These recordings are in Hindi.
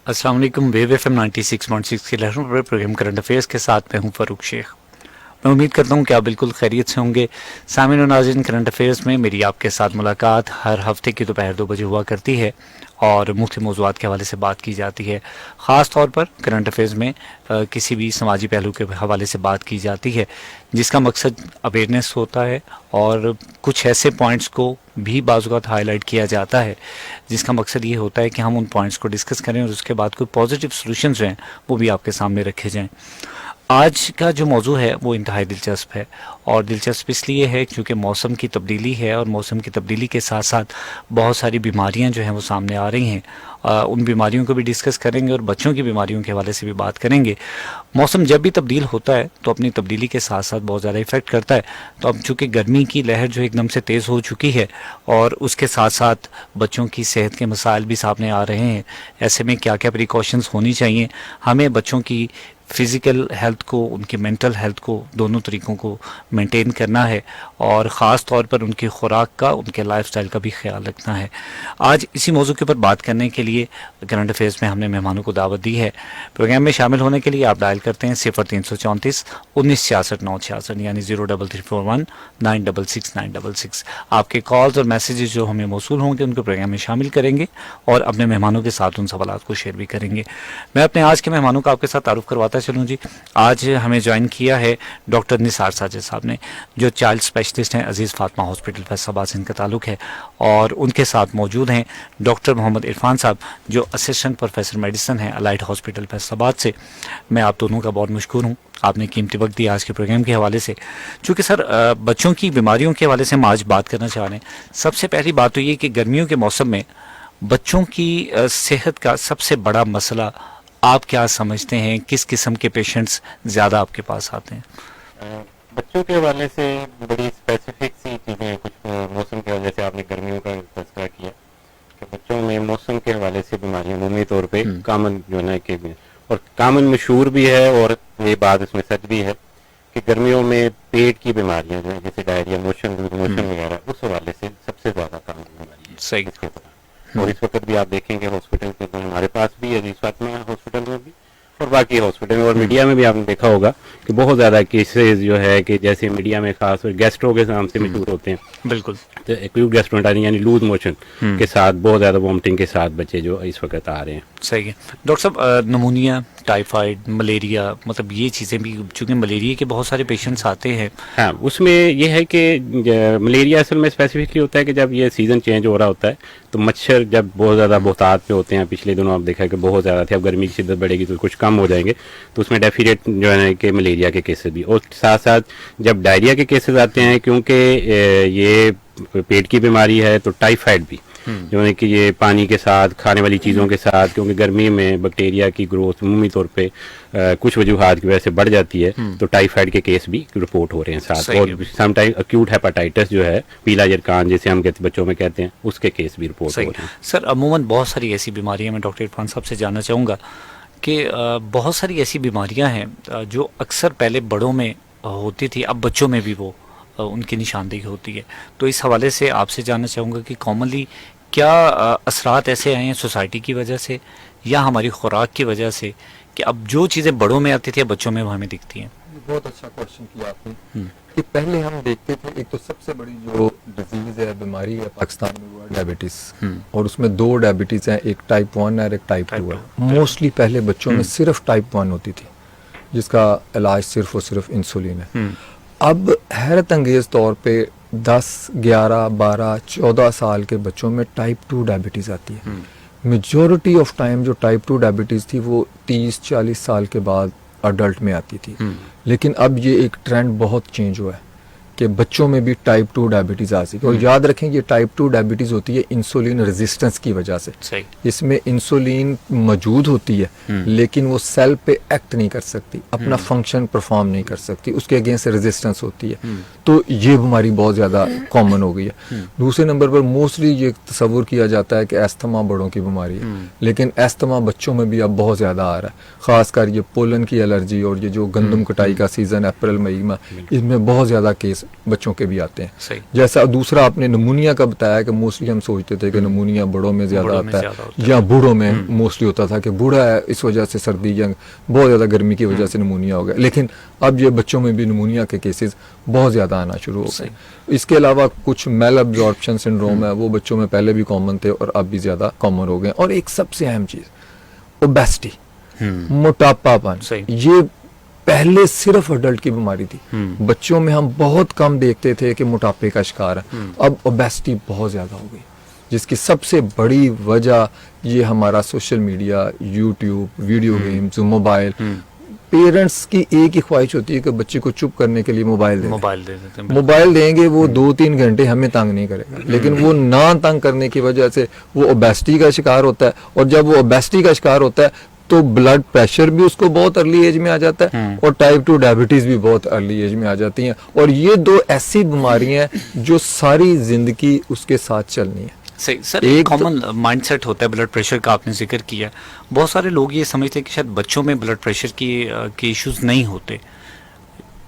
अस्सलाम वालेकुम। वेव एफएम 96.6 के लहरों पर प्रोग्राम करंट अफेयर्स के साथ मैं हूं फ़ारूक शेख। मैं उम्मीद करता हूं कि आप बिल्कुल खैरियत से होंगे। सामिन और नाज़रीन, करंट अफेयर्स में मेरी आपके साथ मुलाकात हर हफ्ते की दोपहर 2 बजे हुआ करती है और मुख्तलिफ मौज़ूआत के हवाले से बात की जाती है। ख़ास तौर पर करंट अफेयर्स में किसी भी समाजी पहलू के हवाले से बात की जाती है जिसका मकसद अवेयरनेस होता है और कुछ ऐसे पॉइंट्स को भी बाज़ात हाईलाइट किया जाता है जिसका मकसद ये होता है कि हम उन पॉइंट्स को डिस्कस करें और उसके बाद कोई पॉजिटिव सॉल्यूशंस हैं वो भी आपके सामने रखे जाएं। आज का जो मौजू है वो इंतहाई दिलचस्प है और दिलचस्प इसलिए है क्योंकि मौसम की तब्दीली है और मौसम की तब्दीली के साथ साथ बहुत सारी बीमारियां जो हैं वो सामने आ रही हैं। उन बीमारियों को भी डिस्कस करेंगे और बच्चों की बीमारियों के हवाले से भी बात करेंगे। मौसम जब भी तब्दील होता है तो अपनी तब्दीली के साथ साथ बहुत ज़्यादा इफेक्ट करता है। तो अब चूँकि गर्मी की लहर जो एकदम से तेज़ हो चुकी है और उसके साथ साथ बच्चों की सेहत के मसाइल भी सामने आ रहे हैं, ऐसे में क्या क्या प्रिकॉशंस होनी चाहिए, हमें बच्चों की फ़िज़िकल हेल्थ को, उनकी मेंटल हेल्थ को, दोनों तरीक़ों को मेंटेन करना है और ख़ास तौर पर उनकी खुराक का, उनके लाइफस्टाइल का भी ख्याल रखना है। आज इसी मौजू के ऊपर बात करने के लिए करंट अफेयर्स में हमने मेहमानों को दावत दी है। प्रोग्राम में शामिल होने के लिए आप डायल करते हैं 0334 1966 966 यानी 03341 966 966। आपके कॉल्स और मैसेजेस जो हमें मौसूल होंगे उनको प्रोग्राम में शामिल करेंगे और अपने मेहमानों के साथ उन सवालात को शेयर भी करेंगे। मैं अपने आज के मेहमानों का आपके साथ तारुफ करवाता चलूँ जी। आज हमें ज्वाइन किया है डॉक्टर निसार साजिद साहब ने, जो चाइल्ड स्पेशलिस्ट हैं अजीज़ फातिमा हॉस्पिटल फैसलाबाद से इनका ताल्लुक़ है, और उनके साथ मौजूद हैं डॉक्टर मोहम्मद इरफान साहब जो असिस्टेंट प्रोफेसर मेडिसिन हैं अलाइड हॉस्पिटल फैसलाबाद से। मैं आप दोनों का बहुत मशकूर हूँ, आपने कीमती वक्त दिया आज के प्रोग्राम के हवाले से। चूँकि सर बच्चों की बीमारियों के हवाले से हम आज बात करना चाह रहे हैं। सबसे पहली बात तो ये कि गर्मियों के मौसम में बच्चों की सेहत का सबसे बड़ा मसला आप क्या समझते हैं? किस किस्म के पेशेंट्स ज़्यादा आपके पास आते हैं? बच्चों के हवाले से बड़ी स्पेसिफिक सी चीज़ें हैं। कुछ मौसम के वजह से आपने गर्मियों का तस्करा किया कि बच्चों में मौसम के हवाले से बीमारियां अमूमी तौर पे कामन जो है ना कि और कामन मशहूर भी है और ये बात इसमें सच भी है कि गर्मियों में पेट की बीमारियां जो है जैसे डायरिया, मोशन वगैरह, उस हवाले से सबसे ज़्यादा कामन बीमारी है। सही। और इस वक्त भी आप देखेंगे हॉस्पिटल में, तो हमारे पास भी है, इस वक्त में हॉस्पिटल में भी और बाकी हॉस्पिटल में और मीडिया में भी आपने देखा होगा कि बहुत ज़्यादा केसेस जो है कि जैसे मीडिया में खास कर गैस्ट्रो के नाम से मशहूर होते हैं। बिल्कुल। तो एक्यूट गैस्ट्रोएंटेराइटिस यानी लूज मोशन के साथ बहुत ज़्यादा वॉमिटिंग के साथ बच्चे जो इस वक्त आ रहे हैं। सही है डॉक्टर साहब। नमूनिया, टाइफाइड, मलेरिया, मतलब ये चीज़ें भी, चूँकि मलेरिया के बहुत सारे पेशेंट्स आते हैं। हाँ, उसमें ये है कि मलेरिया असल में स्पेसिफिकली होता है कि जब ये सीज़न चेंज हो रहा होता है तो मच्छर जब बहुत ज़्यादा बहुतात पे होते हैं, पिछले दिनों आप देखा है कि बहुत ज़्यादा थे, अब गर्मी की शिद्दत बढ़ेगी तो कुछ कम हो जाएंगे, तो उसमें डेफिनेट जो है कि मलेरिया के केसेस भी, और साथ साथ जब डायरिया के केसेस आते हैं क्योंकि ये पेट की बीमारी है तो टाइफाइड भी जो है कि ये पानी के साथ, खाने वाली चीज़ों के साथ, क्योंकि गर्मी में बैक्टीरिया की ग्रोथ अमूमी तौर पे कुछ वजूहात की वजह से बढ़ जाती है, तो टाइफाइड के केस भी रिपोर्ट हो रहे हैं साथ। और समटाइम अक्यूट हेपेटाइटिस जो है, पीला जरकान जिसे हम कहते बच्चों में कहते हैं, उसके केस भी रिपोर्ट हो रहे हैं। सर अमूमन बहुत सारी ऐसी बीमारियाँ, मैं डॉक्टर इरफान साहब से जानना चाहूँगा कि बहुत सारी ऐसी बीमारियाँ हैं जो अक्सर पहले बड़ों में होती थी, अब बच्चों में भी वो उनकी निशानदेही होती है। तो इस हवाले से आपसे जानना चाहूँगा कि कॉमनली क्या असरात ऐसे आए हैं सोसाइटी की वजह से या हमारी खुराक की वजह से कि अब जो चीज़ें बड़ों में आती थी अब बच्चों में वो हमें दिखती हैं? बहुत अच्छा क्वेश्चन किया आपने कि पहले हम देखते थे, एक तो सबसे बड़ी जो डिजीज है, बीमारी है पाकिस्तान में, वो है डायबिटीज़, और उसमें 2 डायबिटीज़ हैं, एक टाइप 1 और एक टाइप 2 है। मोस्टली पहले बच्चों में सिर्फ टाइप 1 होती थी जिसका इलाज सिर्फ और सिर्फ इंसुलिन है। अब हैरत अंगेज़ तौर पे 10, 11, 12, 14 साल के बच्चों में टाइप 2 डायबिटीज़ आती है। मेजॉरिटी ऑफ टाइम जो टाइप 2 डायबिटीज़ थी वो 30-40 साल के बाद अडल्ट में आती थी। लेकिन अब ये एक ट्रेंड बहुत चेंज हुआ है कि बच्चों में भी टाइप 2 डायबिटीज़ आ सके। और याद रखें ये टाइप 2 डायबिटीज़ होती है इंसुलिन रेजिस्टेंस की वजह से। इसमें इंसुलिन मौजूद होती है लेकिन वो सेल पे एक्ट नहीं कर सकती, अपना फंक्शन परफॉर्म नहीं कर सकती, उसके अगेंस्ट रेजिस्टेंस होती है। तो ये बीमारी बहुत ज़्यादा कॉमन हो गई है। दूसरे नंबर पर मोस्टली ये तस्वुर किया जाता है कि एस्थमा बड़ों की बीमारी है, लेकिन एस्थमा बच्चों में भी अब बहुत ज़्यादा आ रहा है। ख़ासकर ये पोलन की एलर्जी और ये जो गंदम कटाई का सीज़न अप्रैल मई में, इसमें बहुत ज़्यादा केस बच्चों के भी आते हैं। सही। जैसा दूसरा आपने नमूनिया का बताया कि मोस्टली हम सोचते थे कि नमूनिया बड़ों में ज़्यादा बूढ़ों में आता ज़्यादा होता है या बूढ़ों में मोस्टली होता था कि बूढ़ा है इस वजह से सर्दी या बहुत ज़्यादा गर्मी की वजह से नमूनिया हो गया, लेकिन अब ये बच्चों में भी नमूनिया के केसेस बहुत ज़्यादा आना शुरू हो गए। इसके अलावा कुछ मेल एब्जॉर्प्शन सिंड्रोम है, वो बच्चों में पहले भी कॉमन थे और अब भी ज़्यादा कॉमन हो गए। और एक सबसे अहम चीज़ ओबेसिटी, मोटापापन, ये पहले सिर्फ अडल्ट की बीमारी थी, बच्चों में हम बहुत कम देखते थे कि मोटापे का शिकार है, अब ओबेसिटी बहुत ज्यादा हो गई, जिसकी सबसे बड़ी वजह ये हमारा social media, YouTube, video games, mobile. Parents की एक ही ख्वाहिश होती है कि बच्चे को चुप करने के लिए मोबाइल दे देते हैं। मोबाइल देंगे वो 2-3 घंटे हमें तंग नहीं करेगा, लेकिन वो ना तंग करने की वजह से वो ओबेसिटी का शिकार होता है, और जब वो ओबेसिटी का शिकार होता है तो ब्लड प्रेशर भी उसको बहुत अर्ली एज में आ जाता है और टाइप 2 डायबिटीज भी बहुत अर्ली एज में आ जाती हैं। और ये दो ऐसी बीमारियां हैं जो सारी जिंदगी उसके साथ चलनी है। सही सर, एक कॉमन माइंडसेट होता है ब्लड प्रेशर का, आपने जिक्र किया। बहुत सारे लोग ये समझते हैं कि शायद बच्चों में ब्लड प्रेशर की इश्यूज नहीं होते,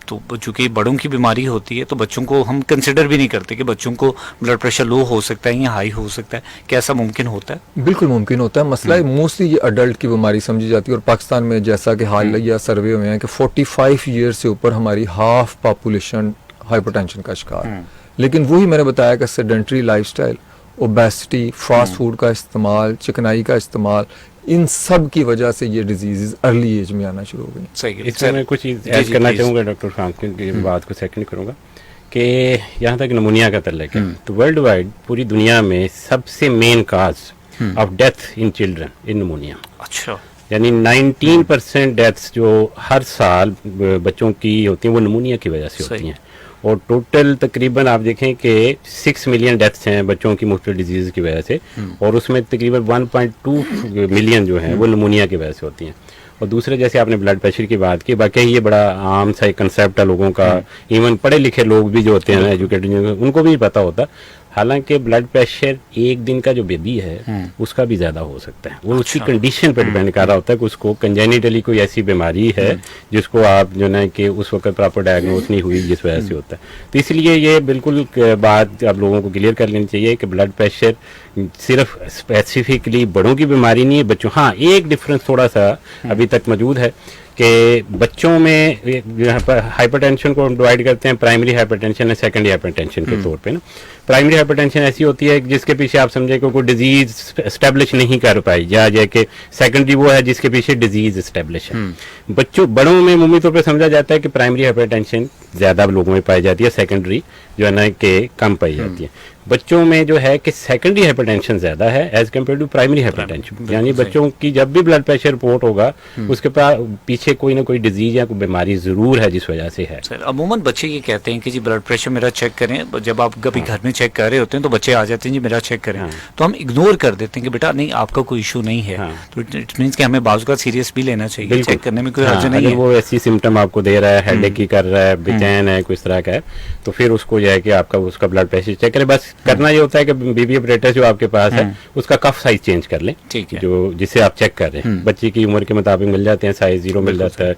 तो चूंकि बड़ों की बीमारी होती है तो बच्चों को हम कंसिडर भी नहीं करते कि बच्चों को ब्लड प्रेशर लो हो सकता है या हाई हो सकता है। क्या ऐसा मुमकिन होता है? बिल्कुल मुमकिन होता है। मसला मोस्टली ये अडल्ट की बीमारी समझी जाती है, और पाकिस्तान में जैसा कि हालिया सर्वे हुए हैं कि 45 ईयर से ऊपर हमारी हाफ पॉपुलेशन हाइपरटेंशन का शिकार है। लेकिन वही मैंने बताया कि sedentary lifestyle, obesity, fast food का इस्तेमाल, चिकनाई का इस्तेमाल, इन सब की वजह से ये डिजीजेस अर्ली एज में आना शुरू हो गई। सही है। इसमें मैं कुछ चीज़ ऐड करना चाहूँगा डॉक्टर फ्रांसिस की बात को सेकंड करूँगा कि यहाँ तक नमूनिया का तल्लुक है तो वर्ल्ड वाइड पूरी दुनिया में सबसे main cause of death in children in नमूनिया। अच्छा, यानी 19% डेथ्स जो हर साल बच्चों की होती हैं वो नमूनिया की वजह से होती हैं, और टोटल तकरीबन आप देखें कि 6 मिलियन डेथ्स हैं बच्चों की मुख्तलिफ डिजीज़ की वजह से, और उसमें तकरीबन 1.2 मिलियन जो हैं वो नमूनिया की वजह से होती हैं। और दूसरे जैसे आपने ब्लड प्रेशर की बात की, बाकी ये बड़ा आम सा एक कंसेप्ट है लोगों का, इवन पढ़े लिखे लोग भी जो होते हैं एजुकेटेड उनको भी पता होता। हालांकि ब्लड प्रेशर एक दिन का जो बेबी है उसका भी ज़्यादा हो सकता है, वो उसकी कंडीशन पर डिपेंड कर रहा होता है कि उसको कंजेनिटली कोई ऐसी बीमारी है जिसको आप जो है कि उस वक्त प्रॉपर डायग्नोस नहीं हुई जिस वजह से होता है। तो इसलिए ये बिल्कुल बात आप लोगों को क्लियर कर लेनी चाहिए कि ब्लड प्रेशर सिर्फ स्पेसिफिकली बड़ों की बीमारी नहीं है, बच्चों। हाँ, एक डिफरेंस थोड़ा सा अभी तक मौजूद है कि बच्चों में यहाँ पर हाइपरटेंशन को हम डिवाइड करते हैं प्राइमरी हाइपरटेंशन और सेकेंडरी हाइपरटेंशन के तौर पे ना। प्राइमरी हाइपरटेंशन ऐसी होती है जिसके पीछे आप समझे कि कोई डिजीज एस्टेब्लिश नहीं कर पाई, या जैसे सेकेंडरी वो है जिसके पीछे डिजीज एस्टेब्लिश है। बड़ों में उम्मीद तौर पर समझा जाता है कि प्राइमरी हाइपरटेंशन ज्यादा लोगों में पाई जाती है, सेकेंडरी जो है ना कि कम पाई जाती है। बच्चों में जो है कि सेकेंडरी हाइपरटेंशन ज्यादा है as compare to primary hypertension, यानी बच्चों की जब भी ब्लड प्रेशर रिपोर्ट होगा उसके पीछे कोई ना कोई डिजीज या कोई बीमारी जरूर है जिस वजह से है। सर, अमूमन बच्चे ये कहते हैं कि जी ब्लड प्रेशर मेरा चेक करें। जब आप कभी घर में चेक कर रहे होते हैं तो बच्चे आ जाते हैं जी मेरा चेक करें, तो हम इग्नोर कर देते हैं कि बेटा नहीं आपका कोई इशू नहीं है। तो इट मींस कि हमें बाजू का सीरियस भी लेना चाहिए, चेक करने में कोई हर्ज नहीं है। वो ऐसी सिम्टम आपको दे रहा है, हेडेक की कर रहा है, बेचैन है, कुछ तरह का है, तो फिर उसको जो है कि आपका उसका ब्लड प्रेशर चेक करें। बस करना ये होता है कि बेबी ऑपरेटर जो आपके पास है उसका कफ साइज चेंज कर लें, ठीक है, जो जिसे आप चेक कर रहे हैं। बच्चे की उम्र के मुताबिक मिल जाते हैं, साइज 0 मिल जाता है,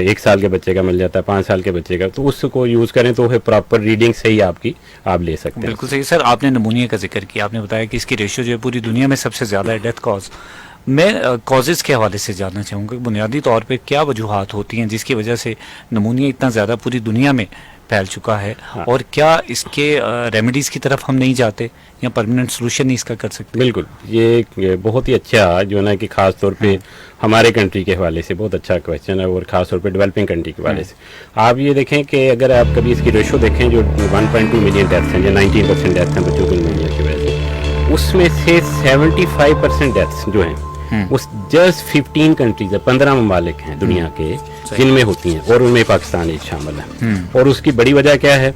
1 साल के बच्चे का मिल जाता है, 5 साल के बच्चे का, तो उसको यूज करें तो प्रॉपर रीडिंग सही आपकी आप ले सकते हैं। बिल्कुल सही। सर, आपने नमूनिया का जिक्र किया, आपने बताया कि इसकी रेशियो जो है पूरी दुनिया में सबसे ज्यादा है डेथ कॉज। मैं कॉजेज के हवाले से जानना चाहूँगा, बुनियादी तौर पे क्या वजूहात होती हैं जिसकी वजह से नमूनिया इतना ज़्यादा पूरी दुनिया में फैल चुका है, और क्या इसके रेमेडीज़ की तरफ हम नहीं जाते या परमानेंट सोल्यूशन नहीं इसका कर सकते? बिल्कुल, ये बहुत ही अच्छा जो ना कि खास तौर पे हमारे कंट्री के हवाले से बहुत अच्छा क्वेश्चन है, और खास तौर पे डेवलपिंग कंट्री के हवाले से आप ये देखें कि अगर आप कभी इसकी रेशो देखें जो 1.2 मिलियन डेथ्स हैं, जो 19% डेथ्स हैं बच्चों की नमूनिया की वजह से, उसमें से 75% डेथ्स जो हैं उस जस्ट 15 कंट्रीज है, 15 ममालिक हैं दुनिया के जिनमें होती हैं, और उनमें पाकिस्तान एक शामिल है। और उसकी बड़ी वजह क्या है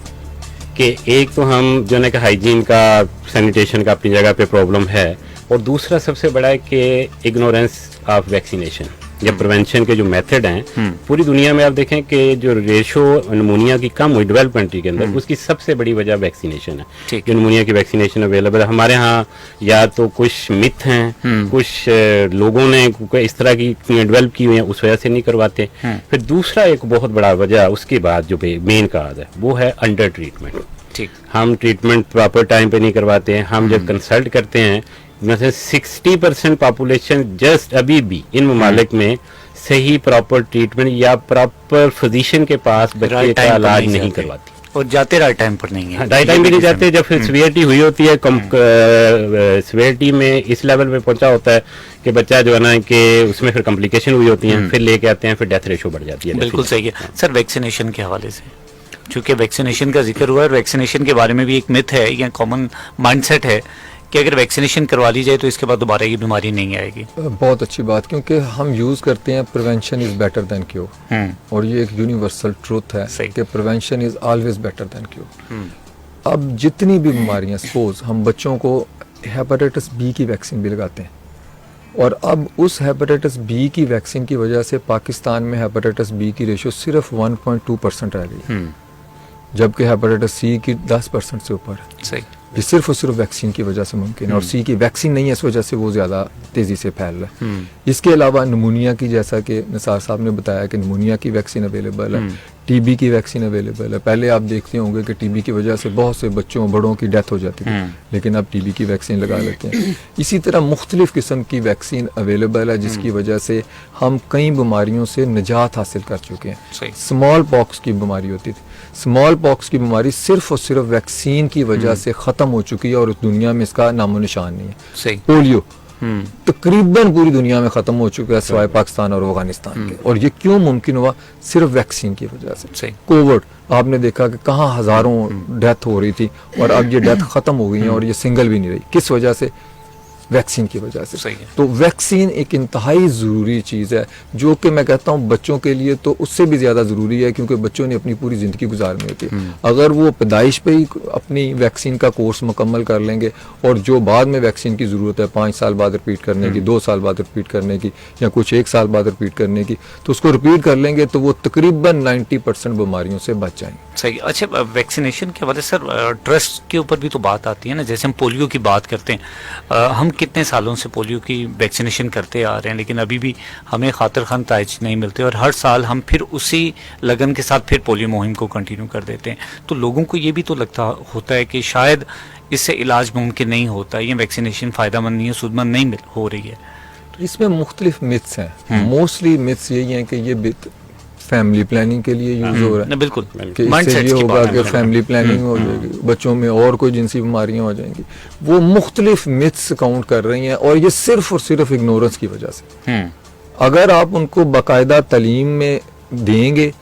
कि एक तो हम जो है कि हाइजीन का, सैनिटेशन का अपनी जगह पे प्रॉब्लम है, और दूसरा सबसे बड़ा है कि इग्नोरेंस ऑफ वैक्सीनेशन। या प्रिवेंशन के जो मेथड हैं, पूरी दुनिया में आप देखें कि जो रेशो निमोनिया की कम हुई डेवलप कंट्री के अंदर, उसकी सबसे बड़ी वजह वैक्सीनेशन है। ठीक। जो निमोनिया की वैक्सीनेशन अवेलेबल है हमारे यहाँ, या तो कुछ मिथ हैं, कुछ लोगों ने इस तरह की डेवलप की हुई है, उस वजह से नहीं करवाते। फिर दूसरा एक बहुत बड़ा वजह उसके बाद जो मेन काज है वो है अंडर ट्रीटमेंट। ठीक। हम ट्रीटमेंट प्रॉपर टाइम पे नहीं करवाते हैं। हम जब कंसल्ट करते हैं, मतलब 60% पॉपुलेशन जस्ट अभी भी इन ममालिक में सही प्रॉपर ट्रीटमेंट या प्रॉपर फिजिशियन के पास बच्चे का इलाज नहीं करवाती, और जाते राइट टाइम पर नहीं है। राइट टाइम भी नहीं जाते। जब फिर सीवियरिटी हुई होती है, सीवियरिटी में इस लेवल पे पहुंचा होता है कि बच्चा जो है ना कि उसमें फिर कॉम्प्लिकेशन हुई होती है, फिर लेके आते हैं, फिर डेथ रेशो बढ़ जाती है। बिल्कुल सही है सर। वैक्सीनेशन के हवाले से, चूंकि वैक्सीनेशन का जिक्र हुआ है, वैक्सीनेशन के बारे में भी एक मिथ है या कॉमन माइंडसेट है कि अगर वैक्सीनेशन करवा ली जाए तो इसके बाद दोबारा ये बीमारी नहीं आएगी। बहुत अच्छी बात, क्योंकि हम यूज़ करते हैं prevention is better than cure, और ये एक यूनिवर्सल ट्रूथ है कि prevention is always better than cure. अब जितनी भी बीमारियां, सपोज हम बच्चों को हेपेटाइटिस बी की वैक्सीन भी लगाते हैं, और अब उस हेपेटाइटिस बी की वैक्सीन की वजह से पाकिस्तान में हेपेटाइटिस बी की रेशो सिर्फ 1.2% रह गई है, जबकि हेपेटाइटिस सी की 10% से ऊपर है। सही। ये सिर्फ और सिर्फ वैक्सीन की वजह से मुमकिन है, और सी की वैक्सीन नहीं है, इस वजह से वो ज़्यादा तेज़ी से फैल रहा है। इसके अलावा निमोनिया की, जैसा कि निसार साहब ने बताया कि निमोनिया की वैक्सीन अवेलेबल है, टीबी की वैक्सीन अवेलेबल है। पहले आप देखते होंगे कि टीबी की वजह से बहुत से बच्चों बड़ों की डेथ हो जाती थी, लेकिन अब टीबी की वैक्सीन लगा लेते हैं। इसी तरह मुख्तलिफ किस्म की वैक्सीन अवेलेबल है, जिसकी वजह से हम कई बीमारियों से निजात हासिल कर चुके हैं। स्मॉल पॉक्स की बीमारी होती थी, स्मॉल पॉक्स की बीमारी सिर्फ और सिर्फ वैक्सीन की वजह से ख़त्म हो चुकी है, और उस दुनिया में इसका नामो निशान नहीं है। सही। पोलियो तकरीबन पूरी दुनिया में ख़त्म हो चुका है सिवाय पाकिस्तान और अफगानिस्तान के, और ये क्यों मुमकिन हुआ? सिर्फ वैक्सीन की वजह से। कोविड आपने देखा कि कहाँ हज़ारों डेथ हो रही थी, और अब ये डेथ ख़त्म हो गई है, और ये सिंगल भी नहीं रही। किस वजह से? वैक्सीन की वजह से। तो वैक्सीन एक इंतहाई ज़रूरी चीज़ है, जो कि मैं कहता हूँ बच्चों के लिए तो उससे भी ज़्यादा ज़रूरी है, क्योंकि बच्चों ने अपनी पूरी ज़िंदगी गुजारनी होती है। अगर वो पैदाइश पे ही अपनी वैक्सीन का कोर्स मुकम्मल कर लेंगे, और जो बाद में वैक्सीन की ज़रूरत है 5 साल बाद रिपीट करने की, 2 साल बाद रिपीट करने की, या कुछ 1 साल बाद रिपीट करने की, तो उसको रिपीट कर लेंगे तो वो तकरीबन 90% बीमारियों से बच जाएंगे। सही। अच्छा, वैक्सीनेशन के हवाले सर ट्रस्ट के ऊपर भी तो बात आती है ना, जैसे हम पोलियो की बात करते हैं, हम कितने सालों से पोलियो की वैक्सीनेशन करते आ रहे हैं, लेकिन अभी भी हमें खातिर खान नताइज नहीं मिलते, और हर साल हम फिर उसी लगन के साथ फिर पोलियो मुहिम को कंटिन्यू कर देते हैं। तो लोगों को ये भी तो लगता होता है कि शायद इससे इलाज मुमकिन नहीं होता, ये वैक्सीनेशन फ़ायदेमंद नहीं है, सूदमंद नहीं हो रही है। तो इसमें मुख्तलिफ मिथ्स हैं। मोस्टली मिथ्स यही हैं कि ये फैमिली प्लानिंग के लिए यूज हो रहा है। बिल्कुल। कि इससे ये होगा कि फैमिली प्लानिंग हो जाएगी, बच्चों में और कोई जिनसी बीमारियां हो जाएंगी। वो मुख्तलिफ मिथ्स काउंट कर रही हैं, और ये सिर्फ और सिर्फ इग्नोरेंस की वजह से। अगर आप उनको बाकायदा तालीम में देंगे,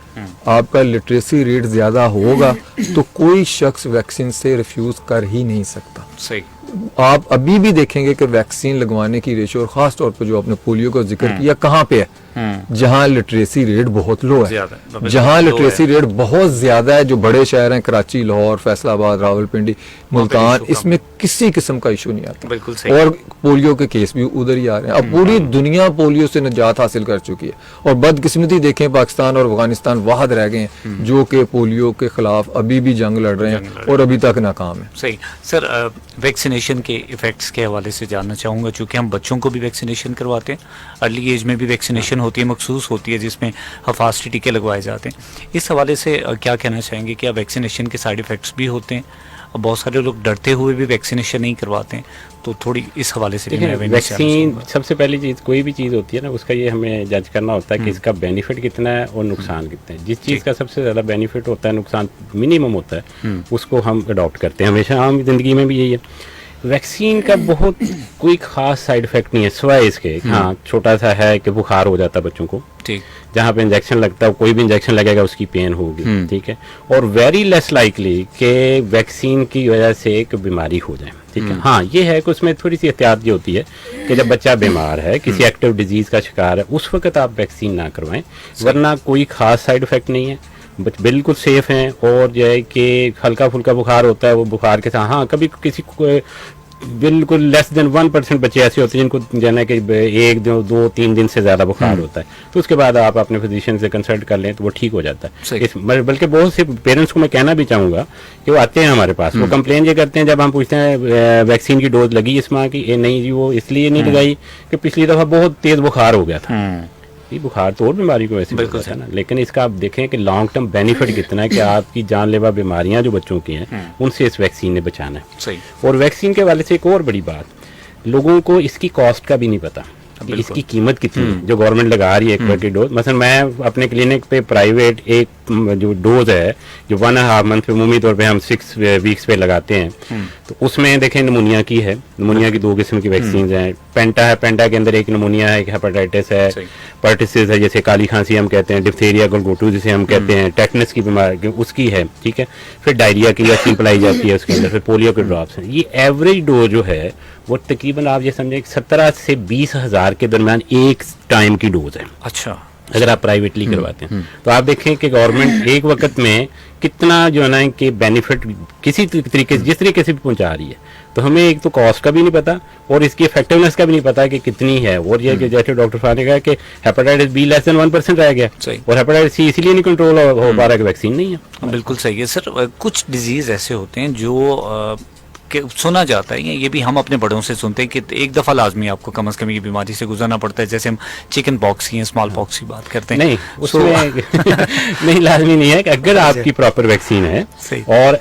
आपका लिटरेसी रेट ज्यादा होगा, तो कोई शख्स वैक्सीन से रिफ्यूज कर ही नहीं सकता। सही। आप अभी भी देखेंगे कि वैक्सीन लगवाने की रेशो, और खास तौर पर जो आपने पोलियो का जिक्र किया, कहाँ पे है? जहाँ लिटरेसी रेट बहुत लो है, जहाँ लिटरेसी रेट बहुत ज्यादा है, जो बड़े शहर हैं कराची, लाहौर, फैसलाबाद, रावलपिंडी, मुल्तान, इसमें किसी किस्म का इशू नहीं आता। बिल्कुल सही। और पोलियो के केस भी उधर ही आ रहे हैं। अब पूरी दुनिया पोलियो से निजात हासिल कर चुकी है, और बदकिस्मती देखें पाकिस्तान और अफगानिस्तान वाहद रह गए हैं जो कि पोलियो के खिलाफ अभी भी जंग लड़ रहे हैं, और अभी तक नाकाम है। सही। सर, वैक्सीनेशन के इफेक्ट्स के हवाले से जानना चाहूँगा, चूँकि हम बच्चों को भी वैक्सीनेशन करवाते हैं, अर्ली एज में भी वैक्सीनेशन होती है, मखसूस होती है, जिसमें हफाजती टीके लगवाए जाते हैं। इस हवाले से क्या कहना चाहेंगे? क्या वैक्सीनेशन के साइड इफ़ेक्ट्स भी होते हैं? और बहुत सारे लोग डरते हुए भी वैक्सीनेशन नहीं करवाते हैं, तो थोड़ी इस हवाले से वैक्सीन, सबसे पहली चीज़, कोई भी चीज़ होती है ना, उसका ये हमें जज करना होता है कि इसका बेनिफिट कितना है और नुकसान कितना है। जिस चीज़ का सबसे ज़्यादा बेनिफिट होता है, नुकसान मिनिमम होता है, उसको हम अडॉप्ट करते हैं। हमेशा आम जिंदगी में भी यही है। वैक्सीन का बहुत कोई खास साइड इफेक्ट नहीं है, सिवाय इसके हाँ छोटा सा है कि बुखार हो जाता है बच्चों को, ठीक, जहाँ पे इंजेक्शन लगता है, कोई भी इंजेक्शन लगेगा उसकी पेन होगी, ठीक है, और वेरी लेस लाइकली कि वैक्सीन की वजह से एक बीमारी हो जाए, ठीक है। हाँ, ये है कि उसमें थोड़ी सी एहतियात ये होती है कि जब बच्चा बीमार है, किसी एक्टिव डिजीज का शिकार है, उस वक्त आप वैक्सीन ना करवाएं, वरना कोई खास साइड इफेक्ट नहीं है, बिल्कुल सेफ हैं। और जो है कि हल्का फुल्का बुखार होता है, वो बुखार के साथ हाँ कभी किसी बिल्कुल लेस देन 1% बच्चे ऐसे होते हैं जिनको जाना कि 1-2-3 दिन से ज़्यादा बुखार होता है, तो उसके बाद आप अपने फिजिशियन से कंसल्ट कर लें तो वो ठीक हो जाता सही। है। बल्कि बहुत से पेरेंट्स को मैं कहना भी चाहूँगा कि वो आते हैं हमारे पास, वो कंप्लेन ये करते हैं जब हम पूछते हैं वैक्सीन की डोज लगी इस माह की, नहीं जी वो इसलिए नहीं लगाई कि पिछली दफ़ा बहुत तेज़ बुखार हो गया था। ये बुखार तो और बीमारी को वैसे बिल्कुल होता है ना, लेकिन इसका आप देखें कि लॉन्ग टर्म बेनिफिट कितना है कि आपकी जानलेवा बीमारियां जो बच्चों की हैं उनसे इस वैक्सीन ने बचाना है। सही। और वैक्सीन के हवाले से एक और बड़ी बात, लोगों को इसकी कॉस्ट का भी नहीं पता कि इसकी कीमत कितनी है जो गवर्नमेंट लगा रही है एक बार की डोज। मसलन मैं अपने क्लिनिक पे प्राइवेट एक जो डोज है जो 1.5 मंथ पे मुमूमी तौर पे हम 6 वीक्स पे लगाते हैं, तो उसमें देखें निमोनिया की है, निमोनिया की 2 किस्म की वैक्सीन हैं। पेंटा है, पेंटा के अंदर एक निमोनिया है, एक हेपेटाइटिस है, पर्टिसिस है जैसे काली खांसी हम कहते हैं, डिप्थीरिया गलगोटू जिसे हम कहते हैं, टेटनस की बीमारी उसकी है, ठीक है। फिर डायरिया की वैक्सीन पिलाई जाती है उसके अंदर, फिर पोलियो के ड्रॉप्स हैं। ये एवरेज डोज जो है वो तकरीबन आप ये समझें 17 से 20 हज़ार के दरमियान एक टाइम की डोज है। अच्छा। अगर आप प्राइवेटली करवाते हैं तो आप देखें कि गवर्नमेंट एक वक्त में कितना जो है ना कि बेनिफिट किसी तरीके से जिस तरीके से भी पहुंचा रही है, तो हमें एक तो कॉस्ट का भी नहीं पता और इसकी इफेक्टिवनेस का भी नहीं पता कि कितनी है। और ये कि जैसे डॉक्टर साहब ने कहा कि हेपेटाइटिस बी लेस देन 1% रह गया, और हेपेटाइटिस सी इसीलिए नहीं कंट्रोल हो पा रहा कि वैक्सीन नहीं है। बिल्कुल सही है सर। कुछ डिजीज ऐसे होते हैं जो कि सुना जाता है, ये भी हम अपने बड़ों से सुनते हैं कि एक दफ़ा लाजमी आपको कम से कम ये बीमारी से गुजरना पड़ता है। जैसे हम चिकन पॉक्स की स्मॉल पॉक्स की बात करते हैं, नहीं उसमें नहीं लाजमी नहीं है कि अगर आपकी प्रॉपर वैक्सीन है और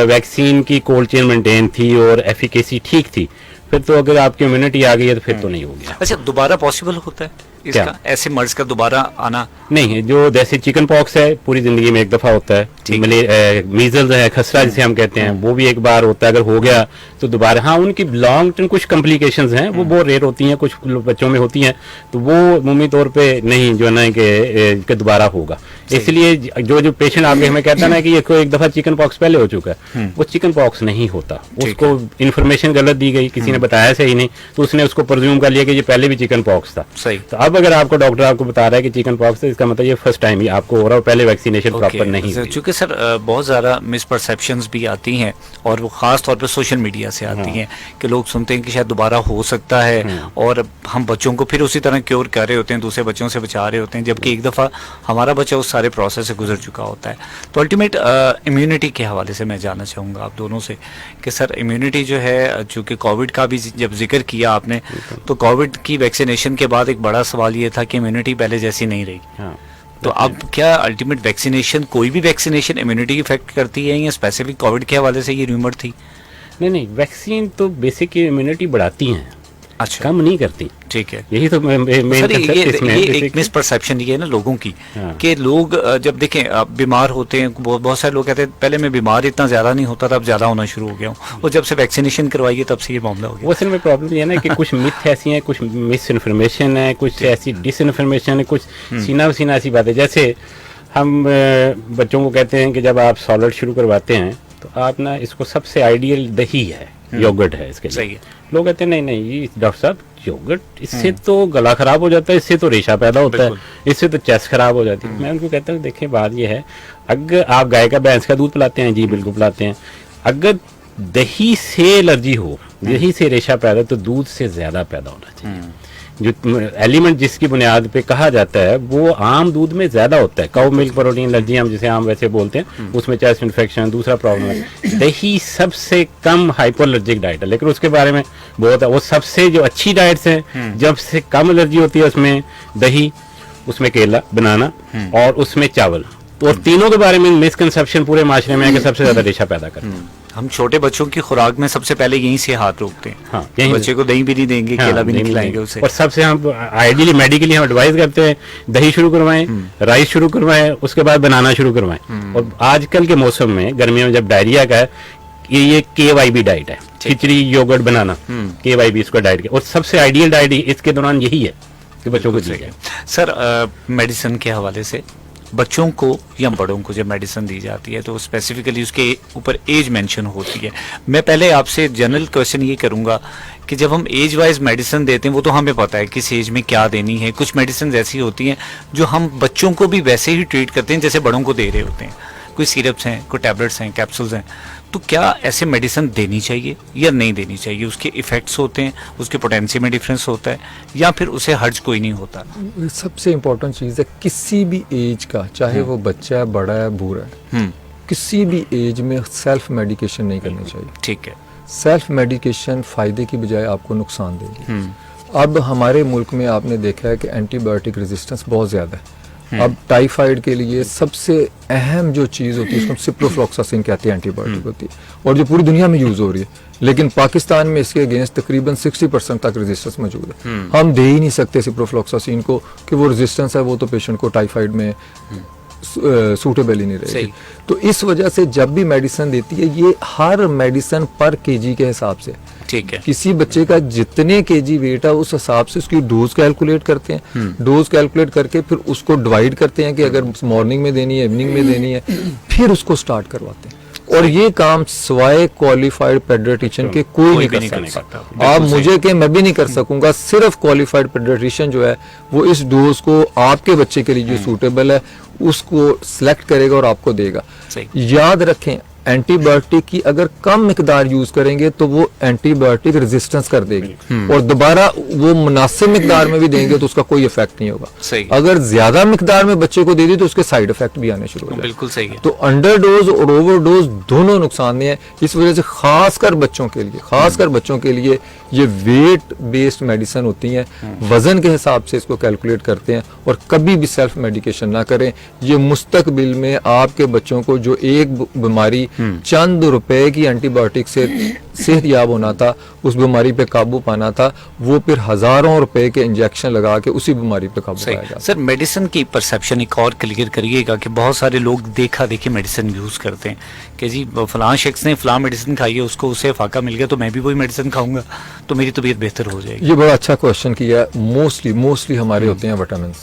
वैक्सीन की कोल्ड चेन मेंटेन थी और एफिकेसी ठीक थी, फिर तो अगर आपकी इम्यूनिटी आ गई है तो फिर तो नहीं हो गया। अच्छा, दोबारा पॉसिबल होता है इसका, ऐसे मर्ज का दोबारा आना? नहीं, जो जैसे चिकन पॉक्स है पूरी जिंदगी में एक दफा होता है, मीजल्स है, खसरा जिसे हम कहते हैं, वो भी एक बार होता है। अगर हो गया तो दोबारा, हाँ उनकी लॉन्ग टर्म कुछ कॉम्प्लिकेशंस हैं वो बहुत रेयर होती हैं, कुछ बच्चों में होती हैं, तो वो मुमकिन तौर पे नहीं जो है ना कि दोबारा होगा। इसलिए जो पेशेंट आपके हमें कहता है ना कि ये एक दफा चिकन पॉक्स पहले हो चुका है, वो चिकन पॉक्स नहीं होता। उसको इन्फॉर्मेशन गलत दी गई, किसी ने बताया सही नहीं, तो उसने उसको प्रोज्यूम कर लिया कि ये पहले भी चिकन पॉक्स था। सही। तो अब अगर आपको डॉक्टर आपको बता रहा है कि चिकन पॉक्स है, इसका मतलब ये फर्स्ट टाइम ही आपको हो रहा है, पहले वैक्सीनेशन प्रॉपर नहीं हुई। चूंकि सर बहुत ज़्यादा मिसपरसेप्शंस भी आती हैं और वो ख़ास तौर पे सोशल मीडिया से आती हैं कि लोग सुनते हैं कि शायद दोबारा हो सकता है और हम बच्चों को फिर उसी तरह क्योर कर रहे होते हैं, दूसरे बच्चों से बचा रहे होते हैं, जबकि एक दफ़ा हमारा बच्चा उस सारे प्रोसेस से गुजर चुका होता है। तो अल्टीमेट इम्यूनिटी के हवाले से मैं जानना चाहूँगा आप दोनों से कि सर इम्यूनिटी जो है, चूँकि कोविड का भी जब जिक्र किया आपने, तो कोविड की वैक्सीनेशन के बाद एक बड़ा सवाल ये था कि इम्यूनिटी पहले जैसी नहीं रही। तो अब क्या अल्टीमेट वैक्सीनेशन, कोई भी वैक्सीनेशन इम्यूनिटी इफेक्ट करती है या स्पेसिफिक कोविड के हवाले से ये रूमर थी? नहीं, वैक्सीन तो बेसिक इम्यूनिटी बढ़ाती हैं, अच्छा, कम नहीं करती। ठीक है, यही तो मेन ये एक मिसपरसेप्शन ये है ना लोगों की कि लोग जब देखें बीमार होते हैं, बहुत सारे लोग कहते हैं पहले मैं बीमार इतना ज्यादा नहीं होता था, अब ज्यादा होना शुरू हो गया हूँ, और जब से वैक्सीनेशन करवाई है तब से ये मामला हो गया। असल में प्रॉब्लम ये है ना कि कुछ मिथ ऐसी हैं, कुछ मिस इन्फॉर्मेशन है, कुछ ऐसी डिस इन्फॉर्मेशन है, कुछ सीना सीना ऐसी बातें। जैसे हम बच्चों को कहते हैं कि जब आप सॉलिड शुरू करवाते हैं तो आप ना इसको सबसे आइडियल दही है, योगर्ट है इसके लिए। लोग कहते हैं नहीं ये डॉक्टर साहब योगर्ट, इससे तो गला खराब हो जाता है, इससे तो रेशा पैदा होता है, इससे तो चेस्ट खराब हो जाती है। मैं उनको कहता हूँ देखिए बात ये है, अगर आप गाय का भैंस का दूध पिलाते हैं, जी बिल्कुल पिलाते हैं, अगर दही से एलर्जी हो, दही से रेशा पैदा, तो दूध से ज्यादा पैदा होना चाहिए। जो एलिमेंट जिसकी बुनियाद पे कहा जाता है वो आम दूध में ज्यादा होता है। काउ मिल्क प्रोटीन एलर्जी हम जिसे आम वैसे बोलते हैं, उसमें चेस्ट इन्फेक्शन दूसरा प्रॉब्लम है। दही सबसे कम हाइपोएलर्जिक डाइट है, लेकिन उसके बारे में बहुत है। वो सबसे जो अच्छी डाइट्स हैं, जब से कम एलर्जी होती है उसमें दही, उसमें केला, बनाना और उसमें चावल। तो तीनों के बारे में मिसकंसेप्शन पूरे माशरे में है कि सबसे ज्यादा रेशा पैदा करते हैं। हम छोटे बच्चों की खुराक में सबसे पहले यहीं से हाथ रोकते हैं। हाँ, बच्चे को दही भी नहीं देंगे, केला भी नहीं खिलाएंगे उसे। और सबसे हम आइडियली मेडिकली हम एडवाइस करते हैं दही शुरू करवाएं, राइस शुरू करवाएं, उसके बाद बनाना शुरू करवाएं। और आजकल के मौसम में गर्मियों में जब डायरिया का है, ये KYB डाइट है, खिचड़ी योगर्ट बनाना, KYB इसका डाइट है। और सबसे आइडियल डाइट इसके दौरान यही है कि बच्चों को चाहिए। सर मेडिसिन के हवाले से बच्चों को या बड़ों को जब मेडिसिन दी जाती है तो स्पेसिफिकली उसके ऊपर एज मेंशन होती है। मैं पहले आपसे जनरल क्वेश्चन ये करूंगा कि जब हम एज वाइज मेडिसिन देते हैं वो तो हमें पता है किस एज में क्या देनी है। कुछ मेडिसिन ऐसी होती हैं जो हम बच्चों को भी वैसे ही ट्रीट करते हैं जैसे बड़ों को दे रहे होते हैं। कोई सिरप्स हैं, कोई टैबलेट्स हैं, कैप्सूल्स हैं, तो क्या ऐसे मेडिसिन देनी चाहिए या नहीं देनी चाहिए? उसके इफेक्ट्स होते हैं, उसके पोटेंसी में डिफरेंस होता है, या फिर उसे हर्ज कोई नहीं होता? सबसे इम्पोर्टेंट चीज़ है किसी भी एज का, चाहे वो बच्चा है, बड़ा है, बूढ़ा है, किसी भी एज में सेल्फ मेडिकेशन नहीं करनी चाहिए। ठीक है। सेल्फ मेडिकेशन फ़ायदे की बजाय आपको नुकसान देगी। अब हमारे मुल्क में आपने देखा है कि एंटीबायोटिक रेजिस्टेंस बहुत ज़्यादा है। अब टाइफाइड के लिए सबसे अहम जो चीज़ होती है उसको सिप्रोफ्लॉक्सासिन कहते हैं, एंटीबायोटिक होती है, और जो पूरी दुनिया में यूज़ हो रही है, लेकिन पाकिस्तान में इसके अगेंस्ट तकरीबन 60% तक रेजिस्टेंस मौजूद है। हम दे ही नहीं सकते सिप्रोफ्लॉक्सासिन को कि वो रेजिस्टेंस है, वो तो पेशेंट को टाइफाइड में सूटेबल ही नहीं रहेगी। तो इस वजह से जब भी मेडिसिन देती है, ये हर मेडिसिन पर केजी के हिसाब से, ठीक है, किसी बच्चे का जितने केजी वेट है उस हिसाब से उसकी डोज कैलकुलेट करते हैं। डोज कैलकुलेट करके फिर उसको डिवाइड करते हैं कि अगर मॉर्निंग में देनी है, इवनिंग में देनी है, फिर उसको स्टार्ट करवाते हैं। और ये काम सिवाय क्वालिफाइड पेडियाट्रिशियन के कोई नहीं कर सकता। आप मुझे के मैं भी नहीं कर सकूंगा, सिर्फ क्वालिफाइड पेडियाट्रिशियन जो है वो इस डोज को आपके बच्चे के लिए जो सूटेबल है उसको सिलेक्ट करेगा और आपको देगा। याद रखें, एंटीबायोटिक की अगर कम मिकदार यूज करेंगे तो वो एंटीबायोटिक रेजिस्टेंस कर देगी, और दोबारा वो मुनासिब मिकदार में भी देंगे तो उसका कोई इफेक्ट नहीं होगा। अगर ज्यादा मिकदार में बच्चे को दे दी तो उसके साइड इफेक्ट भी आने शुरू हो जाएंगे। बिल्कुल सही है। तो अंडर डोज और ओवर डोज दोनों नुकसानदेह है। इस वजह से खासकर बच्चों के लिए ये वेट बेस्ड मेडिसिन होती हैं, वजन के हिसाब से इसको कैलकुलेट करते हैं, और कभी भी सेल्फ मेडिकेशन ना करें। ये मुस्तकबिल में आपके बच्चों को जो एक बीमारी चंद रुपए की एंटीबायोटिक से सेहतयाब होना था, उस बीमारी पे काबू पाना था, वो फिर हजारों रुपए के इंजेक्शन लगा के उसी बीमारी पे काबू पाया जाता। सर, मेडिसिन की परसेप्शन एक और क्लियर करिएगा कि बहुत सारे लोग देखा देखी मेडिसिन यूज करते हैं कि जी फलां शख्स ने फलां मेडिसिन खाई है, उसको उससे फाका मिल गया तो मैं भी वही मेडिसिन खाऊंगा तो मेरी तबीयत बेहतर हो जाएगी। ये बड़ा अच्छा क्वेश्चन किया है। मोस्टली हमारे होते हैं विटामिन,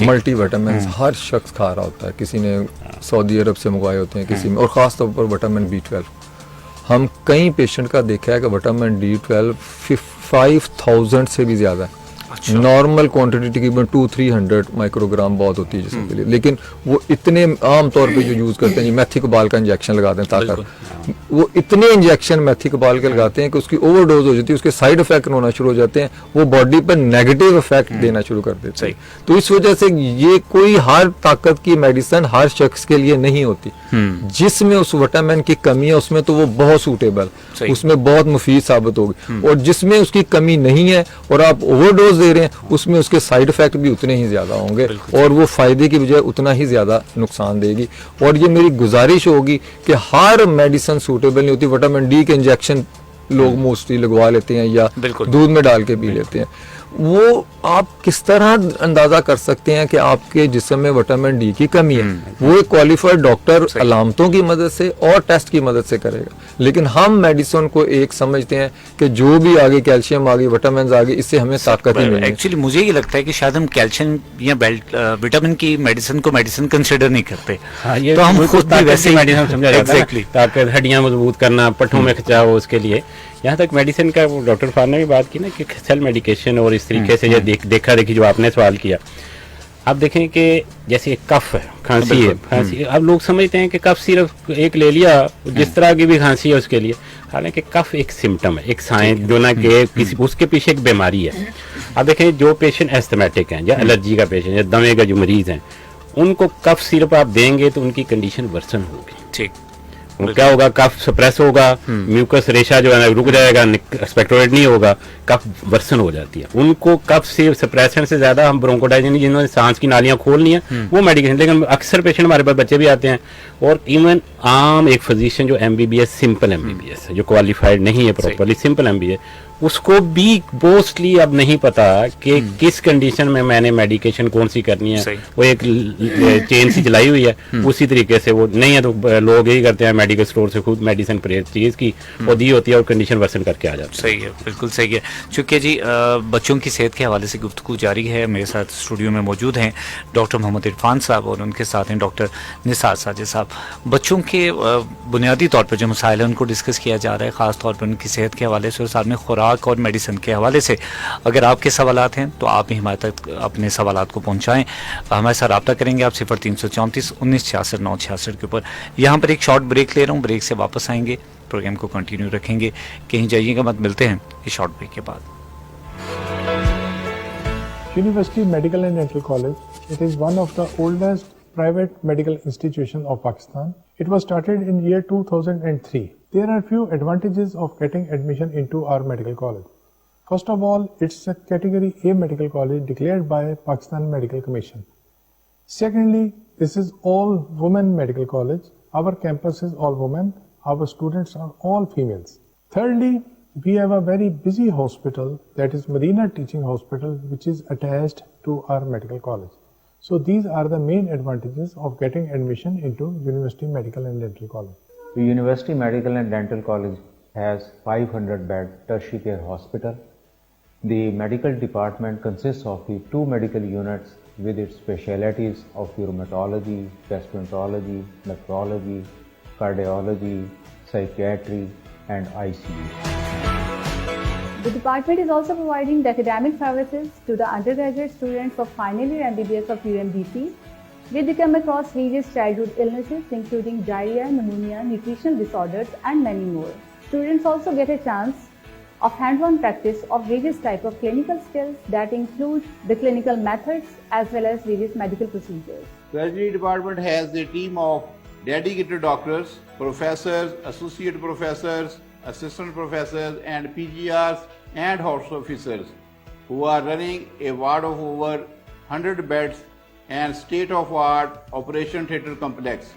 मल्टी विटामिन हर शख्स खा रहा होता है। किसी ने सऊदी अरब से मंगवाए होते हैं, किसी में, और ख़ास तौर पर विटामिन B12। हम कई पेशेंट का देखा है कि विटामिन D12 5000 से भी ज़्यादा है। नॉर्मल क्वांटिटी तकरीबन 200-300 माइक्रोग्राम बहुत होती है जिसम के लिए, लेकिन वो इतने आम तौर पे जो यूज़ करते हैं, जी मेथी कबाल का इंजेक्शन लगाते हैं ताकत, वो इतने इंजेक्शन मेथी कबाल के लगाते हैं कि उसकी ओवरडोज हो जाती है, उसके साइड इफेक्ट होना शुरू हो जाते हैं, वो बॉडी पर नेगेटिव इफेक्ट देना शुरू कर देते हैं। तो इस वजह से ये कोई हर ताकत की मेडिसिन हर शख्स के लिए नहीं होती। जिसमें उस विटामिन की कमी है उसमें तो वो बहुत सूटेबल, उसमें बहुत मुफीद साबित होगी, और जिसमें उसकी कमी नहीं है और आप ओवरडोज दे रहे हैं उसमें उसके साइड इफेक्ट भी उतने ही ज्यादा होंगे और वो फायदे की बजाय उतना ही ज्यादा नुकसान देगी। और ये मेरी गुजारिश होगी कि हर मेडिसिन सूटेबल नहीं होती। विटामिन डी के इंजेक्शन लोग मोस्टली लगवा लेते हैं या दूध में डाल के पी लेते हैं। वो आप किस तरह अंदाजा कर सकते हैं कि आपके जिस्म में विटामिन डी की कमी है? वो एक क्वालिफाइड डॉक्टर अलामतों की मदद से और टेस्ट की मदद से करेगा। लेकिन हम मेडिसिन को एक समझते हैं कि जो भी आगे कैल्शियम आ गई, विटामिन आ गई, इससे हमें ताकत ही मिलेगी। एक्चुअली मुझे ये लगता है कि शायद हम कैल्शियम या विटामिन की मेडिसिन को मेडिसिन कंसिडर नहीं करते। ये तो हम खुद भी वैसे मेडिसिन समझा जाता है, ताकत, हड्डियां मजबूत करना, पट्टों में खिंचाव, उसके लिए। यहाँ तक मेडिसिन का डॉक्टर फार ने भी बात की ना कि सेल मेडिकेशन और इस तरीके से देखा देखी जो आपने सवाल किया। आप देखें कि जैसे कफ है, खांसी है, खांसी, अब लोग समझते हैं कि कफ सिर्फ एक ले लिया, जिस तरह की भी खांसी है उसके लिए, हालांकि कफ एक सिम्टम है, एक साइन जो ना कि किसी उसके पीछे एक बीमारी है। अब देखें जो पेशेंट एस्थमेटिक हैं या एलर्जी का पेशेंट या दमे का जो मरीज हैं, उनको कफ सिरप आप देंगे तो उनकी कंडीशन वर्सन होगी। ठीक, क्या होगा? कफ सप्रेस होगा, म्यूकस रेशा जो है रुक जाएगा, एक्सपेक्टोरेट नहीं होगा, कफ वर्सन हो जाती है। उनको कफ से सप्रेशन से ज्यादा हम ब्रोंकोडाइलिस, जिन्होंने सांस की नालियां खोलनी है वो मेडिकेशन। लेकिन अक्सर पेशेंट हमारे पास बच्चे भी आते हैं, और इवन आम एक फिजिशियन जो MBBS, सिंपल MBBS है, जो क्वालिफाइड नहीं है प्रॉपरली, सिंपल MBBS, उसको भी मोस्टली अब नहीं पता कि किस कंडीशन में मैंने मेडिकेशन कौन सी करनी है। वो एक चेन सी चलाई हुई है, उसी तरीके से वो नहीं है तो लोग यही करते हैं, मेडिकल स्टोर से खुद मेडिसिन चीज की वो दी होती है और कंडीशन वर्सन करके आ जाती है। सही है, बिल्कुल सही है। चूंकि जी बच्चों की सेहत के हवाले से गुफ्तगू जारी है। मेरे साथ स्टूडियो में मौजूद हैं डॉक्टर मोहम्मद इरफान साहब और उनके साथ हैं डॉक्टर निसार साजिद साहब। बच्चों के बुनियादी तौर पर जो मसाइल हैं उनको डिस्कस किया जा रहा है, ख़ास तौर पर उनकी सेहत के हवाले से और साथ में खुराक और मेडिसिन के हवाले से। अगर आपके सवालात हैं तो आप भी हमारे तक अपने सवालात को पहुँचाएँ। हमारे साथ रब्ता करेंगे आप 0334 1966 966 के ऊपर। यहाँ पर एक शॉर्ट ब्रेक ले रहा हूँ, ब्रेक से वापस आएंगे, प्रोग्राम को कंटिन्यू रखेंगे, कहीं जाइएगा मत। मिलते हैं इस शॉर्ट ब्रेक के बाद। University Medical and Dental College, it is one of the oldest private medical institutions of Pakistan. It was started in year 2003. There are few advantages of getting admission into our medical college. First of all, it's a category A medical college declared by Pakistan Medical Commission. Secondly, this is all women medical college. Our campus is all women. Our students are all females. Thirdly, we have a very busy hospital, that is Medina Teaching Hospital, which is attached to our medical college. So these are the main advantages of getting admission into University Medical and Dental College. The University Medical and Dental College has 500-bed tertiary care hospital. The medical department consists of the 2 medical units with its specialties of rheumatology, gastroenterology, nephrology, cardiology, psychiatry, and ICU. The department is also providing the academic services to the undergraduate students of final year MBBS of UMDC, where they come across various childhood illnesses including diarrhea, pneumonia, nutritional disorders, and many more. Students also get a chance of hands-on practice of various types of clinical skills that include the clinical methods as well as various medical procedures. Surgery department has a team of dedicated doctors, professors, associate professors, assistant professors and PGRs and house officers who are running a ward of over 100 beds and state-of-art operation theatre complex.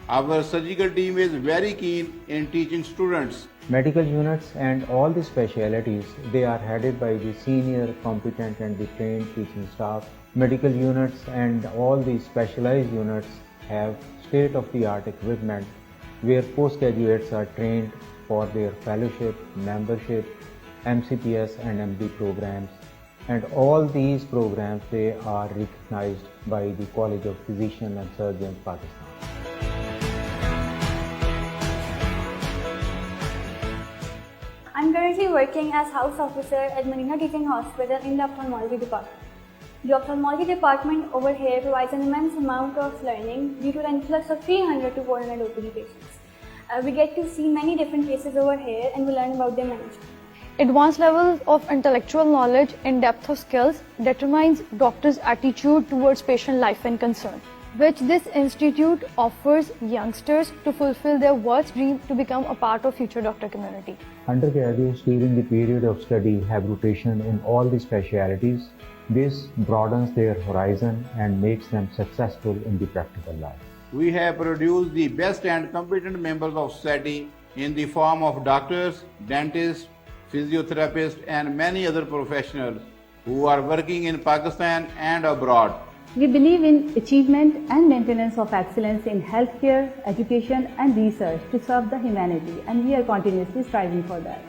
Our surgical team is very keen in teaching students. Medical units and all the specialities, they are headed by the senior, competent and the trained teaching staff. Medical units and all the specialized units have state-of-the-art equipment where postgraduates are trained for their fellowship, membership, MCPS and MD programs, and all these programs they are recognized by the College of Physicians and Surgeons Pakistan. I'm currently working as house officer at Medina Teaching Hospital in the ophthalmology department. The ophthalmology department over here provides an immense amount of learning due to the influx of 300 to 400 OPD patients. We get to see many different cases over here and we learn about their management. Advanced levels of intellectual knowledge and depth of skills determines doctors' attitude towards patient life and concern, which this institute offers youngsters to fulfill their worst dream to become a part of future doctor community. Undergraduates during the period of study have rotation in all the specialities. This broadens their horizon and makes them successful in the practical life. We have produced the best and competent members of society in the form of doctors, dentists, physiotherapists and many other professionals who are working in Pakistan and abroad. We believe in achievement and maintenance of excellence in healthcare, education and research to serve the humanity, and we are continuously striving for that.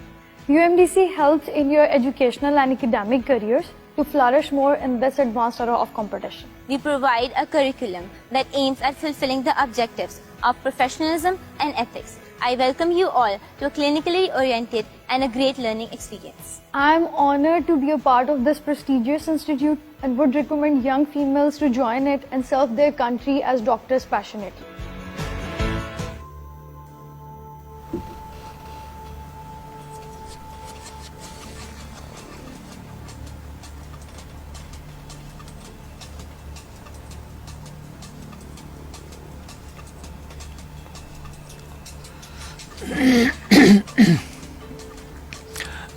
UMDC helps in your educational and academic careers to flourish more in this advanced era of competition. We provide a curriculum that aims at fulfilling the objectives of professionalism and ethics. I welcome you all to a clinically oriented and a great learning experience. I am honored to be a part of this prestigious institute and would recommend young females to join it and serve their country as doctors passionately.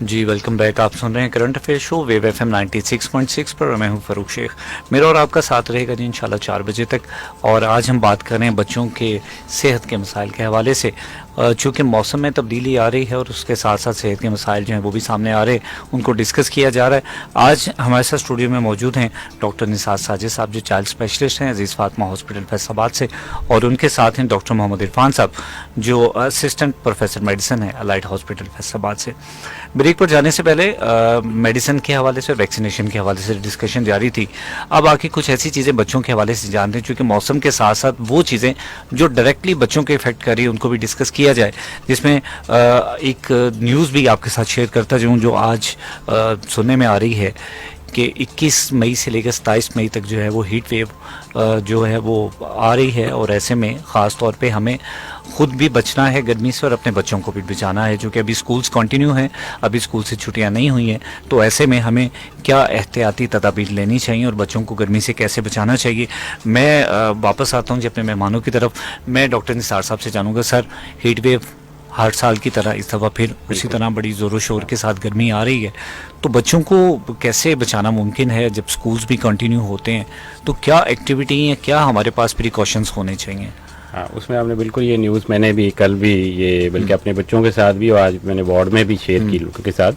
Ji welcome back. आप सुन रहे हैं current affair show wave FM 96.6 पर। मैं हूं फ़ारूक शेख। मेरा और आपका साथ रहेगा जी इंशाल्लाह 4 बजे तक। और आज हम बात कर रहे हैं बच्चों के सेहत के मसाइल के हवाले से। चूँकि मौसम में तब्दीली आ रही है और उसके साथ साथ सेहत के मसाइल जो हैं वो भी सामने आ रहे हैं, उनको डिस्कस किया जा रहा है। आज हमारे साथ स्टूडियो में मौजूद हैं डॉक्टर निसार साजिद साहब जो चाइल्ड स्पेशलिस्ट हैं अजीज़ फातिमा हॉस्पिटल फैसलाबाद से, और उनके साथ हैं डॉक्टर मोहम्मद इरफान साहब जो असिस्टेंट प्रोफेसर मेडिसिन है अलाइड हॉस्पिटल फैसलाबाद से। ब्रेक पर जाने से पहले मेडिसिन के हवाले से, वैक्सीनेशन के हवाले से डिस्कशन जारी थी। अब आके कुछ ऐसी चीज़ें बच्चों के हवाले से जानते हैं, चूँकि मौसम के साथ साथ वो चीज़ें जो डायरेक्टली बच्चों के इफेक्ट कर रही है उनको भी डिस्कस किया जाए, जिसमें एक न्यूज़ भी आपके साथ शेयर करता जाऊँ जो आज सुनने में आ रही है कि 21 मई से लेकर 27 मई तक जो है वो हीट वेव जो है वो आ रही है, और ऐसे में ख़ास तौर पे हमें खुद भी बचना है गर्मी से और अपने बच्चों को भी बचाना है, जो कि अभी स्कूल्स कंटिन्यू हैं, अभी स्कूल से छुट्टियां नहीं हुई हैं। तो ऐसे में हमें क्या एहतियाती तदाबीर लेनी चाहिए और बच्चों को गर्मी से कैसे बचाना चाहिए। मैं वापस आता हूँ जी अपने मेहमानों की तरफ। मैं डॉक्टर निसार साहब से जानूँगा, सर हीट वेव हर साल की तरह इस दफ़ा फिर उसी तरह बड़ी ज़ोरों शोर के साथ गर्मी आ रही है, तो बच्चों को कैसे बचाना मुमकिन है जब स्कूल्स भी कंटिन्यू होते हैं? तो क्या एक्टिविटी है, क्या हमारे पास प्रिकॉशंस होने चाहिए? हाँ, उसमें आपने बिल्कुल ये न्यूज़ मैंने भी कल भी ये बल्कि अपने बच्चों के साथ भी और आज मैंने वार्ड में भी शेयर की लोगों के साथ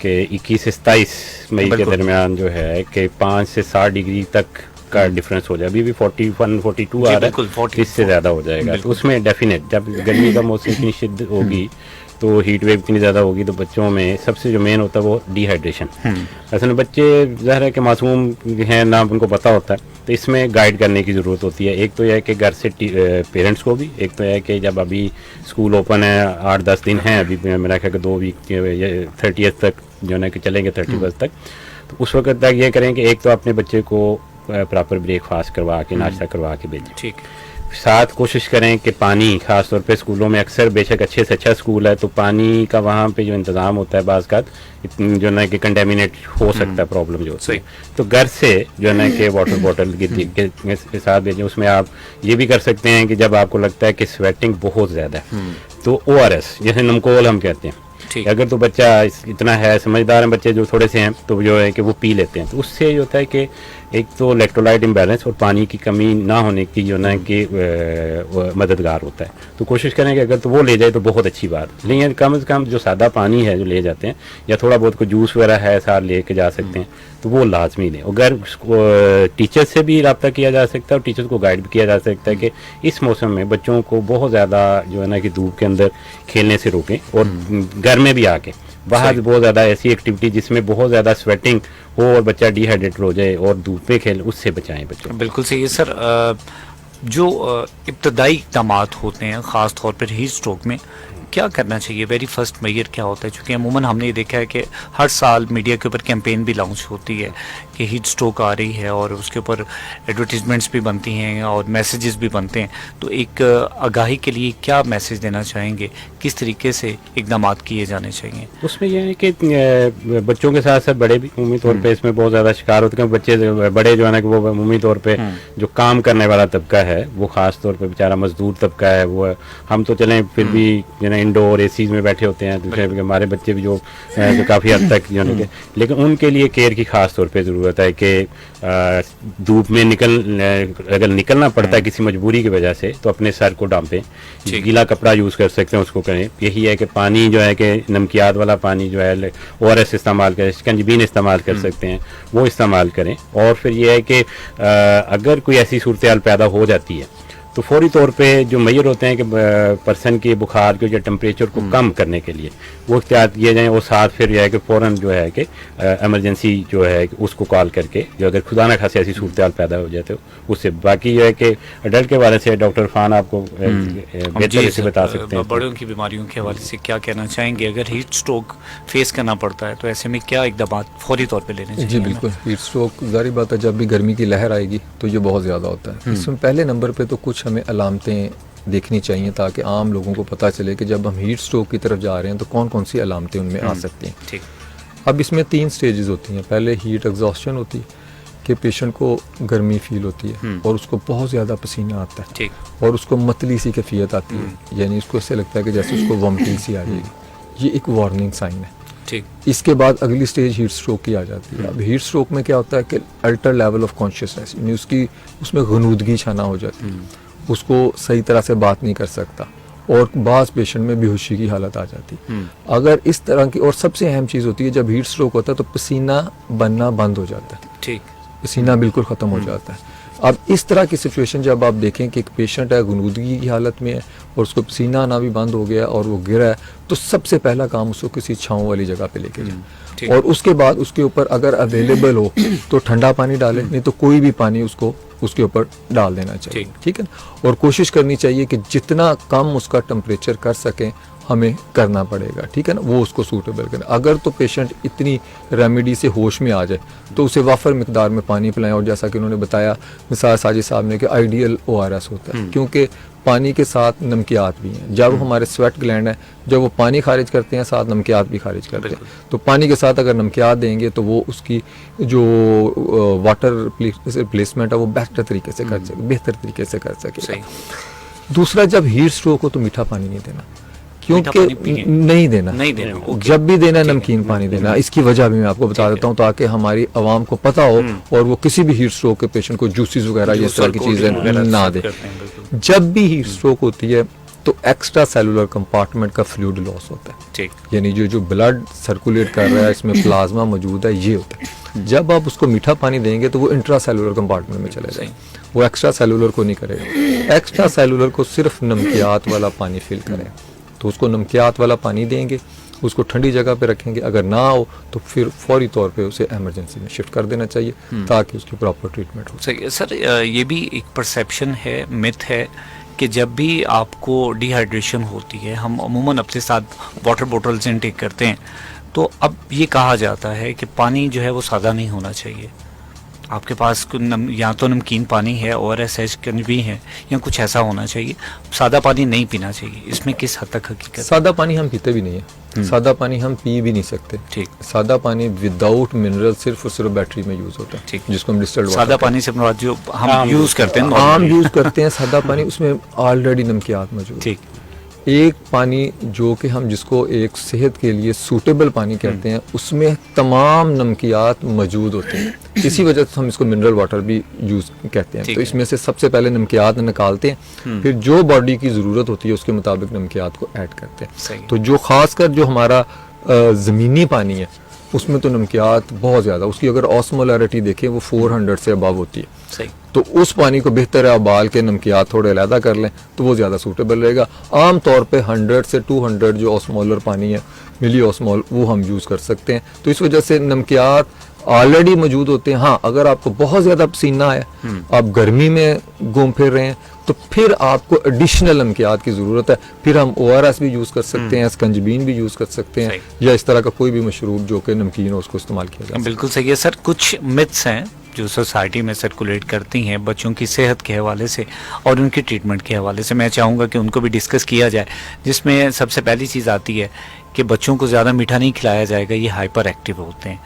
कि 21 से 27 मई के दरमियान जो है कि 5 से 7 डिग्री तक का डिफरेंस हो जाए। अभी भी 41 42 आ रहा है, इससे ज़्यादा हो जाएगा। तो उसमें डेफिनेट जब गर्मी का मौसम इतनी शिद्दत होगी तो हीट वेव इतनी ज़्यादा होगी तो बच्चों में सबसे जो मेन होता है वो डिहाइड्रेशन। असल में बच्चे ज़ाहिर है कि मासूम हैं ना, उनको पता होता है, तो इसमें गाइड करने की ज़रूरत होती है। एक तो यह है कि घर से पेरेंट्स को भी, एक तो यह है कि जब अभी स्कूल ओपन है 8-10 दिन हैं, अभी मेरा ख्याल 2 वीक 30th तक जो है कि चलेंगे 31st तक, तो उस वक्त तक ये करें कि एक तो अपने बच्चे को प्रॉपर ब्रेकफास्ट करवा के नाश्ता करवा के भेजें। ठीक, साथ कोशिश करें कि पानी, खास तौर पे स्कूलों में अक्सर बेशक अच्छे से अच्छा स्कूल है तो पानी का वहाँ पे जो इंतज़ाम होता है बाज़ का जो ना कि कंटेमिनेट हो सकता है, प्रॉब्लम जो होती है, तो घर से जो है ना कि वाटर बॉटल के साथ भेजें। उसमें आप ये भी कर सकते हैं कि जब आपको लगता है कि स्वेटिंग बहुत ज़्यादा है तो ORS जैसे नमकोल हम कहते हैं, अगर तो बच्चा इतना है समझदार है, बच्चे जो थोड़े से हैं तो जो है कि वो पी लेते हैं, तो उससे ये होता है कि एक तो इलेक्ट्रोलाइट इम्बैलेंस और पानी की कमी ना होने की जो ना कि मददगार होता है। तो कोशिश करें कि अगर तो वो ले जाए तो बहुत अच्छी बात, लेकिन कम से कम जो सादा पानी है जो ले जाते हैं या थोड़ा बहुत कोई जूस वगैरह है साथ ले के जा सकते हैं तो वो लाजमी लें। अगर टीचर से भी रब्ता किया जा सकता है और टीचर को गाइड भी किया जा सकता है कि इस मौसम में बच्चों को बहुत ज़्यादा जो है ना कि धूप के अंदर खेलने से रोकें, और घर में भी आके बाहर बहुत ज़्यादा ऐसी एक्टिविटी जिसमें बहुत ज़्यादा स्वेटिंग हो और बच्चा डिहाइड्रेट हो जाए और धूप में खेले उससे बचाएं बच्चों। बिल्कुल सही है सर। जो इब्तदाई इक़दाम होते हैं ख़ास तौर पर हीट स्ट्रोक में क्या करना चाहिए? वेरी फर्स्ट मेजर क्या होता है? क्योंकि अमूमन हमने ये देखा है कि हर साल मीडिया के ऊपर कैंपेन भी लॉन्च होती है कि हीट स्ट्रोक आ रही है और उसके ऊपर एडवर्टीजमेंट्स भी बनती हैं और मैसेजेस भी बनते हैं। तो एक आगाही के लिए क्या मैसेज देना चाहेंगे, किस तरीके से इक़दाम किए जाने चाहिए? उसमें यह है कि बच्चों के साथ साथ बड़े भी उम्मी तौर पे इसमें बहुत ज़्यादा शिकार होते हैं। बच्चे बड़े जो है ना कि वो उम्मी तौर पे जो काम करने वाला तबका है वो ख़ास तौर पे बेचारा मजदूर तबका है, वो हम तो चलें फिर भी जो है इंडोर एसीज में बैठे होते हैं, दूसरे हमारे बच्चे भी जो काफ़ी हद तक जो है, लेकिन उनके लिए केयर की खास तौर पे ज़रूरत है कि धूप में अगर निकलना पड़ता है किसी मजबूरी की वजह से तो अपने सर को ढांपें, गीला कपड़ा यूज़ कर सकते हैं उसको करें। यही है कि पानी जो है कि नमकियात वाला पानी जो है ORS इस्तेमाल करें, शिकंजबीन इस्तेमाल कर सकते हैं, वो इस्तेमाल करें। और फिर यह है कि अगर कोई ऐसी सूरत हाल पैदा हो जाती है तो फौरी तौर पे जो मेजर होते हैं कि पर्सन के बुखार के जो टेम्परेचर को कम करने के लिए वो इख्तियार किए जाएँ, और साथ फिर यह है कि फ़ौरन जो है कि एमरजेंसी जो है उसको कॉल करके जो अगर खुदा न खासी ऐसी सूरत हाल पैदा हो जाए तो उससे। बाकी जो है कि अडल्ट के बारे से डॉक्टर इरफान आपको बेहतर से बता सकते हैं। बड़ों की बीमारियों के हवाले से क्या कहना चाहेंगे? अगर हीट स्ट्रोक फेस करना पड़ता है तो ऐसे में क्या इक़दाम फौरी तौर पर लेने चाहिए? जी बिल्कुल, हीट स्ट्रोक जारी बात है जब भी गर्मी की लहर आएगी तो ये बहुत ज़्यादा होता है। इसमें पहले नंबर पर तो कुछ हमें अलामतें देखनी चाहिए ताकि आम लोगों को पता चले कि जब हम हीट स्ट्रोक की तरफ जा रहे हैं तो कौन कौन सी अलामतें उनमें आ सकती हैं। ठीक। अब इसमें 3 स्टेजेस होती हैं। पहले हीट एग्जॉस्शन होती है कि पेशेंट को गर्मी फील होती है और उसको बहुत ज़्यादा पसीना आता है। ठीक। और उसको मतली सी कैफियत आती है, यानी उसको ऐसे लगता है कि जैसे उसको वॉमिटिंग सी आ जाएगी। ये एक वार्निंग साइन है। ठीक। इसके बाद अगली स्टेज हीट स्ट्रोक की आ जाती है। अब हीट स्ट्रोक में क्या होता है कि अल्टर लेवल ऑफ कॉन्शियसनेस, यानी उसमें गनूदगी छाना हो जाती है, उसको सही तरह से बात नहीं कर सकता, और बाज़ पेशेंट में बेहोशी की हालत आ जाती है। अगर इस तरह की, और सबसे अहम चीज़ होती है जब हीट स्ट्रोक होता है तो पसीना बनना बंद हो जाता है, ठीक, पसीना बिल्कुल ख़त्म हो जाता है। अब इस तरह की सिचुएशन जब आप देखें कि एक पेशेंट है गुनूदगी की हालत में है और उसको पसीना आना भी बंद हो गया और वो गिरा है, तो सबसे पहला काम उसको किसी छाँव वाली जगह पे लेके जाए, और उसके बाद उसके ऊपर अगर अवेलेबल हो तो ठंडा पानी डालें, नहीं तो कोई भी पानी उसको उसके ऊपर डाल देना चाहिए, ठीक है। और कोशिश करनी चाहिए कि जितना कम उसका टेम्परेचर कर सकें हमें करना पड़ेगा, ठीक है ना, वो उसको सूटेबल करें। अगर तो पेशेंट इतनी रेमेडी से होश में आ जाए तो उसे वाफर मिकदार में पानी पिलाएं, और जैसा कि उन्होंने बताया मिसाल साजिद साहब ने कि आइडियल ORS होता है, क्योंकि पानी के साथ नमकियात भी हैं। जब हमारे स्वेट ग्लैंड है, जब वो पानी खारिज करते हैं साथ नमकियात भी खारिज करते हैं, तो पानी के साथ अगर नमकियात देंगे तो वो उसकी जो वाटर रिप्लेसमेंट है वो बेहतर तरीके से कर सके। दूसरा, जब हीट स्ट्रोक हो तो मीठा पानी नहीं देना, क्योंकि नहीं देना, जब भी देना नमकीन पानी देना। इसकी वजह भी मैं आपको बता देता हूँ ताकि हमारी आवाम को पता हो और वो किसी भी हीट स्ट्रोक के पेशेंट को जूसेस वगैरह ये तरह की चीजें ना दे। जब भी हीट स्ट्रोक होती है तो एक्स्ट्रा सेलुलर कंपार्टमेंट का फ्लूइड लॉस होता है, ठीक, यानी जो ब्लड सर्कुलेट कर रहा है इसमें प्लाज्मा मौजूद है, ये होता है। जब आप उसको मीठा पानी देंगे तो वो इंट्रा सेलुलर कंपार्टमेंट में चले जाएंगे, वो एक्स्ट्रा सेलुलर को नहीं करेगा। एक्स्ट्रा सेलुलर को सिर्फ नमकियात वाला पानी फिल करेगा, तो उसको नमकियात वाला पानी देंगे, उसको ठंडी जगह पे रखेंगे। अगर ना हो तो फिर फौरी तौर पे उसे इमरजेंसी में शिफ्ट कर देना चाहिए ताकि उसकी प्रॉपर ट्रीटमेंट हो सही। सर, ये भी एक परसेप्शन है, मिथ है कि जब भी आपको डिहाइड्रेशन होती है, हम अमूमन अपने साथ वाटर बोतल्स इनटेक करते हैं, तो अब ये कहा जाता है कि पानी जो है वो सादा नहीं होना चाहिए। आपके पास या तो नमकीन पानी है ORS भी है या कुछ ऐसा होना चाहिए, सादा पानी नहीं पीना चाहिए। इसमें किस हद तक हकीकत? सादा पानी हम पीते भी नहीं है, सादा पानी हम पी भी नहीं सकते, ठीक। सादा पानी विदाउट मिनरल सिर्फ और सिर्फ बैटरी में यूज होता है, ठीक, जिसको हम डिस्टिल्ड वाटर। सादा पानी से जो हम यूज करते हैं, आम यूज करते हैं सादा पानी, उसमें ऑलरेडी नमकियात मौजूद, ठीक। एक पानी जो कि हम जिसको एक सेहत के लिए सूटेबल पानी कहते हैं, उसमें तमाम नमकियात मौजूद होते हैं, इसी वजह से हम इसको मिनरल वाटर भी यूज कहते हैं। तो इसमें से सबसे पहले नमकियात निकालते हैं, फिर जो बॉडी की ज़रूरत होती है उसके मुताबिक नमकियात को ऐड करते हैं। तो जो खासकर जो हमारा ज़मीनी पानी है उसमें तो नमकियात बहुत ज़्यादा, उसकी अगर ऑस्मोलैरिटी देखें वो 400 से अबव होती है, सही। तो उस पानी को बेहतर है उबाल के नमकियात थोड़े अलहदा कर लें तो वो ज़्यादा सूटेबल रहेगा। आम तौर पे 100 से 200 जो ऑस्मोलर पानी है, मिली ऑस्मोल, वो हम यूज़ कर सकते हैं। तो इस वजह से नमकियात ऑलरेडी मौजूद होते हैं। हाँ, अगर आपको बहुत ज़्यादा पसीना है, आप गर्मी में घूम फिर रहे हैं, तो फिर आपको एडिशनल नमकियात की ज़रूरत है। फिर हम ORS भी यूज़ कर सकते हैं, स्कंजबीन भी यूज़ कर सकते हैं, या इस तरह का कोई भी मशरूब जो कि नमकीन हो उसको इस्तेमाल किया जाए। बिल्कुल सही है सर। कुछ मिथ्स हैं जो सोसाइटी में सर्कुलेट करती हैं बच्चों की सेहत के हवाले से और उनकी ट्रीटमेंट के हवाले से, मैं चाहूँगा कि उनको भी डिस्कस किया जाए। जिसमें सबसे पहली चीज़ आती है कि बच्चों को ज़्यादा मीठा नहीं खिलाया जाएगा, ये हाइपर एक्टिव होते हैं।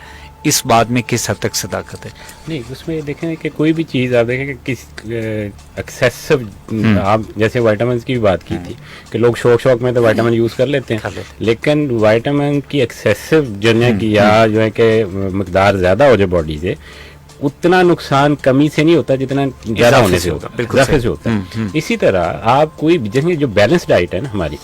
इस बात में किस हद तक सदाकत है? नहीं, उसमें देखें कि कोई भी चीज़ आप देखें कि किस एक्सेसिव, आप जैसे विटामिन की भी बात की थी कि लोग शौक में तो विटामिन यूज़ कर लेते हैं, लेकिन विटामिन की एक्सेसिव या जो है कि मकदार ज़्यादा हो जाए बॉडी से, उतना नुकसान कमी से नहीं होता जितना ज़्यादा होने से होता है, इजाफे से होता है। इसी तरह आप कोई जैसे जो बैलेंस डाइट है ना हमारी,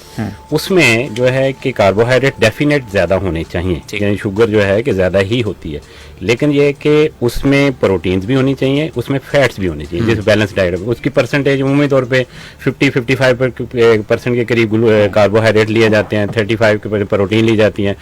उसमें जो है कि कार्बोहाइड्रेट डेफिनेट ज़्यादा होने चाहिए, यानी शुगर जो है कि ज़्यादा ही होती है, लेकिन ये कि उसमें प्रोटीन्स भी होनी चाहिए, उसमें फैट्स भी होने चाहिए। जैसे बैलेंस डाइट उसकी परसेंटेज उम्मीद तौर पे 50-55% के करीब कार्बोहाइड्रेट लिए जाते हैं, 35 प्रोटीन ली जाती हैं,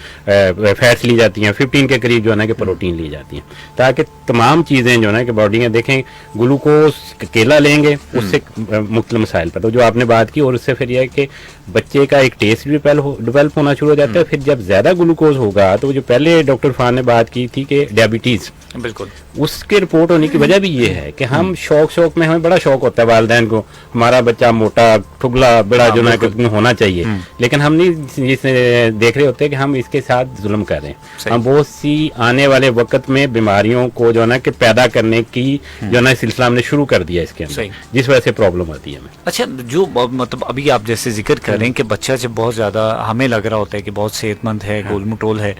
फैट्स ली जाती हैं, 15 के करीब जो है ना कि प्रोटीन ली जाती हैं, ताकि तमाम चीज़ें जो है ना कि बॉडी में देखें। ग्लूकोज केला लेंगे उससे मुख्तलिफ मसाइल पर, तो जो आपने बात की, और उससे फिर यह है कि बच्चे का एक टेस्ट डिवेल्प होना शुरू हो जाता है। फिर जब ज़्यादा ग्लूकोज होगा तो जो पहले डॉक्टर फान ने बात की थी कि डायबिटीज़, बिल्कुल उसके रिपोर्ट होने की वजह भी ये है कि हम शौक में, हमें बड़ा शौक होता है वालिदैन को, हमारा बच्चा मोटा ठुगला बड़ा जो ना होना चाहिए, लेकिन हम नहीं जिसे देख रहे होते कि हम इसके साथ जुल्म कर रहे हैं। हम बहुत सी आने वाले वक्त में बीमारियों को जो ना कि पैदा करने की जो ना सिलसिला हमने शुरू कर दिया इसके अंदर, जिस वजह से प्रॉब्लम आती है हमें। अच्छा, जो मतलब अभी आप जैसे जिक्र कर रहे हैं कि बच्चा जब बहुत ज़्यादा हमें लग रहा होता है कि बहुत सेहतमंद है, गोल मटोल है,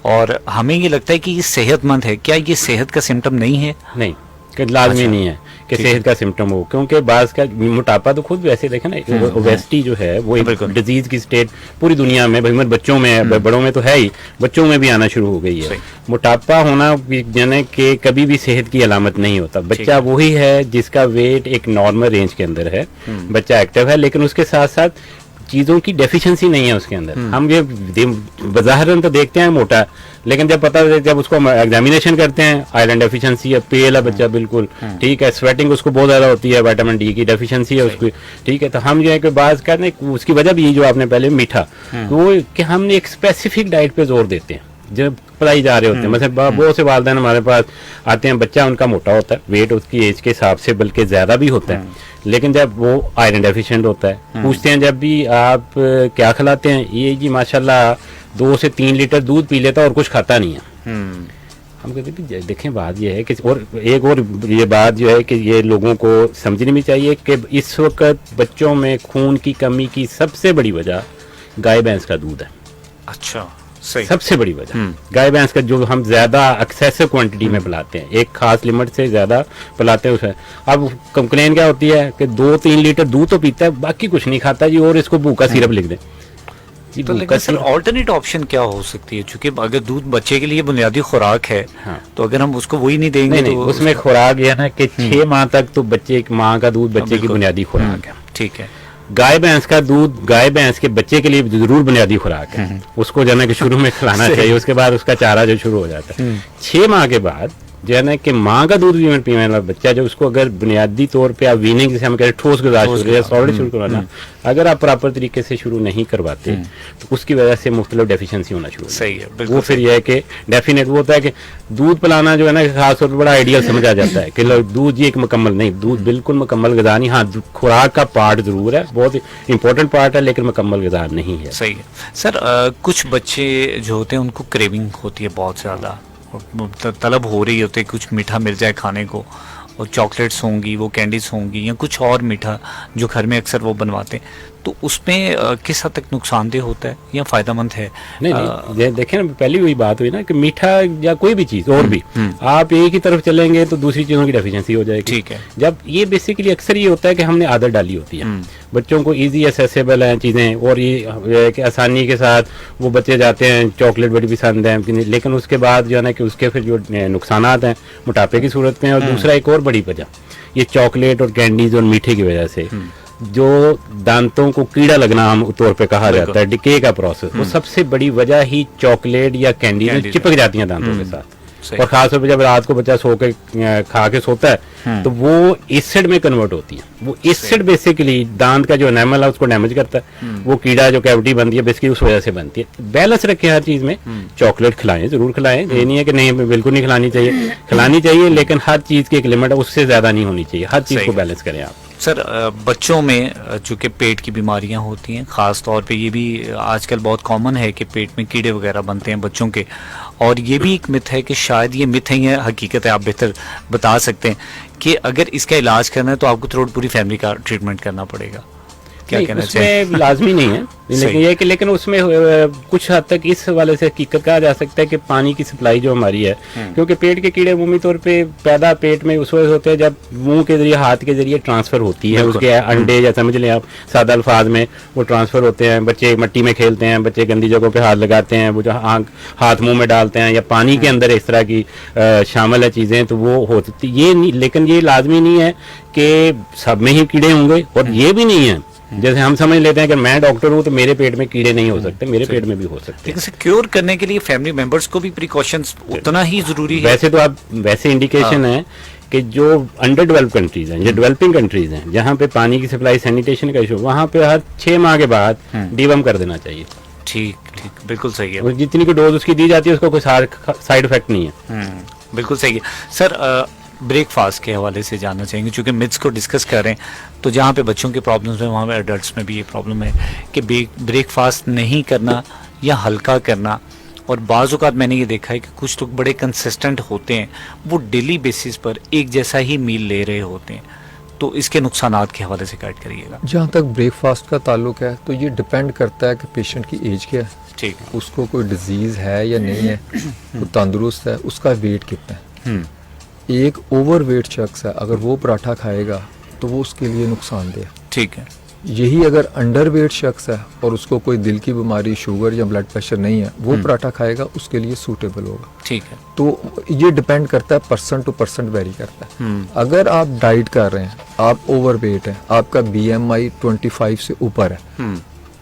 और हमें ये लगता है कि ये सेहतमंद है, क्या ये सेहत का सिम्टम नहीं है? नहीं, कि लाजमी नहीं है। कि सेहत का सिम्टम हो, क्योंकि बाज का मोटापा तो खुद वैसे देखें ना, ओबेसिटी जो है वो एक डिजीज की स्टेट पूरी दुनिया में, भाई बच्चों में, बड़ों में तो है ही, बच्चों में भी आना शुरू हो गई है। मोटापा होना यानी कि कभी भी सेहत की अलामत नहीं होता। बच्चा वही है जिसका वेट एक नॉर्मल रेंज के अंदर है, बच्चा एक्टिव है, लेकिन उसके साथ साथ चीज़ों की डेफिशिएंसी नहीं है उसके अंदर। हम ये बज़ाहिरन तो देखते हैं मोटा, लेकिन जब पता है, जब उसको एग्जामिनेशन करते हैं, आयरन डेफिशिएंसी है, पेल है बच्चा बिल्कुल, ठीक है, स्वेटिंग उसको बहुत ज़्यादा होती है, विटामिन डी की डेफिशिएंसी है उसकी, ठीक है। तो हम जो है कि बात करने, उसकी वजह भी जो आपने पहले मीठा, वो कि हमने एक स्पेसिफिक डाइट पे जोर देते हैं जब पढ़ाई जा रहे होते हैं। मतलब बहुत से वालिदैन हमारे पास आते हैं, बच्चा उनका मोटा होता है, वेट उसकी एज के हिसाब से बल्कि ज़्यादा भी होता है, लेकिन जब वो आयरन डेफिशिएंट होता है, पूछते हैं जब भी आप क्या खिलाते हैं, ये जी माशाल्लाह 2 से 3 लीटर दूध पी लेता और कुछ खाता नहीं है। हम कहते हैं देखें, बात ये है कि और एक और ये बात जो है कि ये लोगों को समझनी भी चाहिए कि इस वक्त बच्चों में खून की कमी की सबसे बड़ी वजह गाय भैंस का दूध है। अच्छा, सही। सबसे बड़ी वजह गाय भैंस का, जो हम ज्यादा एक्सेसिव क्वांटिटी में पिलाते हैं, एक खास लिमिट से ज्यादा पिलाते हैं उसे। अब कंप्लेन क्या होती है कि 2-3 लीटर दूध तो पीता है, बाकी कुछ नहीं खाता जी, और इसको भूखा सिरप लिख दें। तो लेकिन सर ऑल्टरनेट ऑप्शन क्या हो सकती है? क्योंकि अगर दूध बच्चे के लिए बुनियादी खुराक है, तो अगर हम उसको वही नहीं देंगे तो उसमें खुराक है ना कि 6 माह तक तो बच्चे, माँ का दूध बच्चे की बुनियादी खुराक है, ठीक है। गाय भैंस का दूध गाय भैंस के बच्चे के लिए जरूर बुनियादी खुराक है, उसको जो है कि शुरू में खिलाना चाहिए, उसके बाद उसका चारा जो शुरू हो जाता है। 6 माह के बाद जो है ना कि माँ का दूध भी पीने वाला बच्चा, जो उसको अगर बुनियादी तौर पे आप वीनिंग, जैसे हम कह रहे हैं ठोस गुज़ार शुरू या सॉलिड शुरू करवाना, अगर आप प्रॉपर तरीके से शुरू नहीं करवाते तो उसकी वजह से मुख्तलिफ डेफिशिएंसी होना शुरू, सही है। वो फिर यह है कि डेफिनेट वो होता है कि दूध पिलाना जो है ना खास तौर पर बड़ा आइडियल समझा जाता है कि दूध ये एक मुकम्मल नहीं, दूध बिल्कुल मुकम्मल ग़िज़ा नहीं। हाँ, खुराक का पार्ट जरूर है, बहुत इंपॉर्टेंट पार्ट है, लेकिन मुकम्मल ग़िज़ा नहीं है। सही है सर। कुछ बच्चे जो होते हैं उनको क्रेविंग होती है बहुत ज़्यादा, तलब हो रही होती है कुछ मीठा मिल जाए खाने को, और चॉकलेट्स होंगी, वो कैंडीज होंगी या कुछ और मीठा जो घर में अक्सर वो बनवाते हैं, तो उसमें किस हद तक नुकसानदेह होता है या फ़ायदेमंद है? नहीं, देखें ना, पहली वही बात हुई ना कि मीठा या कोई भी चीज़ और भी आप एक ही तरफ चलेंगे तो दूसरी चीज़ों की डेफिशिएंसी हो जाएगी, ठीक है। जब ये बेसिकली अक्सर ये होता है कि हमने आदत डाली होती है, बच्चों को इजी एसेसेबल हैं चीज़ें, और ये कि आसानी के साथ वो बच्चे जाते हैं, चॉकलेट बड़ी पसंद है, लेकिन उसके बाद जो है ना कि उसके फिर जो नुकसानात हैं मोटापे की सूरत में, और दूसरा एक और बड़ी वजह ये चॉकलेट और कैंडीज और मीठे की वजह से जो दांतों को कीड़ा लगना आम तौर पे कहा जाता है, डिके का प्रोसेस, वो सबसे बड़ी वजह ही चॉकलेट या कैंडी में चिपक जाती हैं दांतों के साथ। और खासतौर पर जब रात को बच्चा सो के खा के सोता है तो वो एसिड में कन्वर्ट होती है। वो एसिड बेसिकली दांत का जो एनामल है उसको डैमेज करता है। वो कीड़ा जो कैविटी बनती है बेसिकली उस वजह से बनती है। बैलेंस रखें हर चीज में, चॉकलेट खिलाएं, जरूर खिलाएं, ये नहीं है कि नहीं बिल्कुल नहीं खिलानी चाहिए, खिलानी चाहिए, लेकिन हर चीज की एक लिमिट है, उससे ज्यादा नहीं होनी चाहिए। हर चीज को बैलेंस करें आप। सर बच्चों में चूँकि पेट की बीमारियां होती हैं, ख़ास तौर पे ये भी आजकल बहुत कॉमन है कि पेट में कीड़े वगैरह बनते हैं बच्चों के, और ये भी एक मिथ है कि शायद ये मिथ है या हकीकत है, आप बेहतर बता सकते हैं कि अगर इसका इलाज करना है तो आपको थोड़ी पूरी फैमिली का ट्रीटमेंट करना पड़ेगा। क्या कहना चाहिए? उसमें लाजमी नहीं है, लेकिन ये कि लेकिन उसमें कुछ हद तक इस वाले से हकीकत कहा जा सकता है कि पानी की सप्लाई जो हमारी है, क्योंकि पेट के कीड़े अमूमी तौर पे पैदा पेट में उस वजह से होते हैं जब मुंह के जरिए हाथ के जरिए ट्रांसफर होती है, उसके अंडे या समझ लें आप सादा अल्फाज में वो ट्रांसफर होते हैं। बच्चे मिट्टी में खेलते हैं, बच्चे गंदी जगहों पे हाथ लगाते हैं, वो जो हाथ मुंह में डालते हैं या पानी के अंदर इस तरह की शामिल है चीजें, तो वो होती ये नहीं, लेकिन ये लाजमी नहीं है कि सब में ही कीड़े होंगे, और ये भी नहीं है जैसे हम समझ लेते हैं कि मैं डॉक्टर हूं तो मेरे पेट में कीड़े नहीं हो सकते, मेरे पेट में भी हो सकते हैं। लेकिन क्योर करने के लिए फैमिली मेंबर्स को भी प्रिकॉशंस उतना ही जरूरी है। वैसे तो आप वैसे इंडिकेशन है कि जो अंडर डेवलप कंट्रीज हैं या डेवलपिंग कंट्रीज हैं जहां पे पानी की सप्लाई सैनिटेशन का इशू, वहां पे हर 6 माह के बाद डीवम कर देना चाहिए। ठीक ठीक, बिल्कुल सही है। और जितनी की डोज उसकी दी जाती है उसका कोई साइड इफेक्ट नहीं है। बिल्कुल सही है। सर ब्रेकफास्ट के हवाले से जानना चाहेंगे, क्योंकि मिथ्स को डिस्कस कर रहे हैं, तो जहाँ पे बच्चों के प्रॉब्लम्स हैं वहाँ पे एडल्ट्स में भी ये प्रॉब्लम है कि ब्रेकफास्ट नहीं करना या हल्का करना। और बाज़ औक़ात मैंने ये देखा है कि कुछ लोग बड़े कंसिस्टेंट होते हैं, वो डेली बेसिस पर एक जैसा ही मील ले रहे होते हैं, तो इसके नुकसानात के हवाले से गाइड करिएगा। जहाँ तक ब्रेकफास्ट का ताल्लुक है तो ये डिपेंड करता है कि पेशेंट की एज क्या है, ठीक है, उसको कोई डिजीज़ है या नहीं है, वो तंदुरुस्त है, उसका वेट कितना है। एक ओवरवेट शख्स है, अगर वो पराठा खाएगा तो वो उसके लिए नुकसानदेह है। ठीक है। यही अगर अंडरवेट शख्स है और उसको कोई दिल की बीमारी, शुगर या ब्लड प्रेशर नहीं है, वो पराठा खाएगा, उसके लिए सूटेबल होगा। ठीक है। तो ये डिपेंड करता है, पर्सन टू पर्सन वेरी करता है। अगर आप डाइट कर रहे हैं, आप ओवरवेट हैं, आपका BMI 25 से ऊपर है,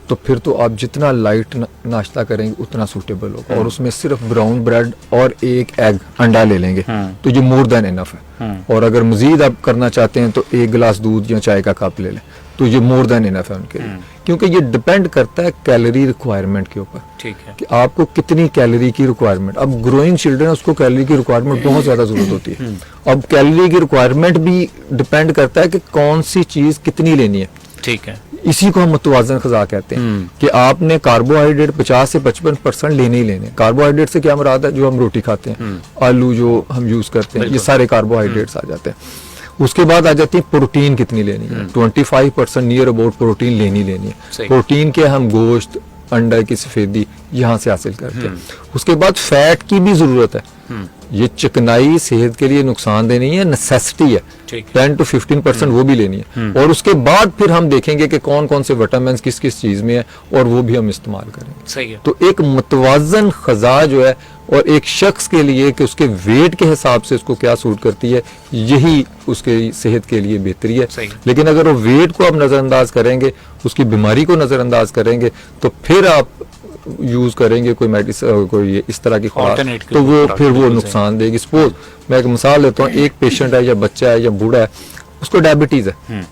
तो फिर तो आप जितना लाइट नाश्ता करेंगे उतना सूटेबल होगा, और उसमें सिर्फ ब्राउन ब्रेड और एक एग, अंडा ले लेंगे तो ये मोर देन इनफ है। और अगर मजीद आप करना चाहते हैं तो एक गिलास दूध या चाय का कप ले लें, तो ये मोर देन इनफ है उनके लिए। क्योंकि ये डिपेंड करता है कैलोरी रिक्वायरमेंट के ऊपर। ठीक है। कि आपको कितनी कैलोरी की रिक्वायरमेंट, अब ग्रोइंग चिल्ड्रन उसको कैलोरी की रिक्वायरमेंट बहुत ज्यादा जरूरत होती है। अब कैलोरी की रिक्वायरमेंट भी डिपेंड करता है कि कौन सी चीज कितनी लेनी है। ठीक है। इसी को हम मुतवाज़न ग़िज़ा कहते हैं कि आपने कार्बोहाइड्रेट 50 से 55% लेने ही लेने। कार्बोहाइड्रेट से क्या मुराद है? जो हम रोटी खाते हैं, आलू जो हम यूज करते हैं, ये सारे कार्बोहाइड्रेट्स आ जाते हैं। उसके बाद आ जाती है प्रोटीन कितनी लेनी है। 25% नियर अबाउट प्रोटीन लेनी है। प्रोटीन के हम गोश्त, अंडा की सफेदी यहाँ से हासिल करते हैं। उसके बाद फैट की भी जरूरत है। ये चिकनाई सेहत के लिए नुकसानदेह नहीं है, नेसेसिटी है। 10 to 15% वो भी लेनी है। और उसके बाद फिर हम देखेंगे कि कौन कौन से विटामिन किस किस चीज में है, और वो भी हम इस्तेमाल करेंगे। सही है। तो एक मुतवाज़न ग़िज़ा जो है, और एक शख्स के लिए कि उसके वेट के हिसाब से उसको क्या सूट करती है, यही उसके सेहत के लिए बेहतरी है। लेकिन अगर वो वेट को आप नज़रअंदाज करेंगे, उसकी बीमारी को नज़रअंदाज करेंगे, तो फिर आप यूज करेंगे कोई मेडिसिन, कोई इस तरह की खुराक, तो वो फिर वो नुकसान देगी। सपोज मैं एक मिसाल लेता हूँ, एक पेशेंट है या बच्चा है या बूढ़ा है, उसको डायबिटीज है,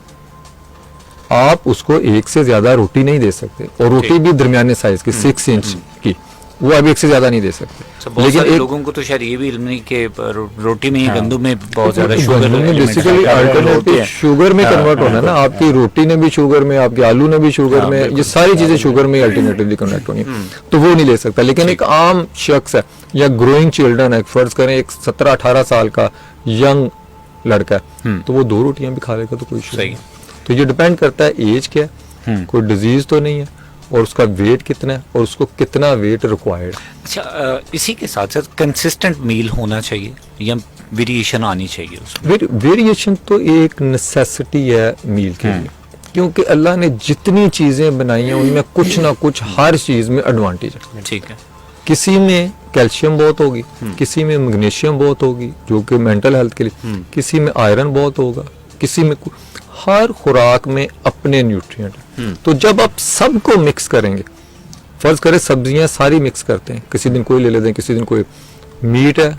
आप उसको एक से ज्यादा रोटी नहीं दे सकते, और रोटी भी दरमियाने साइज की 6 इंच की, वो अब एक से ज्यादा नहीं दे सकते। लेकिन लोगों को तो शायद ये भी इल्म नहीं कि रोटी में, गंदम में बहुत ज्यादा शुगर बेसिकली अल्टरनेटिव शुगर में कन्वर्ट होना है ना। आपकी रोटी ने भी शुगर में, आपके आलू ने भी शुगर में, ये सारी चीजें शुगर में अल्टरनेटिवली कन्वर्ट होनी है, तो वो नहीं ले सकता। लेकिन एक आम शख्स है या ग्रोइंग चिल्ड्रन है, फर्ज करें एक 17-18 साल का यंग लड़का है, तो वो 2 रोटियां भी खा लेगा तो कोई इशू नहीं। तो ये डिपेंड करता है एज क्या है, कोई डिजीज तो नहीं है, और उसका वेट कितना है, और उसको कितना वेट रिक्वायर्ड। अच्छा, इसी के साथ साथ कंसिस्टेंट मील होना चाहिए या वेरिएशन आनी चाहिए उसमें? वेरिएशन तो एक नेसेसिटी है मील के लिए, क्योंकि अल्लाह ने जितनी चीजें बनाई हैं उनमें कुछ ना कुछ हर चीज में एडवांटेज है। ठीक है। किसी में कैल्शियम बहुत होगी, किसी में मैग्नीशियम बहुत होगी जो कि मेंटल हेल्थ के लिए, किसी में आयरन बहुत होगा, किसी में हर खुराक में अपने न्यूट्रिएंट है। तो जब आप सबको मिक्स करेंगे, फर्ज करें सब्जियां सारी मिक्स करते हैं, किसी दिन कोई ले लेते हैं, किसी दिन कोई मीट है,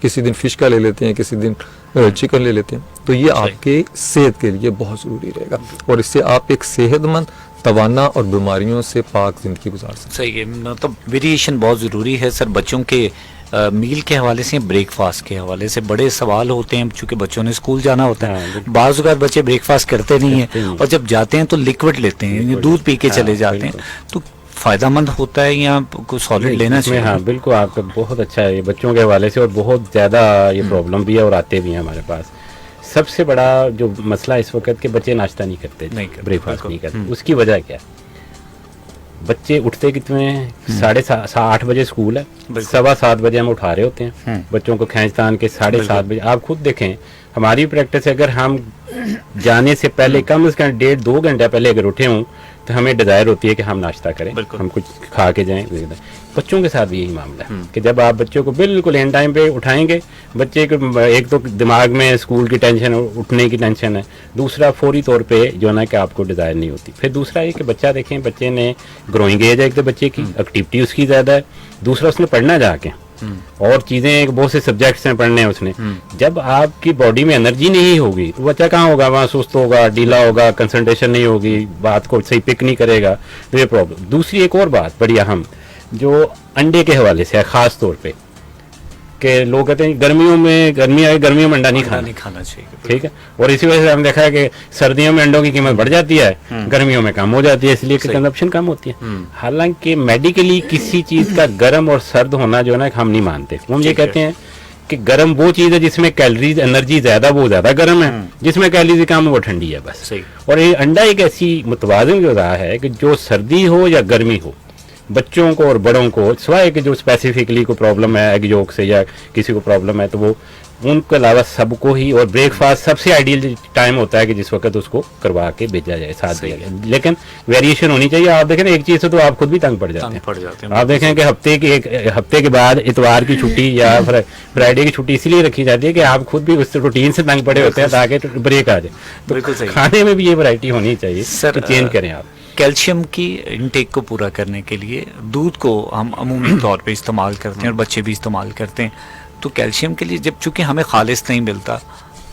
किसी दिन फिश का ले लेते हैं, किसी दिन चिकन ले लेते हैं, तो ये आपके सेहत के लिए बहुत जरूरी रहेगा, और इससे आप एक सेहतमंद, तवाना और बीमारियों से पाक जिंदगी गुजार सकते हैं। सही है। मतलब वेरिएशन बहुत जरूरी है सर। बच्चों के मील के हवाले से, ब्रेकफास्ट के हवाले से बड़े सवाल होते हैं, चूंकि बच्चों ने स्कूल जाना होता है। बाज़ औक़ात बच्चे ब्रेकफास्ट करते नहीं हैं, और जब जाते हैं तो लिक्विड लेते हैं, दूध पी के चले जाते हैं, तो फायदेमंद होता है या कुछ सॉलिड लेना चाहिए? हाँ बिल्कुल, आपका बहुत अच्छा है ये बच्चों के हवाले से, और बहुत ज़्यादा ये प्रॉब्लम भी है और आते भी हैं हमारे पास। सबसे बड़ा जो मसला इस वक्त के बच्चे नाश्ता नहीं करते, ब्रेकफास्ट नहीं करते। उसकी वजह क्या है? बच्चे उठते कितने हैं? 8:30 बजे स्कूल है, 7:15 बजे हम उठा रहे होते हैं बच्चों को खींचतान के 7:30 बजे। आप खुद देखें, हमारी प्रैक्टिस है, अगर हम जाने से पहले कम से कम 1.5-2 घंटा पहले अगर उठे हों तो हमें डिजायर होती है कि हम नाश्ता करें, हम कुछ खा के जाएं। बच्चों के साथ भी यही मामला है कि जब आप बच्चों को बिल्कुल एंड टाइम पे उठाएंगे, बच्चे को एक तो दिमाग में स्कूल की टेंशन, उठने की टेंशन है, दूसरा फौरी तौर पे जो है ना कि आपको डिजायर नहीं होती। फिर दूसरा ये कि बच्चा देखें, बच्चे ने ग्रोइंग एज है एक तो बच्चे की, एक्टिविटी उसकी ज़्यादा है, दूसरा उसने पढ़ना जाके और चीज़ें, एक बहुत से सब्जेक्ट्स हैं पढ़ने हैं उसने। जब आपकी बॉडी में एनर्जी नहीं होगी तो बच्चा कहाँ होगा? वहाँ सुस्त होगा, ढीला होगा, कंसंट्रेशन नहीं होगी, बात को सही पिक नहीं करेगा, तो ये प्रॉब्लम। दूसरी एक और बात बड़ी अहम जो अंडे के हवाले से है, ख़ास तौर पे कि लोग कहते हैं गर्मियों में अंडा नहीं खाना चाहिए, ठीक है। और इसी वजह से हमने देखा है कि सर्दियों में अंडों की कीमत बढ़ जाती है, गर्मियों में कम हो जाती है, इसलिए कि कंजप्शन कम होती है। हालांकि मेडिकली किसी चीज़ का गर्म और सर्द होना जो है ना हम नहीं मानते। हम ये कहते हैं कि गर्म वो चीज़ है जिसमें कैलोरीज, एनर्जी ज़्यादा, वो ज़्यादा गर्म है, जिसमें कैलोरीज कम है वो ठंडी है बस। और ये अंडा एक ऐसी मुतवाज़िन ग़िज़ा है कि जो सर्दी हो या गर्मी हो, बच्चों को और बड़ों को, सिवाय कि जो स्पेसिफिकली को प्रॉब्लम है एग योक से या किसी को प्रॉब्लम है, तो वो उनके अलावा सबको ही, और ब्रेकफास्ट सबसे आइडियल टाइम होता है कि जिस वक्त उसको करवा के भेजा जाए, साथ दिया जाए, लेकिन वेरिएशन होनी चाहिए। आप देखें ना, एक चीज से तो आप खुद भी तंग पड़ जाते हैं। आप देखें कि हफ्ते के बाद इतवार की छुट्टी या फ्राइडे की छुट्टी इसलिए रखी जाती है कि आप खुद भी उस रूटीन से तंग पड़े होते हैं ताकि ब्रेक आ जाए। तो बिल्कुल सही। खाने में भी ये वैरायटी होनी चाहिए सर, चेंज करें आप। कैल्शियम की इनटेक को पूरा करने के लिए दूध को हम अमूमी तौर पे इस्तेमाल करते हैं और बच्चे भी इस्तेमाल करते हैं। तो कैल्शियम के लिए जब चूंकि हमें खालिस नहीं मिलता,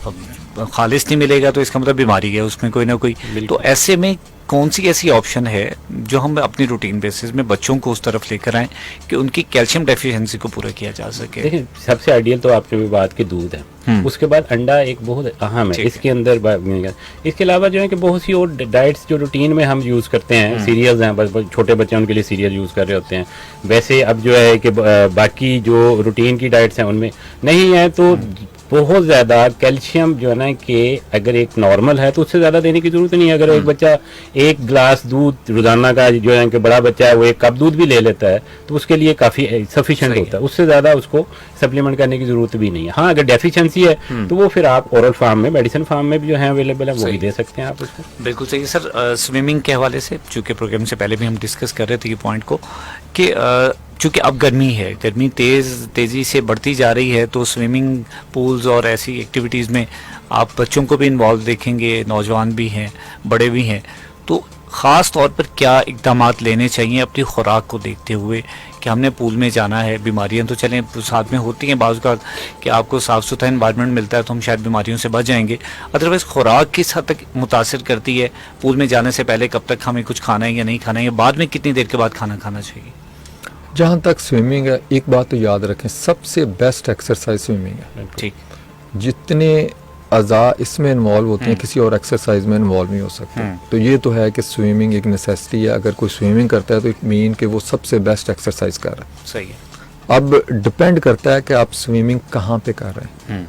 अब खालिस नहीं मिलेगा तो इसका मतलब बीमारी है उसमें कोई ना कोई। तो ऐसे में कौन सी ऐसी ऑप्शन है जो हम अपनी रूटीन बेसिस में बच्चों को उस तरफ लेकर आएं कि उनकी कैल्शियम डेफिशिएंसी को पूरा किया जा सके? देखिए, सबसे आइडियल तो आपने भी बात की दूध है, उसके बाद अंडा एक बहुत अहम है, इसके अंदर इसके अलावा जो है कि बहुत सी और डाइट्स जो रूटीन में हम यूज़ करते हैं, सीरियल्स हैं, छोटे बच्चे उनके लिए सीरियल यूज़ कर रहे होते हैं। वैसे अब जो है कि बाकी जो रूटीन की डाइट्स हैं उनमें नहीं है, तो बहुत ज़्यादा कैल्शियम जो है ना कि अगर एक नॉर्मल है तो उससे ज़्यादा देने की ज़रूरत नहीं है। अगर एक बच्चा एक गिलास दूध रोज़ाना का, जो है कि बड़ा बच्चा है वो एक कप दूध भी ले लेता है तो उसके लिए काफ़ी सफिशिएंट होता है, उससे ज़्यादा उसको सप्लीमेंट करने की ज़रूरत भी नहीं है। हाँ, अगर डेफिशिएंसी है तो वो फिर आप ओरल फार्म में, मेडिसिन फार्म में भी जो है अवेलेबल है, वो भी दे सकते हैं आप उसको। बिल्कुल सही सर। स्विमिंग के हवाले से, चूँकि प्रोग्राम से पहले भी हम डिस्कस कर रहे थे ये पॉइंट को कि चूँकि अब गर्मी है, गर्मी तेज़ी से बढ़ती जा रही है, तो स्विमिंग पूल्स और ऐसी एक्टिविटीज़ में आप बच्चों को भी इन्वॉल्व देखेंगे, नौजवान भी हैं, बड़े भी हैं। तो ख़ास तौर पर क्या इक़दामात लेने चाहिए अपनी खुराक को देखते हुए कि हमने पूल में जाना है? बीमारियां तो चलें साथ में होती हैं बाज़ औक़ात कि आपको साफ़ सुथरा इन्वायरमेंट मिलता है तो हम शायद बीमारियों से बच जाएंगे, अदरवाइज़ खुराक किस हद तक मुतासिर करती है? पूल में जाने से पहले कब तक हमें कुछ खाना है या नहीं खाना है, या बाद में कितनी देर के बाद खाना खाना चाहिए? जहाँ तक स्विमिंग है, एक बात तो याद रखें, सबसे बेस्ट एक्सरसाइज स्विमिंग है। ठीक, जितने अज़ा इसमें इन्वॉल्व होते हैं किसी और एक्सरसाइज में इन्वॉल्व नहीं हो सकते। तो ये तो है कि स्विमिंग एक नेसेसिटी है। अगर कोई स्विमिंग करता है तो इट मीन कि वो सबसे बेस्ट एक्सरसाइज कर रहा है। सही है। अब डिपेंड करता है कि आप स्विमिंग कहाँ पे कर रहे हैं।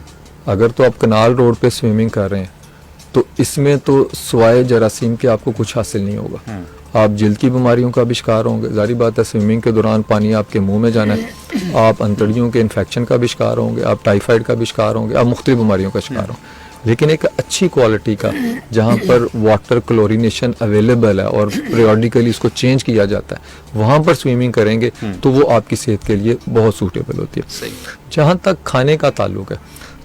अगर तो आप कनाल रोड पे स्विमिंग कर रहे हैं तो इसमें तो स्वाय जरासीम के आपको कुछ हासिल नहीं होगा, आप जल्द की बीमारियों का भी शिकार होंगे। जारी बात है, स्विमिंग के दौरान पानी आपके मुंह में जाना है, आप अंतड़ियों के इन्फेक्शन का भी शिकार होंगे, आप टाइफाइड का भी शिकार होंगे, आप मुख्तलिफ बीमारियों का शिकार होंगे। लेकिन एक अच्छी क्वालिटी का जहाँ पर वाटर क्लोरीनेशन अवेलेबल है और पीरियडिकली इसको चेंज किया जाता है, वहाँ पर स्विमिंग करेंगे तो वो आपकी सेहत के लिए बहुत सूटेबल होती है। जहाँ तक खाने का ताल्लुक है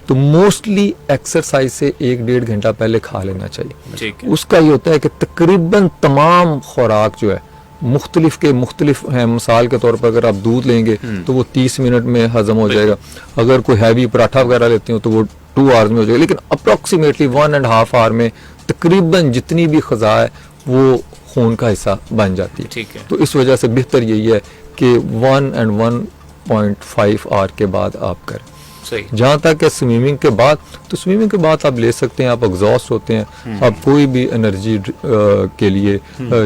तो मोस्टली एक्सरसाइज से 1-1.5 घंटा पहले खा लेना चाहिए। उसका ये होता है कि तकरीबन तमाम खुराक जो है मुख्तलिफ हैं। मिसाल के तौर पर अगर आप दूध लेंगे तो वो 30 मिनट में हजम हो जाएगा, अगर कोई हैवी पराठा वगैरह लेते हो तो वो 2 आवर्स में हो जाएगा, लेकिन अप्रॉक्सीमेटली 1.5 आवर में तकरीबन जितनी भी ग़िज़ा है वो खून का हिस्सा बन जाती है। तो इस वजह से बेहतर यही है कि 1 और 1.5 आवर के बाद आप करें। जहाँ तक है स्विमिंग के बाद, तो स्विमिंग के बाद आप ले सकते हैं, आप एग्जॉस्ट होते हैं, आप कोई भी एनर्जी के लिए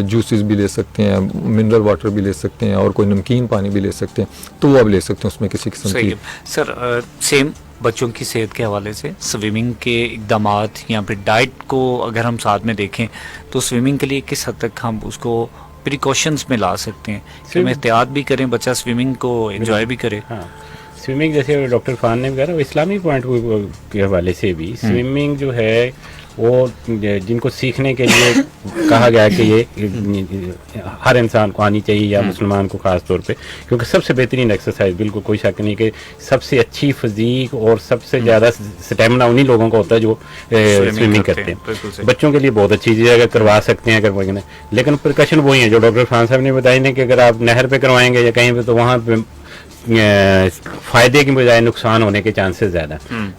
जूसेस भी ले सकते हैं, मिनरल वाटर भी ले सकते हैं और कोई नमकीन पानी भी ले सकते हैं, तो वो आप ले सकते हैं, उसमें किसी किस्म की। सर सेम बच्चों की सेहत के हवाले से स्विमिंग के इक़दामात या फिर डाइट को अगर हम साथ में देखें तो स्विमिंग के लिए किस हद तक हम उसको प्रिकॉशंस में ला सकते हैं कि हम एहतियात भी करें, बच्चा स्विमिंग को एंजॉय भी करे? स्विमिंग जैसे डॉक्टर खान ने कहा, इस्लामी पॉइंट के हवाले से भी स्विमिंग जो है वो जिनको सीखने के लिए कहा गया कि ये हर इंसान को आनी चाहिए या मुसलमान को ख़ास तौर पे, क्योंकि सबसे बेहतरीन एक्सरसाइज, बिल्कुल कोई शक नहीं कि सबसे अच्छी फिजीक और सबसे ज़्यादा स्टेमिना उन्हीं लोगों का होता है जो स्विमिंग करते हैं। बच्चों के लिए बहुत अच्छी चीज़ है, अगर करवा सकते हैं, अगर लेकिन प्रिकॉशन वही है जो डॉक्टर खान साहब ने बताई ना कि अगर आप नहर पर करवाएंगे या कहीं पर तो वहाँ पर फायदे की बजाय नुकसान होने के चांसेस ज़्यादा।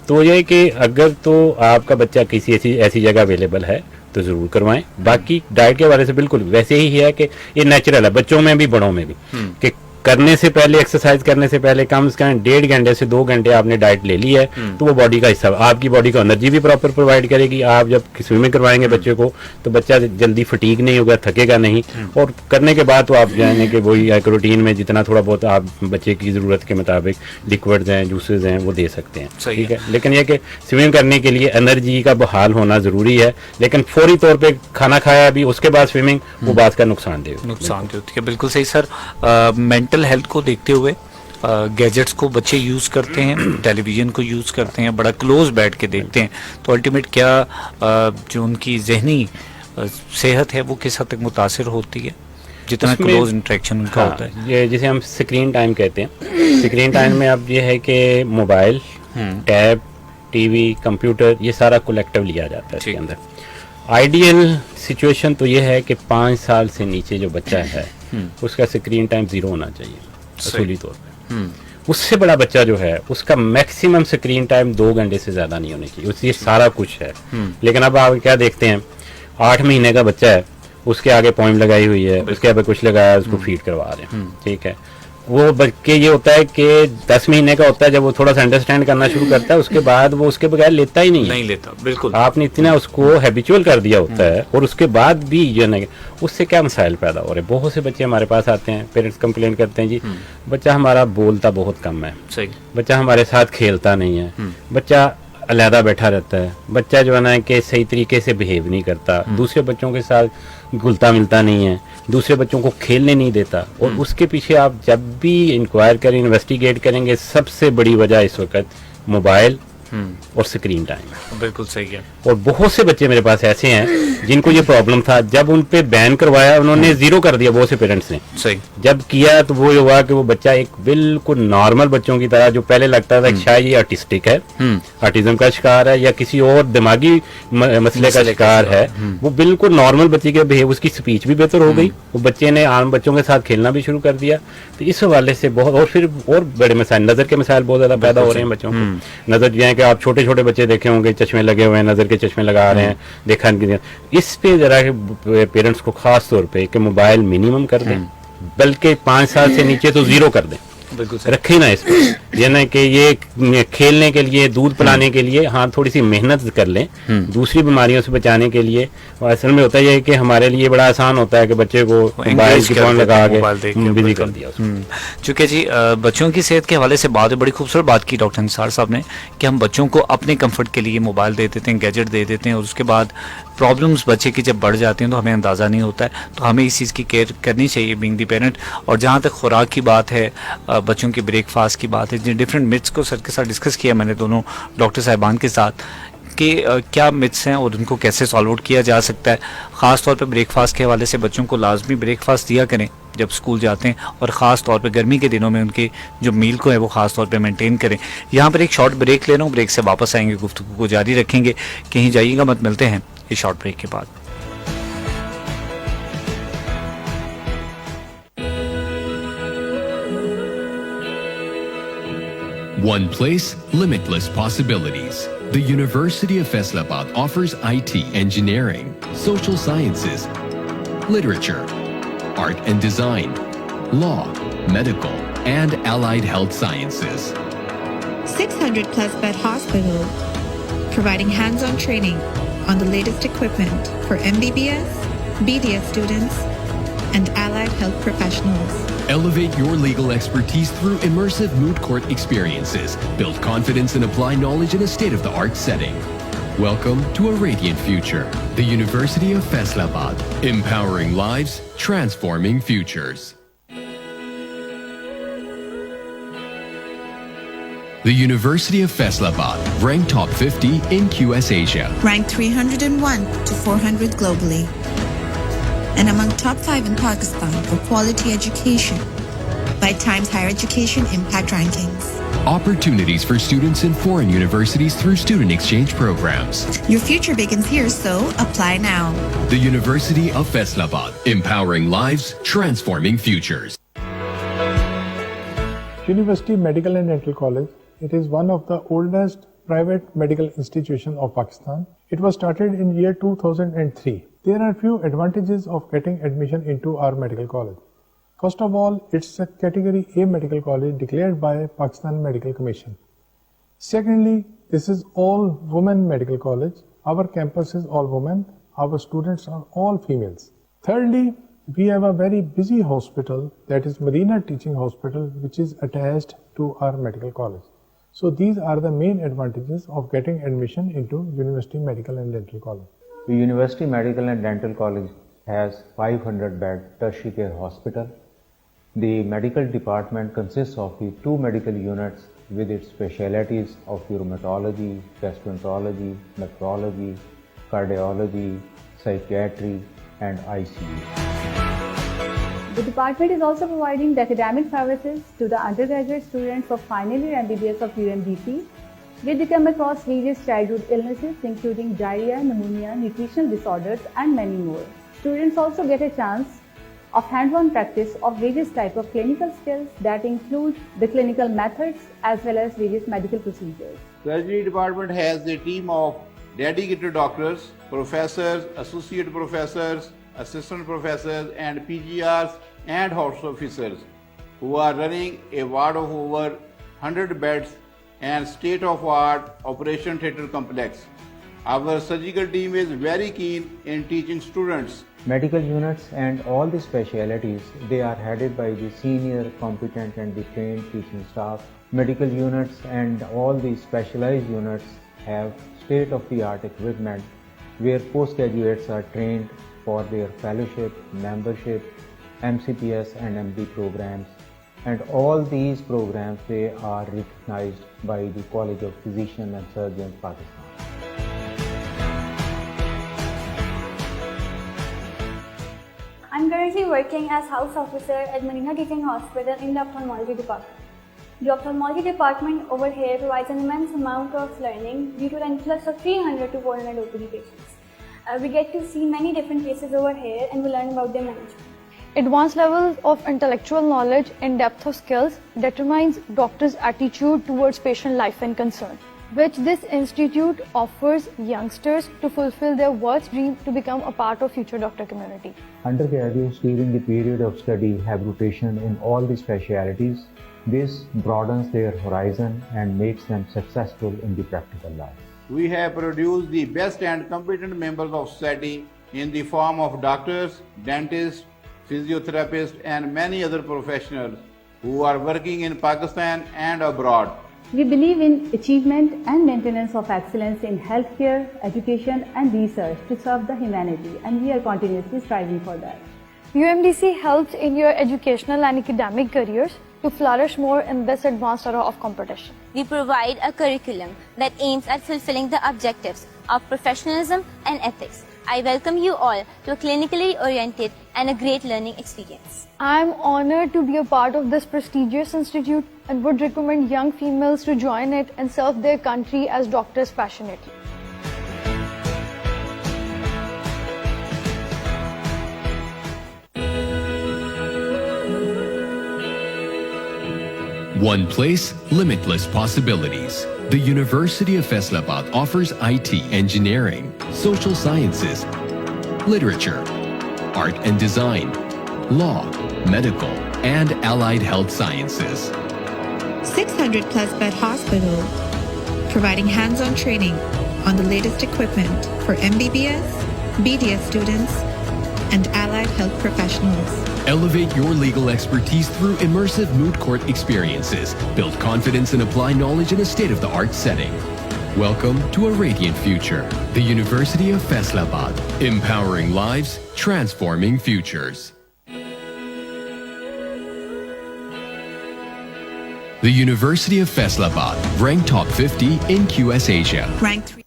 तो ये कि अगर तो आपका बच्चा किसी ऐसी जगह अवेलेबल है तो ज़रूर करवाएं। बाकी डाइट के हवाले से बिल्कुल वैसे ही है कि ये नेचुरल है, बच्चों में भी बड़ों में भी, कि करने से पहले, एक्सरसाइज करने से पहले कम से कम 1.5 घंटे से 2 घंटे आपने डाइट ले ली है तो वो बॉडी का हिस्सा, आपकी बॉडी को एनर्जी भी प्रॉपर प्रोवाइड करेगी। आप जब स्विमिंग करवाएंगे बच्चे को तो बच्चा जल्दी फटीग नहीं होगा, थकेगा नहीं, और करने के बाद तो आप जाने के वही एक रूटीन में जितना थोड़ा बहुत आप बच्चे की ज़रूरत के मुताबिक लिक्विड्स हैं, जूसेस हैं, वो दे सकते हैं। ठीक है, लेकिन यह कि स्विमिंग करने के लिए एनर्जी का बहाल होना ज़रूरी है, लेकिन फौरी तौर पर खाना खाया भी उसके बाद स्विमिंग वो बात का नुकसान देती है। बिल्कुल सही सर। मेंटल हेल्थ को देखते हुए गैजेट्स को बच्चे यूज़ करते हैं, टेलीविज़न को यूज़ करते हैं, बड़ा क्लोज बैठ के देखते हैं, तो अल्टीमेट क्या जो उनकी जहनी सेहत है वो किस हद तक मुतासिर होती है जितना क्लोज इंटरेक्शन उनका होता है? ये जिसे हम स्क्रीन टाइम कहते हैं, स्क्रीन टाइम में अब ये है कि मोबाइल, टैब, टीवी, कंप्यूटर, ये सारा कलेक्टिव लिया जाता है इसके अंदर। आइडियल सिचुएशन तो ये है कि 5 साल से नीचे जो बच्चा है उसका स्क्रीन टाइम 0 होना चाहिए असूली तौर पे। उससे बड़ा बच्चा जो है उसका मैक्सिमम स्क्रीन टाइम 2 घंटे से ज़्यादा नहीं होनी चाहिए, उससे सारा कुछ है। लेकिन अब आप क्या देखते हैं, 8 महीने का बच्चा है, उसके आगे पॉइंट लगाई हुई है, उसके आगे कुछ लगाया, उसको फीड करवा रहे हैं, ठीक है। वो बच्चे ये होता है कि 10 महीने का होता है, जब वो थोड़ा सा अंडरस्टैंड करना शुरू करता है, उसके बाद वो उसके बगैर लेता ही नहीं लेता, बिल्कुल। आपने इतना उसको हैबिचुअल कर दिया होता है, और उसके बाद भी जो नहीं, उससे क्या मसाइल पैदा हो रहे हैं। बहुत से बच्चे हमारे पास आते हैं, पेरेंट्स कंप्लेन करते हैं, जी बच्चा हमारा बोलता बहुत कम है, सही, बच्चा हमारे साथ खेलता नहीं है, बच्चा अलहदा बैठा रहता है, बच्चा जो है ना कि सही तरीके से बिहेव नहीं करता, दूसरे बच्चों के साथ घुलता मिलता नहीं है, दूसरे बच्चों को खेलने नहीं देता। और उसके पीछे आप जब भी इंक्वायर करें, इन्वेस्टिगेट करेंगे, सबसे बड़ी वजह इस वक्त मोबाइल और स्क्रीन टाइम है। बिल्कुल सही है। और बहुत से बच्चे मेरे पास ऐसे हैं जिनको ये प्रॉब्लम था, जब उन पे बैन करवाया उन्होंने 0 कर दिया, बहुत से पेरेंट्स ने। सही। जब किया तो वो हुआ कि वो बच्चा एक बिल्कुल नॉर्मल बच्चों की तरह, जो पहले लगता था कि शायद ये आर्टिस्टिक है, ऑटिज्म का शिकार है या किसी और दिमागी मसले का शिकार है, वो बिल्कुल नॉर्मल बच्चे के बिहेव, उसकी स्पीच भी बेहतर हो गई, वो बच्चे ने आम बच्चों के साथ खेलना भी शुरू कर दिया। तो इस हवाले से बहुत, और फिर और बड़े मसाइल, नजर के मसाइल बहुत ज्यादा पैदा हो रहे हैं बच्चों को। नजर जो है कि आप छोटे छोटे बच्चे देखे होंगे, चश्मे लगे हुए हैं, नजर के चश्मे लगा रहे हैं, देखा नहीं। इस पे जरा पेरेंट्स को खास तौर पे कि मोबाइल मिनिमम कर दें, बल्कि 5 साल से नीचे तो 0 कर दें, रखे ना इसको। ये ना कि ये खेलने के लिए, दूध पिलाने के लिए, हाँ थोड़ी सी मेहनत कर लें, दूसरी बीमारियों से बचाने के लिए। और असल में होता है कि हमारे लिए बड़ा आसान होता है कि बच्चे को मोबाइल की फोन लगा के बिजी कर दिया। चूंकि जी बच्चों की सेहत के हवाले से बात, बड़ी खूबसूरत बात की डॉक्टर निसार साहब ने कि हम बच्चों को अपने कंफर्ट के लिए मोबाइल दे देते हैं, गैजेट दे देते हैं, और उसके बाद प्रॉब्लम्स बच्चे की जब बढ़ जाती हैं तो हमें अंदाज़ा नहीं होता है। तो हमें इस चीज़ की केयर करनी चाहिए बीइंग दी पेरेंट। और जहाँ तक खुराक की बात है, बच्चों की ब्रेकफास्ट की बात है, जिन डिफरेंट मिथ्स को सर के साथ डिस्कस किया मैंने दोनों डॉक्टर साहिबान के साथ कि क्या मिथ्स हैं और उनको कैसे सॉल्व आउट किया जा सकता है। ख़ास तौर पे ब्रेकफास्ट के हवाले से बच्चों को लाजमी ब्रेकफास्ट दिया करें जब स्कूल जाते हैं, और ख़ास तौर पे गर्मी के दिनों में उनके जो मील को है वो ख़ास तौर पे मेंटेन करें। यहाँ पर एक शॉर्ट ब्रेक ले रहा हूँ, ब्रेक से वापस आएंगे, गुफ्तगू को जारी रखेंगे, कहीं जाइएगा मत। मिलते हैं इस शॉर्ट ब्रेक के बाद। One place, limitless possibilities. The University of Faisalabad offers IT, engineering, social sciences, literature, art and design, law, medical, and allied health sciences. 600 plus bed hospital, providing hands-on training on the latest equipment for MBBS, BDS students, and allied health professionals. Elevate your legal expertise through immersive moot court experiences. Build confidence and apply knowledge in a state-of-the-art setting. Welcome to a radiant future. The University of Faisalabad. Empowering lives, transforming futures. The University of Faisalabad, ranked top 50 in QS Asia. Ranked 301 to 400 globally. And among top 5 in Pakistan for quality education by Times Higher Education Impact Rankings. Opportunities for students in foreign universities through student exchange programs. Your future begins here, so apply now. The University of Faisalabad, empowering lives, transforming futures. University Medical and Dental College, it is one of the oldest private medical institutions of Pakistan. It was started in year 2003. There are few advantages of getting admission into our medical college. First of all, it's a category A medical college declared by Pakistan Medical Commission. Secondly, this is all women medical college. Our campus is all women. Our students are all females. Thirdly, we have a very busy hospital, that is Marina Teaching Hospital, which is attached to our medical college. So these are the main advantages of getting admission into University Medical and Dental College. The University Medical and Dental College has 500-bed tertiary care hospital, The medical department consists of the 2 medical units with its specialties of rheumatology, gastroenterology, nephrology, cardiology, psychiatry, and ICU. The department is also providing the academic services to the undergraduate students of final year MBBS of UMDC, where they come across various childhood illnesses including diarrhea, pneumonia, nutritional disorders, and many more. Students also get a chance of hands-on practice of various types of clinical skills that include the clinical methods as well as various medical procedures. Surgery department has a team of dedicated doctors, professors, associate professors, assistant professors, and PGRs and house officers who are running a ward of over 100 beds and state-of-art operation theatre complex. Our surgical team is very keen in teaching students. Medical units and all the specialities, they are headed by the senior, competent and the trained teaching staff. Medical units and all the specialized units have state-of-the-art equipment where postgraduates are trained for their fellowship, membership, MCPS and MD programs. And all these programs, they are recognized by the College of Physicians and Surgeons, Pakistan. I'm currently working as house officer at Marina Teaching Hospital in the ophthalmology department. The ophthalmology department over here provides an immense amount of learning due to the influx of 300 to 400 OPD patients. We get to see many different cases over here and we learn about their management. Advanced levels of intellectual knowledge and depth of skills determines doctors' attitude towards patient life and concern, which this institute offers youngsters to fulfill their worst dream to become a part of future doctor community. Undergraduates during the period of study have rotation in all the specialities. This broadens their horizon and makes them successful in the practical life. We have produced the best and competent members of society in the form of doctors, dentists, physiotherapists, and many other professionals who are working in Pakistan and abroad. We believe in achievement and maintenance of excellence in healthcare, education, and research to serve the humanity, and we are continuously striving for that. UMDC helps in your educational and academic careers to flourish more in this advanced era of competition. We provide a curriculum that aims at fulfilling the objectives of professionalism and ethics. I welcome you all to a clinically oriented and a great learning experience. I am honored to be a part of this prestigious institute and would recommend young females to join it and serve their country as doctors passionately. One place, limitless possibilities. The University of Faisalabad offers IT, engineering, social sciences, literature, art and design, law, medical, and allied health sciences. 600 plus bed hospital, providing hands-on training on the latest equipment for MBBS, BDS students, and allied health professionals. Elevate your legal expertise through immersive moot court experiences. Build confidence and apply knowledge in a state-of-the-art setting. Welcome to a radiant future. The University of Faisalabad, empowering lives, transforming futures. The University of Faisalabad, ranked top 50 in QS Asia. Ranked 3.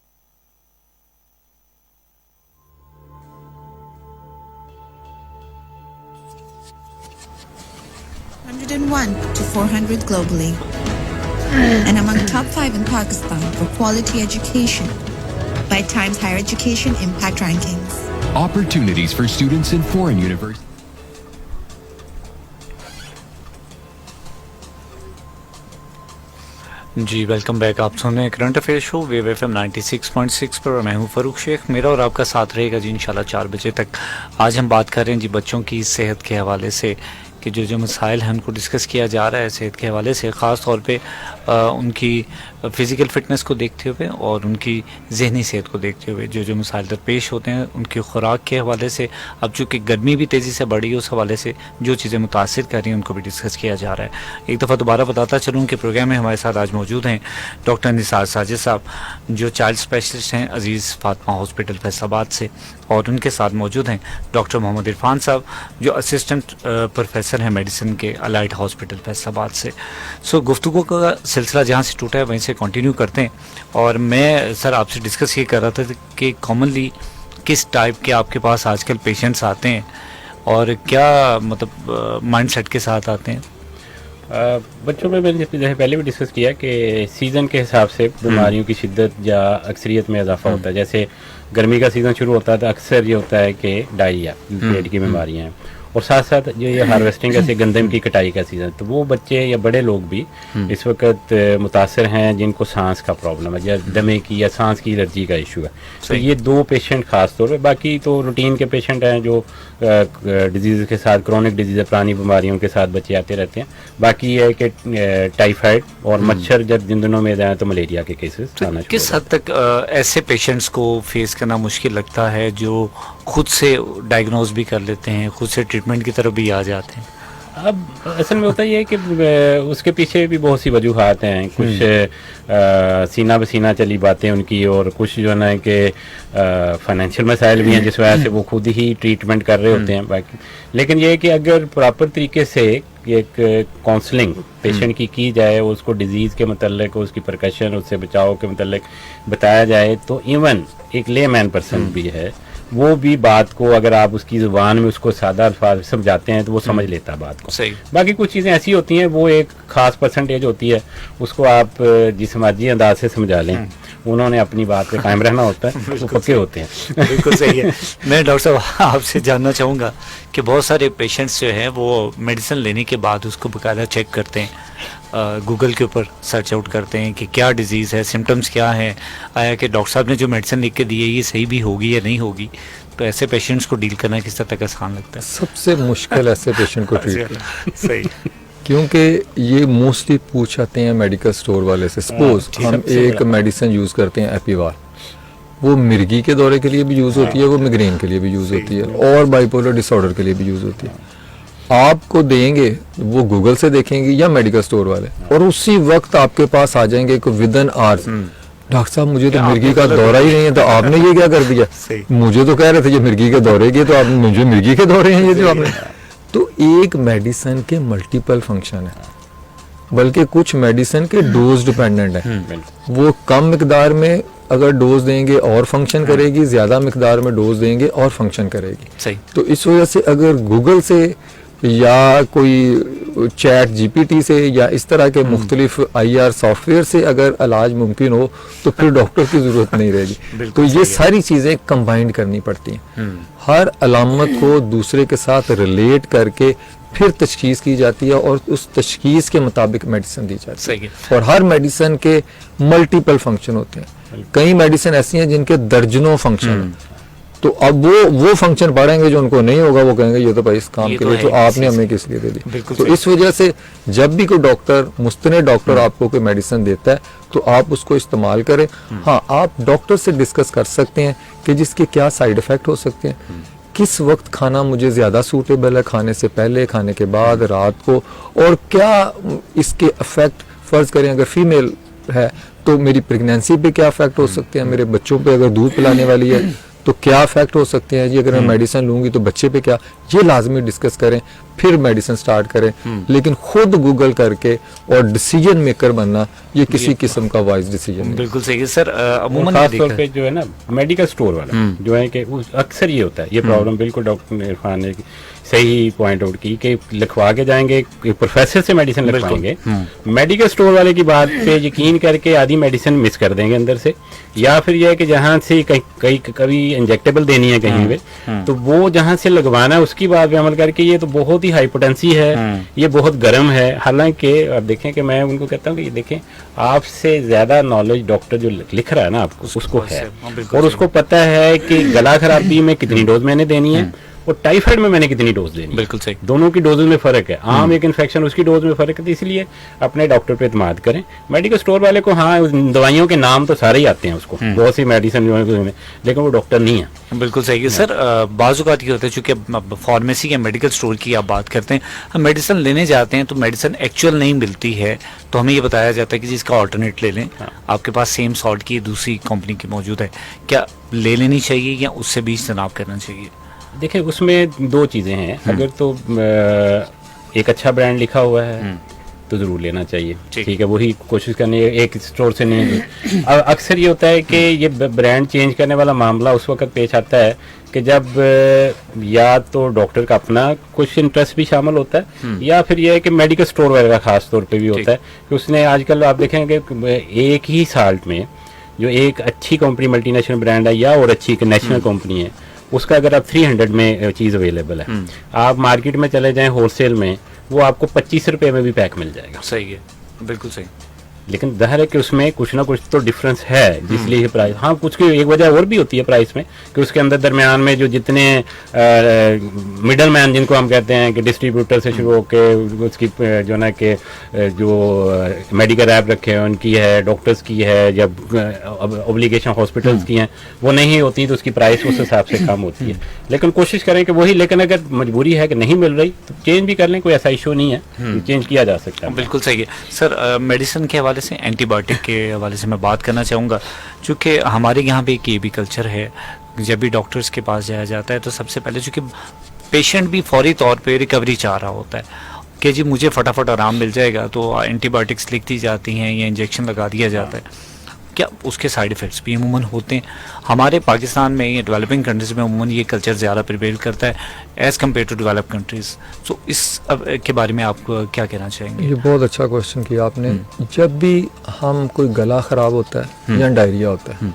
to 400 globally, and among top 5 in Pakistan for quality education by Times Higher Education Impact Rankings. Opportunities for students in foreign universities. जी वेलकम बैक। आप सुन रहे हैं current affair show wave FM 96.6 पर और मैं हूं फरूक शेख। मेरा और आपका साथ रहेगा जी इंशाल्लाह 4 बजे तक। आज हम बात कर रहे हैं जी बच्चों की सेहत के हवाले से कि जो मसाइल हैं उनको डिस्कस किया जा रहा है सेहत के हवाले से, ख़ास तौर पे उनकी फ़िज़िकल फ़िटनेस को देखते हुए और उनकी जहनी सेहत को देखते हुए जो मसाइल दरपेश होते हैं उनकी खुराक के हवाले से। अब चूँकि गर्मी भी तेज़ी से बढ़ी है उस हवाले से जो चीज़ें मुतासिर कर रही हैं उनको भी डिस्कस किया जा रहा है। एक दफ़ा दोबारा बताता चलूँ कि प्रोग्राम में हमारे साथ आज मौजूद हैं डॉक्टर निसार साजिद साहब जो चाइल्ड स्पेशलिस्ट हैं अजीज़ फातिमा हॉस्पिटल फैसलाबाद से, और उनके साथ मौजूद हैं डॉक्टर मोहम्मद इरफान साहब जो असिस्टेंट प्रोफेसर प्रोफेसर हैं मेडिसिन के अलाइड हॉस्पिटल फैसलाबाद से। सो गुफ्तगू का सिलसिला जहाँ से टूटा है वहीं से कंटिन्यू करते हैं। और मैं सर आपसे डिस्कस ये कर रहा था कि कॉमनली किस टाइप के आपके पास आजकल पेशेंट्स आते हैं और क्या मतलब माइंडसेट के साथ आते हैं? बच्चों में मैंने जैसे पहले भी डिस्कस किया कि सीज़न के हिसाब से बीमारियों की शिद्दत या अक्सरियत में इजाफा होता है। जैसे गर्मी का सीज़न शुरू होता है तो अक्सर ये होता है कि डायरिया, पेट की बीमारियाँ हैं, और साथ साथ जो ये हार्वेस्टिंग ऐसे गंदम की कटाई का सीज़न, तो वो बच्चे या बड़े लोग भी इस वक्त मुतासर हैं जिनको सांस का प्रॉब्लम है या दमे की या सांस की एलर्जी का इशू है। तो ये दो पेशेंट खास तौर पे, बाकी तो रूटीन के पेशेंट हैं जो डिजीज़ के साथ, क्रोनिक डिजीज़, पुरानी बीमारियों के साथ बच्चे आते रहते हैं। बाकी ये है कि टाइफाइड और मच्छर जब जिन दिनों में जाए तो मलेरिया के केसेस आना। किस हद तक ऐसे पेशेंट्स को फेस करना मुश्किल लगता है जो खुद से डायग्नोज भी कर लेते हैं, खुद से ट्रीटमेंट की तरफ भी आ जाते हैं? अब असल में होता ये है कि उसके पीछे भी बहुत सी वजूहात हैं। कुछ सीना बसीना चली बातें उनकी, और कुछ जो है ना कि फाइनेंशियल मसाइल भी हैं जिस वजह से वो खुद ही ट्रीटमेंट कर रहे होते हैं। बाकी लेकिन ये है कि अगर प्रॉपर तरीके से एक काउंसलिंग पेशेंट की जाए, उसको डिजीज़ के मतलब, उसकी परकशन, उससे बचाव के मतलब बताया जाए, तो इवन एक लेमैन पर्सन भी है वो भी बात को अगर आप उसकी ज़ुबान में उसको सादा अल्फाज समझाते हैं तो वो समझ लेता है बात को। सही। बाकी कुछ चीज़ें ऐसी होती हैं, वो एक ख़ास परसेंटेज होती है, उसको आप जिस समाजी अंदाज से समझा लें, उन्होंने अपनी बात पे कायम रहना होता है, वो पक्के होते हैं। बिल्कुल सही है। मैं डॉक्टर साहब आपसे जानना चाहूँगा कि बहुत सारे पेशेंट्स जो हैं वो मेडिसिन लेने के बाद उसको बाकायदा चेक करते हैं, गूगल के ऊपर सर्च आउट करते हैं कि क्या डिजीज़ है, सिम्टम्स क्या हैं, आया कि डॉक्टर साहब ने जो मेडिसिन लिख के दी है ये सही भी होगी या नहीं होगी। तो ऐसे पेशेंट्स को डील करना किस तरह तक आसान लगता है? सबसे मुश्किल ऐसे पेशेंट को ट्रीट करना। सही। क्योंकि ये मोस्टली पूछ आते हैं मेडिकल स्टोर वाले से। सपोज हम एक मेडिसिन यूज़ करते हैं एपीवार, वो मिर्गी के दौरे के लिए भी यूज़ होती है, वो मिग्रेन के लिए भी यूज़ होती है, और बाइपोलर डिसऑर्डर के लिए भी यूज़ होती है। आपको देंगे, वो गूगल से देखेंगे या मेडिकल स्टोर वाले, और उसी वक्त आपके पास आ जाएंगे विद इन आवर्स, डॉक्टर साहब मुझे तो मिर्गी का दौरा ही नहीं है, तो आपने ये क्या कर दिया? मुझे तो कह रहे थे ये मिर्गी के दौरे के, तो आप मुझे मिर्गी के दौरे हैं ये जो आपने। तो एक मेडिसिन के मल्टीपल फंक्शन है, बल्कि कुछ मेडिसिन के डोज डिपेंडेंट है। वो कम मिकदार में अगर डोज देंगे और फंक्शन करेगी, ज्यादा मिकदार में डोज देंगे और फंक्शन करेगी। सही। तो इस वजह से अगर गूगल से या कोई चैट जीपीटी से या इस तरह के मुख्तलिफ IR सॉफ्टवेयर से अगर इलाज मुमकिन हो तो फिर डॉक्टर की ज़रूरत नहीं रहेगी। तो ये सारी चीज़ें कंबाइंड करनी पड़ती हैं। हर अलामत को दूसरे के साथ रिलेट करके फिर तशखीस की जाती है और उस तशखीस के मुताबिक मेडिसिन दी जाती है। और हर मेडिसिन के मल्टीपल फंक्शन होते हैं। कई मेडिसिन ऐसी हैं जिनके दर्जनों फंक्शन हैं, तो अब वो फंक्शन पढ़ेंगे जो उनको नहीं होगा, वो कहेंगे ये तो भाई इस काम के लिए तो आपने हमें किस लिए दे दी। तो इस वजह से जब भी कोई डॉक्टर, मुस्तनद डॉक्टर आपको कोई मेडिसिन देता है तो आप उसको इस्तेमाल करें। हाँ, आप डॉक्टर से डिस्कस कर सकते हैं कि जिसके क्या साइड इफेक्ट हो सकते हैं, किस वक्त खाना मुझे ज़्यादा सूटेबल है, खाने से पहले, खाने के बाद, रात को, और क्या इसके इफेक्ट, फ़र्ज़ करें अगर फीमेल है तो मेरी प्रेगनेंसी पे क्या इफेक्ट हो सकते हैं, मेरे बच्चों पे अगर दूध पिलाने वाली है तो क्या इफेक्ट हो सकते हैं जी, अगर मैं मेडिसिन लूंगी तो बच्चे पे क्या, ये लाजमी डिस्कस करें, फिर मेडिसिन स्टार्ट करें। लेकिन खुद गूगल करके और डिसीजन मेकर बनना ये किसी किस्म का वाइज डिसीजन नहीं। बिल्कुल सही है सर। अमूमन खास तौर पे जो है ना मेडिकल स्टोर वाला जो है कि अक्सर ये होता है, ये प्रॉब्लम बिल्कुल डॉक्टर इरफान ने सही पॉइंट आउट की कि लिखवा के जाएंगे, प्रोफेसर से मेडिसिन लिखवाएंगे, मेडिकल स्टोर वाले की बात पे यकीन करके आधी मेडिसिन मिस कर देंगे अंदर से, या फिर यह है कि जहाँ से कभी इंजेक्टेबल देनी है कहीं पे, तो वो जहाँ से लगवाना है उसकी बात पे अमल करके ये तो बहुत ही हाइपोटेंसी है, ये बहुत गर्म है। हालांकि आप देखें कि मैं उनको कहता हूँ कि ये देखें, आपसे ज्यादा नॉलेज डॉक्टर जो लिख रहा है ना आपको, उसको है, और उसको पता है कि गला खराबी में कितनी डोज मैंने देनी है और टाइफाइड में मैंने कितनी डोज देनी है। बिल्कुल सही। दोनों की डोज में फर्क है, आम एक इन्फेक्शन उसकी डोज में फर्क है, तो इसलिए अपने डॉक्टर पे इत्माद करें। मेडिकल स्टोर वाले को हाँ दवाइयों के नाम तो सारे ही आते हैं उसको, बहुत सी मेडिसिन जो है, लेकिन वो डॉक्टर नहीं है। बिल्कुल सही है सर। बाज़-औक़ात ये होता है, चूँकि फार्मेसी या मेडिकल स्टोर की आप बात करते हैं, हम मेडिसिन लेने जाते हैं तो मेडिसिन एक्चुअल नहीं मिलती है, तो हमें ये बताया जाता है कि जिसका ऑल्टरनेट ले लें, आपके पास सेम सॉल्ट की दूसरी कंपनी की मौजूद है, क्या ले लेनी चाहिए या उससे भी इज्तनाब करना चाहिए? देखिए उसमें दो चीज़ें हैं। अगर तो एक अच्छा ब्रांड लिखा हुआ है तो जरूर लेना चाहिए। ठीक है, वही कोशिश करनी है, एक स्टोर से नहीं। अक्सर ये होता है कि ये ब्रांड चेंज करने वाला मामला उस वक्त पेश आता है कि जब या तो डॉक्टर का अपना कुछ इंटरेस्ट भी शामिल होता है या फिर ये है कि मेडिकल स्टोर वगैरह का खास तौर पे भी होता है कि उसने आजकल आप देखेंगे एक ही साल में जो एक अच्छी कंपनी मल्टीनेशनल ब्रांड है या और अच्छी एक नेशनल कंपनी है, उसका अगर आप 300 में चीज़ अवेलेबल है, आप मार्केट में चले जाएं होलसेल में, वो आपको 25 रुपए में भी पैक मिल जाएगा। सही है, बिल्कुल सही। लेकिन जाहिर है कि उसमें कुछ ना कुछ तो डिफरेंस है, जिसलिए प्राइस, हाँ कुछ की एक वजह और भी होती है प्राइस में कि उसके अंदर दरमियान में जो जितने मिडल मैन जिनको हम कहते हैं कि डिस्ट्रीब्यूटर से शुरू होकर उसकी जो ना कि जो मेडिकल ऐप रखे हैं उनकी है, डॉक्टर्स की है, जब ऑब्लिगेशन हॉस्पिटल्स की हैं, वो नहीं होती तो उसकी प्राइस उस हिसाब से कम होती है। लेकिन कोशिश करें कि वही, लेकिन अगर मजबूरी है कि नहीं मिल रही तो चेंज भी कर लें, कोई ऐसा इशू नहीं है, चेंज किया जा सकता है। बिल्कुल सही है सर। मेडिसिन के हवाले से, एंटीबायोटिक के हवाले से मैं बात करना चाहूँगा, चूँकि हमारे यहाँ भी एक ये भी कल्चर है, जब भी डॉक्टर्स के पास जाया जाता है तो सबसे पहले, चूँकि पेशेंट भी फौरी तौर पे रिकवरी चाह रहा होता है कि जी मुझे फटाफट आराम मिल जाएगा, तो एंटीबायोटिक्स लिख दी जाती हैं या इंजेक्शन लगा दिया जाता है। क्या उसके साइड इफ़ेक्ट्स भी अमूमन होते हैं? हमारे पाकिस्तान में या डेवलपिंग कंट्रीज़ में अमूमन ये कल्चर ज़्यादा प्रिवेल करता है as compare to develop countries. तो इस के बारे में आप क्या कहना चाहेंगे? ये बहुत अच्छा क्वेश्चन किया आपने। जब भी हम कोई गला ख़राब होता है या डायरिया होता है,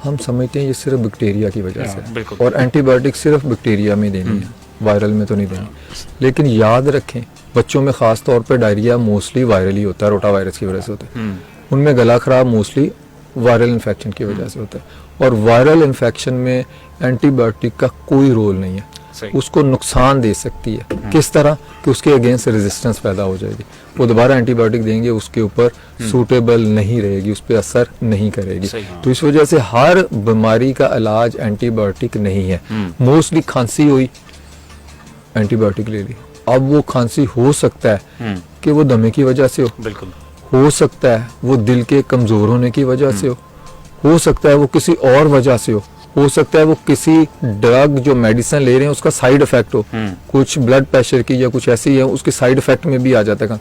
हम समझते हैं ये सिर्फ बैक्टीरिया की वजह से, और एंटीबायोटिक सिर्फ बैक्टीरिया में देनी है, वायरल में तो नहीं देनी। लेकिन याद रखें, बच्चों में ख़ास तौर पर डायरिया मोस्टली वायरल ही होता है, रोटा वायरस की वजह से होता है। उनमें गला ख़राब मोस्टली वायरल इन्फेक्शन की वजह से होता है, और वायरल इन्फेक्शन में एंटीबायोटिक का कोई रोल नहीं है। उसको नुकसान दे सकती है, किस तरह कि उसके अगेंस्ट रेजिस्टेंस पैदा हो जाएगी, वो दोबारा एंटीबायोटिक देंगे, उसके ऊपर सूटेबल नहीं रहेगी, उस पर असर नहीं करेगी। तो इस वजह से हर बीमारी का इलाज एंटीबायोटिक नहीं है। मोस्टली खांसी हुई, एंटीबायोटिक ले ली। अब वो खांसी हो सकता है कि वो दमे की वजह से हो सकता है वो दिल के कमज़ोर होने की वजह से हो सकता है वो किसी और वजह से हो सकता है वो किसी ड्रग जो मेडिसिन ले रहे हैं उसका साइड इफेक्ट हो, कुछ ब्लड प्रेशर की या कुछ ऐसी है, उसके साइड इफेक्ट में भी आ जाता है।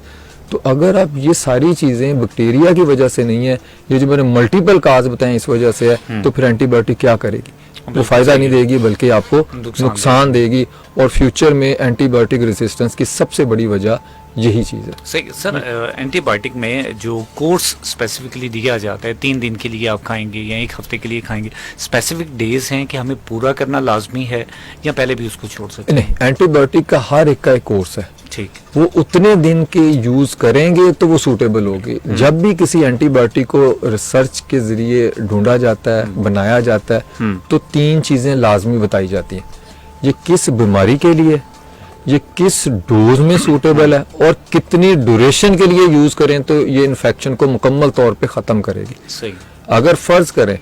तो अगर आप ये सारी चीज़ें बैक्टीरिया की वजह से नहीं है, ये जो मैंने मल्टीपल काज बताएं इस वजह से है, तो फिर एंटीबायोटिक क्या करेगी? वो फ़ायदा नहीं देगी बल्कि आपको नुकसान देगी, और फ्यूचर में एंटीबायोटिक रेजिस्टेंस की सबसे बड़ी वजह यही चीज़ है। सही सर। एंटीबायोटिक में जो कोर्स स्पेसिफिकली दिया जाता है, 3 दिन के लिए आप खाएंगे या 1 हफ्ते के लिए खाएंगे, स्पेसिफिक डेज हैं कि हमें पूरा करना लाजमी है या पहले भी उसको छोड़ सकते हैं? नहीं, एंटीबायोटिक का हर एक का एक कोर्स है। ठीक, वो उतने दिन के यूज करेंगे तो वो सूटेबल होगी। जब भी किसी एंटीबायोटिक को रिसर्च के जरिए ढूंढा जाता है, बनाया जाता है, तो 3 चीजें लाजमी बताई जाती हैं। ये किस बीमारी के लिए, ये किस डोज में सूटेबल है, और कितनी ड्यूरेशन के लिए यूज करें तो ये इन्फेक्शन को मुकम्मल तौर पे खत्म करेगी। सही। अगर फर्ज करें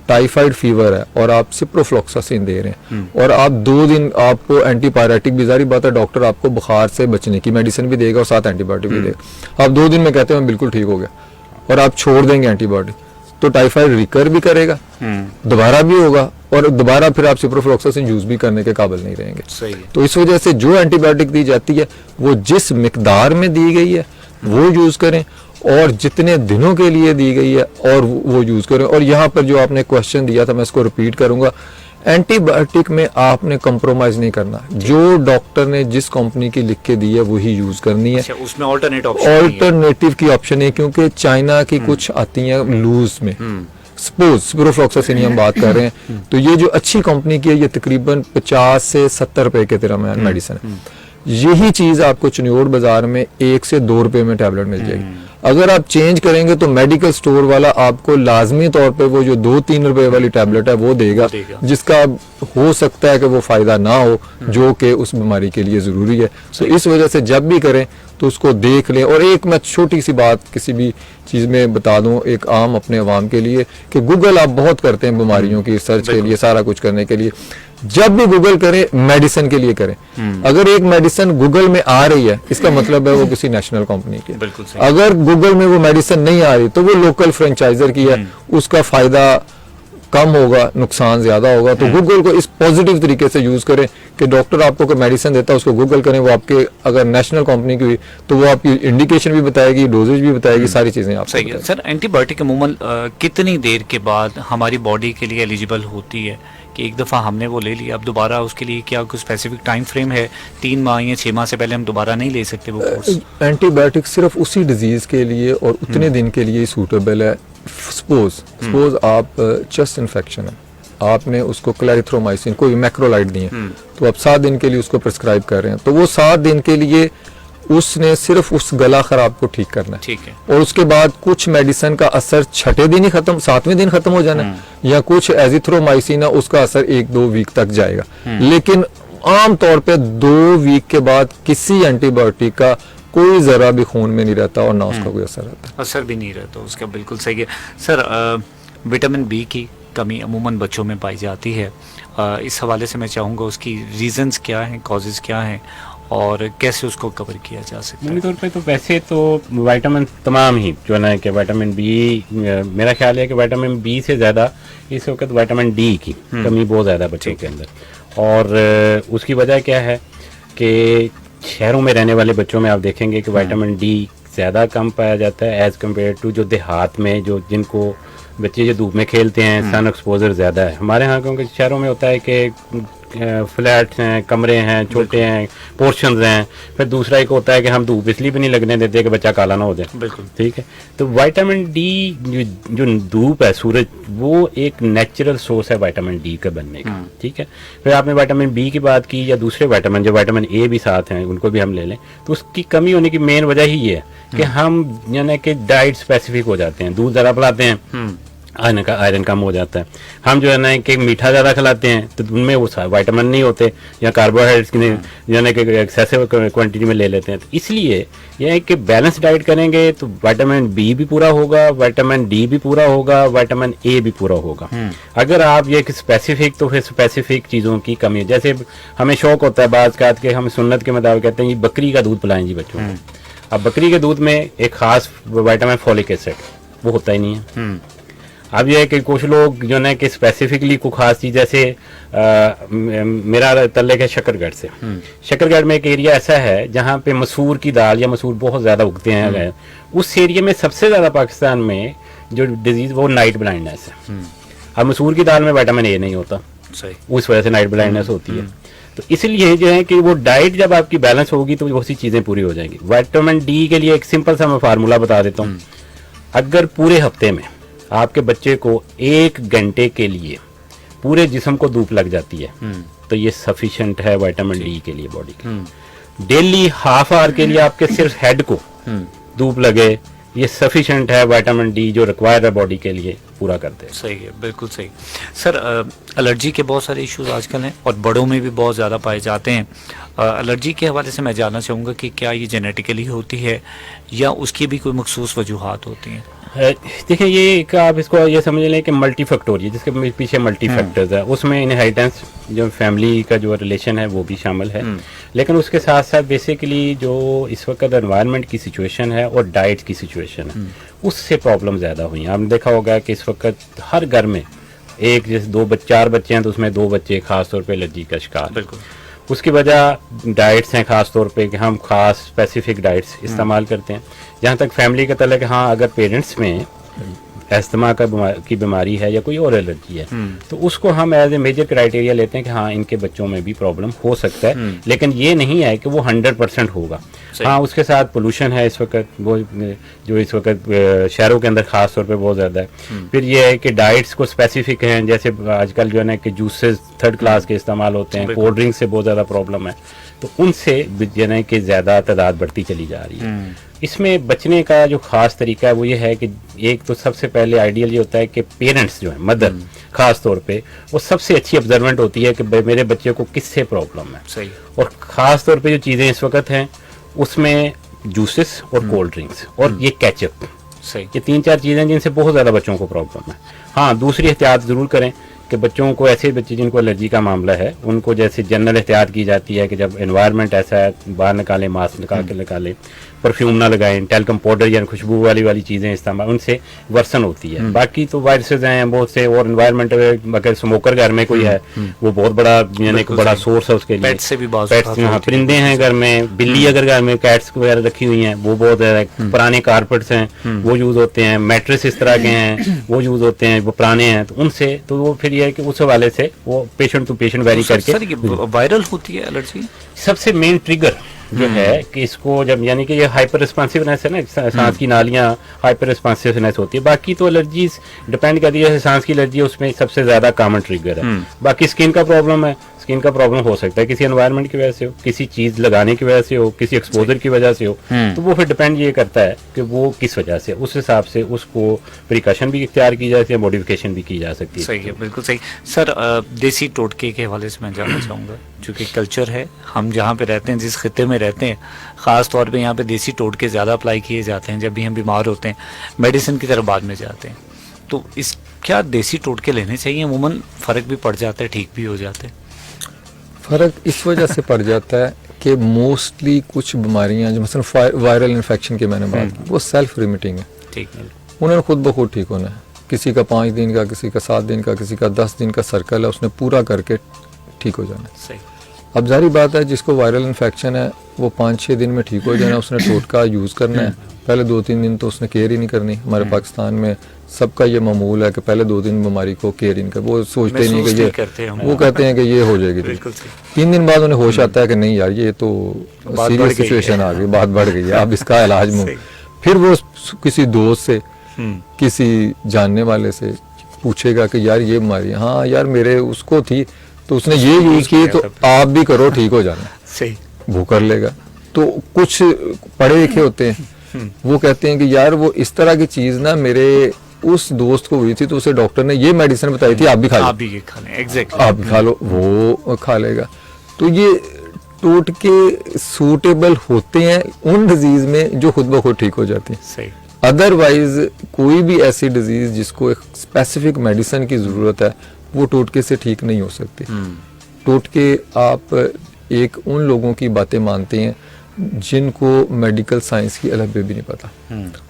टाइफाइड फीवर है और आप सिप्रोफ्लॉक्सासिन दे रहे हैं, और आप 2 दिन आपको एंटीपायरेटिक भी, जारी बात है डॉक्टर आपको बुखार से बचने की मेडिसिन भी देगा और साथ एंटीबायोटिक भी देगा। आप 2 दिन में कहते हैं मैं बिल्कुल ठीक हो गया, और आप छोड़ देंगे एंटीबायोटिक, तो टाइफाइड रिकर भी करेगा, दोबारा भी होगा, और दोबारा फिर आप सिप्रोफ्लॉक्सासिन यूज भी करने के काबिल नहीं रहेंगे। सही है। तो इस वजह से जो एंटीबायोटिक दी जाती है वो जिस मिकदार में दी गई है वो यूज करें, और जितने दिनों के लिए दी गई है और वो यूज करें। और यहाँ पर जो आपने क्वेश्चन दिया था मैं इसको रिपीट करूंगा, एंटीबायोटिक में आपने कंप्रोमाइज नहीं करना, जो डॉक्टर ने जिस कंपनी की लिख के दी है वही यूज करनी है। अच्छा, उसमें ऑल्टरनेटिव की ऑप्शन है, क्योंकि चाइना की कुछ आती है लूज में, सपोज सिप्रोफ्लॉक्सासिन हम बात कर रहे हैं, तो ये जो अच्छी कंपनी की है ये तकरीबन 50 से 70 रुपए के तरह में मेडिसिन है। यही चीज आपको चनियोड़ बाजार में 1 से 2 रुपए में टैबलेट मिल जाएगी। अगर आप चेंज करेंगे तो मेडिकल स्टोर वाला आपको लाजमी तौर पे वो जो 2-3 रुपए वाली टैबलेट है वो देगा, जिसका हो सकता है कि वो फायदा ना हो, जो कि उस बीमारी के लिए जरूरी है। तो इस वजह से जब भी करें तो उसको देख लें। और एक मैं छोटी सी बात किसी भी चीज में बता दूं, एक आम अपने अवाम के लिए, कि गूगल आप बहुत करते हैं बीमारियों की रिसर्च के लिए, सारा कुछ करने के लिए। जब भी गूगल करें मेडिसिन के लिए करें। अगर एक मेडिसिन गूगल में आ रही है इसका मतलब है वो किसी नेशनल कंपनी की है। अगर गूगल में वो मेडिसिन नहीं आ रही तो वो लोकल फ्रेंचाइजर की है, उसका फायदा कम होगा, नुकसान ज्यादा होगा। तो गूगल को इस पॉजिटिव तरीके से यूज करें कि डॉक्टर आपको कोई मेडिसिन देता है उसको गूगल करें, वो आपके अगर नेशनल कंपनी की हुई तो वो आपकी इंडिकेशन भी बताएगी, डोजेज भी बताएगी, सारी चीजें आपको सही है सर। एंटीबायोटिक अमूमन कितनी देर के बाद हमारी बॉडी के लिए एलिजिबल होती है कि एक दफ़ा हमने वो ले लिया, अब दोबारा उसके लिए क्या कोई स्पेसिफिक टाइम फ्रेम है? 3 माह या 6 माह से पहले हम दोबारा नहीं ले सकते वो कोर्स? एंटीबायोटिक सिर्फ उसी डिजीज के लिए और उतने दिन के लिए सूटेबल है। सपोज आप चेस्ट इन्फेक्शन है, आपने उसको क्लैरिथ्रोमाइसिन कोई मैक्रोलाइड दिए, तो आप 7 दिन के लिए उसको प्रिस्क्राइब कर रहे हैं, तो वो 7 दिन के लिए उसने सिर्फ उस गला खराब को ठीक करना है। ठीक है। और उसके बाद कुछ मेडिसिन का असर 6ठे दिन ही खत्म, 7वें दिन खत्म हो जाना है, या कुछ एजिथ्रोमाइसिन है उसका असर 1-2 वीक तक जाएगा। लेकिन आम तौर पे 2 वीक के बाद किसी एंटीबायोटिक का कोई जरा भी खून में नहीं रहता और ना उसका कोई असर रहता। असर भी नहीं रहता उसका, बिल्कुल सही है सर। विटामिन बी की कमी अमूमन बच्चों में पाई जाती है, इस हवाले से मैं चाहूँगा उसकी रीजंस क्या हैं, कॉजेज़ क्या हैं और कैसे उसको कवर किया जा सकता है? मुख्य तौर पे तो वैसे तो विटामिन तमाम ही जो है कि विटामिन बी, मेरा ख्याल है कि विटामिन बी से ज़्यादा इस वक्त विटामिन डी की कमी बहुत ज़्यादा बच्चों के अंदर। और उसकी वजह क्या है कि शहरों में रहने वाले बच्चों में आप देखेंगे कि विटामिन डी ज़्यादा कम पाया जाता है एज़ कम्पेयर टू जो देहात में जो जिनको बच्चे जो धूप में खेलते हैं, सन एक्सपोजर ज़्यादा है। हमारे यहाँ क्योंकि शहरों में होता है कि फ्लैट्स हैं, कमरे हैं, छोटे हैं, पोर्शंस हैं, फिर दूसरा एक होता है कि हम धूप इसलिए भी नहीं लगने देते कि बच्चा काला ना हो जाए। बिल्कुल ठीक है। तो विटामिन डी जो धूप है, सूरज, वो एक नेचुरल सोर्स है विटामिन डी का बनने का। ठीक है। फिर आपने विटामिन बी की बात की या दूसरे विटामिन जो विटामिन ए भी साथ हैं उनको भी हम ले लें, तो उसकी कमी होने की मेन वजह ही ये है कि हम यानी कि डाइट स्पेसिफिक हो जाते हैं, दूध ज़रा पिलाते हैं, आयरन कम हो जाता है। हम जो है ना कि मीठा ज़्यादा खिलाते हैं तो उनमें वो विटामिन नहीं होते, या कार्बोहाइड्रेट्स यानी कि एक्सेसिव क्वांटिटी में ले लेते हैं। तो इसलिए यह है कि बैलेंस डाइट करेंगे तो विटामिन बी भी पूरा होगा, विटामिन डी भी पूरा होगा, विटामिन ए भी पूरा होगा। अगर आप ये स्पेसिफिक, तो फिर स्पेसिफिक चीज़ों की कमी है। जैसे हमें शौक होता है बाज़ का कि हम सुन्नत के मुताबिक कहते हैं ये बकरी का दूध पिलाएं जी बच्चों को। अब बकरी के दूध में एक खास विटामिन फॉलिक एसिड वो होता ही नहीं है। अब यह है कि कुछ लोग जो है कि स्पेसिफिकली कोई खास चीज़, जैसे मेरा तल्ले है शकरगढ़ से। शकरगढ़ में एक एरिया ऐसा है जहाँ पे मसूर की दाल या मसूर बहुत ज़्यादा उगते हैं। उस एरिया में सबसे ज़्यादा पाकिस्तान में जो डिजीज़ वो नाइट ब्लाइंडनेस है। अब मसूर की दाल में विटामिन ए नहीं होता, सही, उस वजह से नाइट ब्लाइंडनेस होती है। तो इसलिए जो है कि वो डाइट जब आपकी बैलेंस होगी तो बहुत सी चीज़ें पूरी हो जाएंगी। विटामिन डी के लिए एक सिंपल सा मैं फार्मूला बता देता हूँ। अगर पूरे हफ्ते में आपके बच्चे को 1 घंटे के लिए पूरे जिस्म को धूप लग जाती है तो ये सफिशिएंट है विटामिन डी के लिए बॉडी के। डेली हाफ आवर के लिए आपके सिर्फ हेड को धूप लगे, ये सफिशिएंट है विटामिन डी जो रिक्वायर्ड है बॉडी के लिए पूरा करते हैं। सही है, बिल्कुल सही। सर एलर्जी के बहुत सारे इश्यूज आजकल हैं और बड़ों में भी बहुत ज़्यादा पाए जाते हैं। एलर्जी के हवाले से मैं जानना चाहूँगा कि क्या ये जेनेटिकली होती है या उसकी भी कोई मखसूस वजूहात होती हैं? देखिए, ये एक आप इसको ये समझ लें कि मल्टी फैक्टोरियल, जिसके पीछे मल्टी फैक्टर्स है, उसमें इनहेरिटेंस जो फैमिली का जो रिलेशन है वो भी शामिल है। लेकिन उसके साथ साथ बेसिकली जो इस वक्त एनवायरनमेंट की सिचुएशन है और डाइट की सिचुएशन है उससे प्रॉब्लम ज़्यादा हुई हैं। आपने देखा होगा कि इस वक्त हर घर में एक जैसे 4 बच्चे हैं तो उसमें 2 बच्चे खास तौर पे एलर्जी का शिकार। बिल्कुल। उसकी वजह डाइट्स हैं, खास तौर पे कि हम खास स्पेसिफिक डाइट्स इस्तेमाल करते हैं। जहाँ तक फैमिली का तल्लुक है, हाँ, अगर पेरेंट्स में अस्थमा की बीमारी है या कोई और एलर्जी है तो उसको हम एज ए मेजर क्राइटेरिया लेते हैं कि हाँ इनके बच्चों में भी प्रॉब्लम हो सकता है, लेकिन ये नहीं है कि वो 100% होगा। हाँ, उसके साथ पोल्यूशन है इस वक्त, वो जो इस वक्त शहरों के अंदर खास तौर पे बहुत ज़्यादा है। फिर ये है कि डाइट्स को स्पेसिफिक हैं, जैसे आजकल जो है ना कि जूसेस 3rd क्लास के इस्तेमाल होते हैं, कोल्ड ड्रिंक से बहुत ज़्यादा प्रॉब्लम है, तो उनसे जो है कि ज़्यादा तादाद बढ़ती चली जा रही है। इसमें बचने का जो खास तरीका है वो ये है कि एक तो सबसे पहले आइडियल ये होता है कि पेरेंट्स जो है, मदर खास तौर पे, वो सबसे अच्छी ऑब्जर्वेंट होती है कि मेरे बच्चे को किससे प्रॉब्लम है। सही। और ख़ास तौर पे जो चीज़ें इस वक्त हैं उसमें जूसेस और कोल्ड ड्रिंक्स और ये केचप, सही, ये 3-4 चीज़ें जिनसे बहुत ज़्यादा बच्चों को प्रॉब्लम है। हाँ, दूसरी एहतियात ज़रूर करें कि बच्चों को, ऐसे बच्चे जिनको एलर्जी का मामला है, उनको जैसे जनरल एहतियात की जाती है कि जब एनवायरनमेंट ऐसा है बाहर निकालें, मास्क निकालें, परफ्यूम ना लगाएं, टेलकम पाउडर या खुशबू वाली चीज़ें इस्तेमाल, उनसे वर्सन होती है। बाकी तो वायरसेस हैं बहुत से, और एनवायरनमेंट अगर स्मोकर घर में कोई है वो बहुत बड़ा यानी एक बड़ा सोर्स है उसके लिए। पेट से भी परिंदे हैं घर में, बिल्ली अगर घर में कैट्स वगैरह रखी हुई हैं वो बहुत पुराने कारपेट्स हैं वो यूज़ होते हैं, मैट्रेस इस तरह के हैं वो यूज़ होते हैं, वो पुराने हैं, तो उनसे तो वो फिर ये है कि उस हवाले से वो पेशेंट टू पेशेंट वेरी करके वायरल होती है एलर्जी। सबसे मेन ट्रिगर जो है कि इसको जब यानी कि ये हाइपर रिस्पॉन्सिवनेस है ना, सांस की नालियाँ हाइपर रिस्पॉन्सिवनेस होती है। बाकी तो एलर्जीज डिपेंड करती है, जैसे सांस की एलर्जी है उसमें सबसे ज्यादा कॉमन ट्रिगर है। बाकी स्किन का प्रॉब्लम है, स्किन का प्रॉब्लम हो सकता है किसी एनवायरनमेंट की वजह से हो, किसी चीज लगाने की वजह से हो, किसी एक्सपोजर की वजह से हो, तो वो फिर डिपेंड ये करता है कि वो किस वजह से, उस हिसाब से उसको प्रिकॉशन भी इख्तियार की जा सकती है, मॉडिफिकेशन भी की जा सकती है। सही है, बिल्कुल सही। सर देसी टोटके के हवाले से मैं जानना चाहूँगा, चूँकि कल्चर है, हम जहाँ पे रहते हैं, जिस खिते में रहते हैं, ख़ास तौर पे यहाँ पे देसी टोटके ज़्यादा अप्लाई किए जाते हैं। जब भी हम बीमार होते हैं मेडिसिन की तरफ बाद में जाते हैं, तो इस क्या देसी टोटके लेने चाहिए? अमूमन फ़र्क भी पड़ जाता है, ठीक भी हो जाते हैं। फ़र्क इस वजह से पड़ जाता है कि मोस्टली कुछ बीमारियां जो मसलन वायरल इन्फेक्शन की मैंने बात की, वो सेल्फ रिमिटिंग है, ठीक है, उन्होंने खुद ब खुद ठीक होना है। किसी का 5 दिन का, किसी का 7 दिन का, किसी का 10 दिन का सर्कल है, उसने पूरा करके ठीक हो जाना है। सही। अब जारी बात है जिसको वायरल इन्फेक्शन है वो 5-6 दिन में ठीक हो जाना, उसने टोटका यूज़ करना है। पहले 2-3 दिन तो उसने केयर ही नहीं करनी। हमारे पाकिस्तान में सबका ये मामूल है कि पहले 2 दिन बीमारी को केयर ही नहीं कर, वो सोचते नहीं कि ये, वो कहते हैं कि ये हो जाएगी। 3 दिन बाद उन्हें होश आता है कि नहीं यार ये तो सीरियस सिचुएशन आ गई, बात बढ़ गई है, अब इसका इलाज में। फिर वो किसी दोस्त से, किसी जानने वाले से पूछेगा कि यार ये बीमारी, हाँ यार मेरे उसको थी तो उसने ये यूज की तो आप भी करो, ठीक हो जाना। सही, वो कर लेगा। तो कुछ पढ़े लिखे होते हैं, वो कहते हैं कि यार वो इस तरह की चीज ना मेरे उस दोस्त को हुई थी तो उसे डॉक्टर ने ये मेडिसिन बताई थी, आप भी खा लो, आप भी खा लें, एग्जैक्टली आप भी खा लो, वो खा लेगा। तो ये टोटके सूटेबल होते हैं उन डिजीज में जो खुद ब खुद ठीक हो जाती है। सही। अदरवाइज कोई भी ऐसी डिजीज जिसको एक स्पेसिफिक मेडिसिन की जरूरत है वो टोटके से ठीक नहीं हो सकती। टोटके आप एक उन लोगों की बातें मानते हैं जिनको मेडिकल साइंस की अलग भी नहीं पता,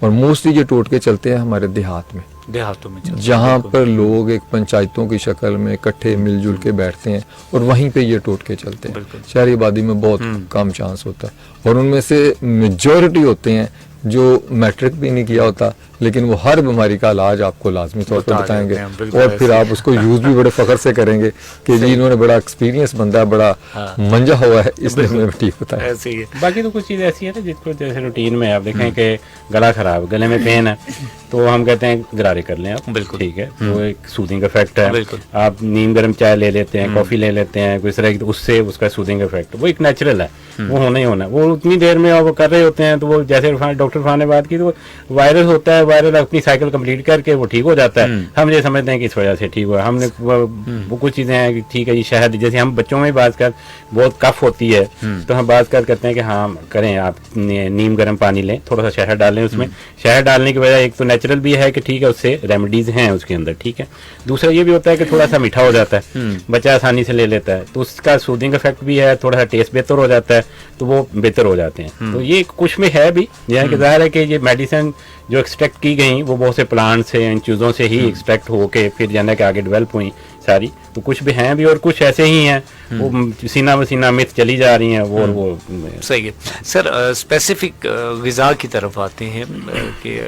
और मोस्टली ये टोटके चलते हैं हमारे देहातों में जहाँ पर लोग एक पंचायतों की शक्ल में इकट्ठे मिलजुल के बैठते हैं और वहीं पे ये टोटके चलते हैं। शहरी आबादी में बहुत कम चांस होता है, और उनमें से मेजॉरिटी होते हैं जो मैट्रिक भी नहीं किया होता, लेकिन वो हर बीमारी का इलाज आपको लाजमी तौर पर बताएंगे, और फिर आप उसको यूज भी बड़े फख्र से करेंगे कि जी इन्होंने बड़ा एक्सपीरियंस बंदा है, बड़ा मंजा हुआ है, इसलिए हमें ठीक बताया। ऐसे ही है। बाकी तो कुछ चीज़ ऐसी है ना जिसको जैसे रूटीन में आप देखें कि गला खराब, गले में पेन है, तो हम कहते हैं गरारे कर लें आप, बिल्कुल ठीक है, वो एक सूदिंग इफेक्ट है। आप नीम गर्म चाय ले लेते हैं, कॉफी ले लेते हैं, कोई तरह की, उससे उसका सूदिंग इफेक्ट वो एक नेचुरल है, वो होना ही होना। वो उतनी देर में वो कर रहे होते हैं, तो वो जैसे डॉक्टर फान ने बात की, तो वायरस होता है, वायरस अपनी साइकिल कंप्लीट करके वो ठीक हो जाता है। हम ये समझते हैं कि इस वजह से ठीक हुआ, हमने वो कुछ चीजें हैं कि ठीक है, ये शहद, जैसे हम बच्चों में बात कर बहुत कफ होती है तो हम बात करते हैं कि हाँ करें, आप नीम गर्म पानी लें, थोड़ा सा शहद डालें उसमें। शहद डालने की वजह एक तो नेचुरल भी है कि ठीक है, उससे रेमेडीज हैं उसके अंदर, ठीक है। दूसरा ये भी होता है कि थोड़ा सा मीठा हो जाता है, बच्चा आसानी से ले लेता है, तो उसका सूदिंग इफेक्ट भी है, थोड़ा सा टेस्ट बेहतर हो जाता है, तो वो बेहतर हो जाते हैं। तो ये कुछ में है भी, यानी कि जाहिर है कि ये मेडिसिन जो एक्सट्रैक्ट की गई वो बहुत से प्लांट से, इन चीज़ों से ही एक्सट्रैक्ट होके फिर जाने के आगे डेवलप हुई सारी। तो कुछ भी हैं भी और कुछ ऐसे ही हैं वो सीना बसीना मिथ चली जा रही हैं वो सही है। सर स्पेसिफिक ग़िज़ा की तरफ आते हैं कि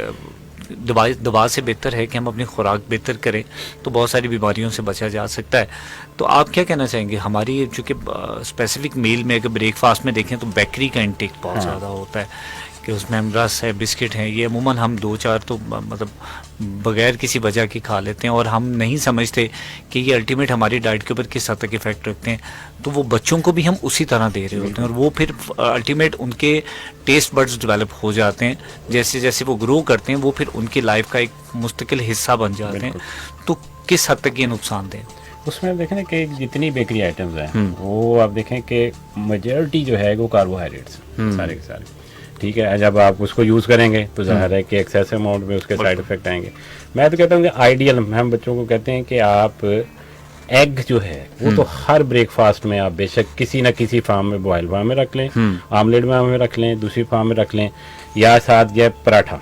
दवा से बेहतर है कि हम अपनी खुराक बेहतर करें तो बहुत सारी बीमारियों से बचा जा सकता है। तो आप क्या कहना चाहेंगे? हमारी चूँकि स्पेसिफिक मील में अगर ब्रेकफास्ट में देखें तो बेकरी का इंटेक बहुत ज़्यादा होता है कि उसमें हम रस है, बिस्किट है, ये अमूमन हम 2-4 तो मतलब बगैर किसी वजह की खा लेते हैं और हम नहीं समझते कि ये अल्टीमेट हमारी डाइट के ऊपर किस हद तक इफेक्ट रखते हैं। तो वो बच्चों को भी हम उसी तरह दे रहे होते हैं और वो फिर अल्टीमेट उनके टेस्ट बड्स डेवलप हो जाते हैं। जैसे जैसे वो ग्रो करते हैं वो फिर उनकी लाइफ का एक मुस्तकिल हिस्सा बन जाते हैं। तो किस हद तक ये नुकसानदेह? उसमें देखें कि जितनी बेकरी आइटम्स हैं वो आप देखें कि मेजॉरिटी जो है वो कार्बोहाइड्रेट्स सारे के सारे, ठीक है। जब आप उसको यूज़ करेंगे तो ज़ाहिर है कि एक्सेसिव अमाउंट में उसके साइड इफेक्ट आएंगे। मैं तो कहता हूँ कि आइडियल, हम बच्चों को कहते हैं कि आप एग जो है वो तो हर ब्रेकफास्ट में आप बेशक किसी ना किसी फार्म में, बॉयल फार्म में रख लें, आमलेट में रख लें, दूसरी फार्म में रख लें, या साथ जो पराठा,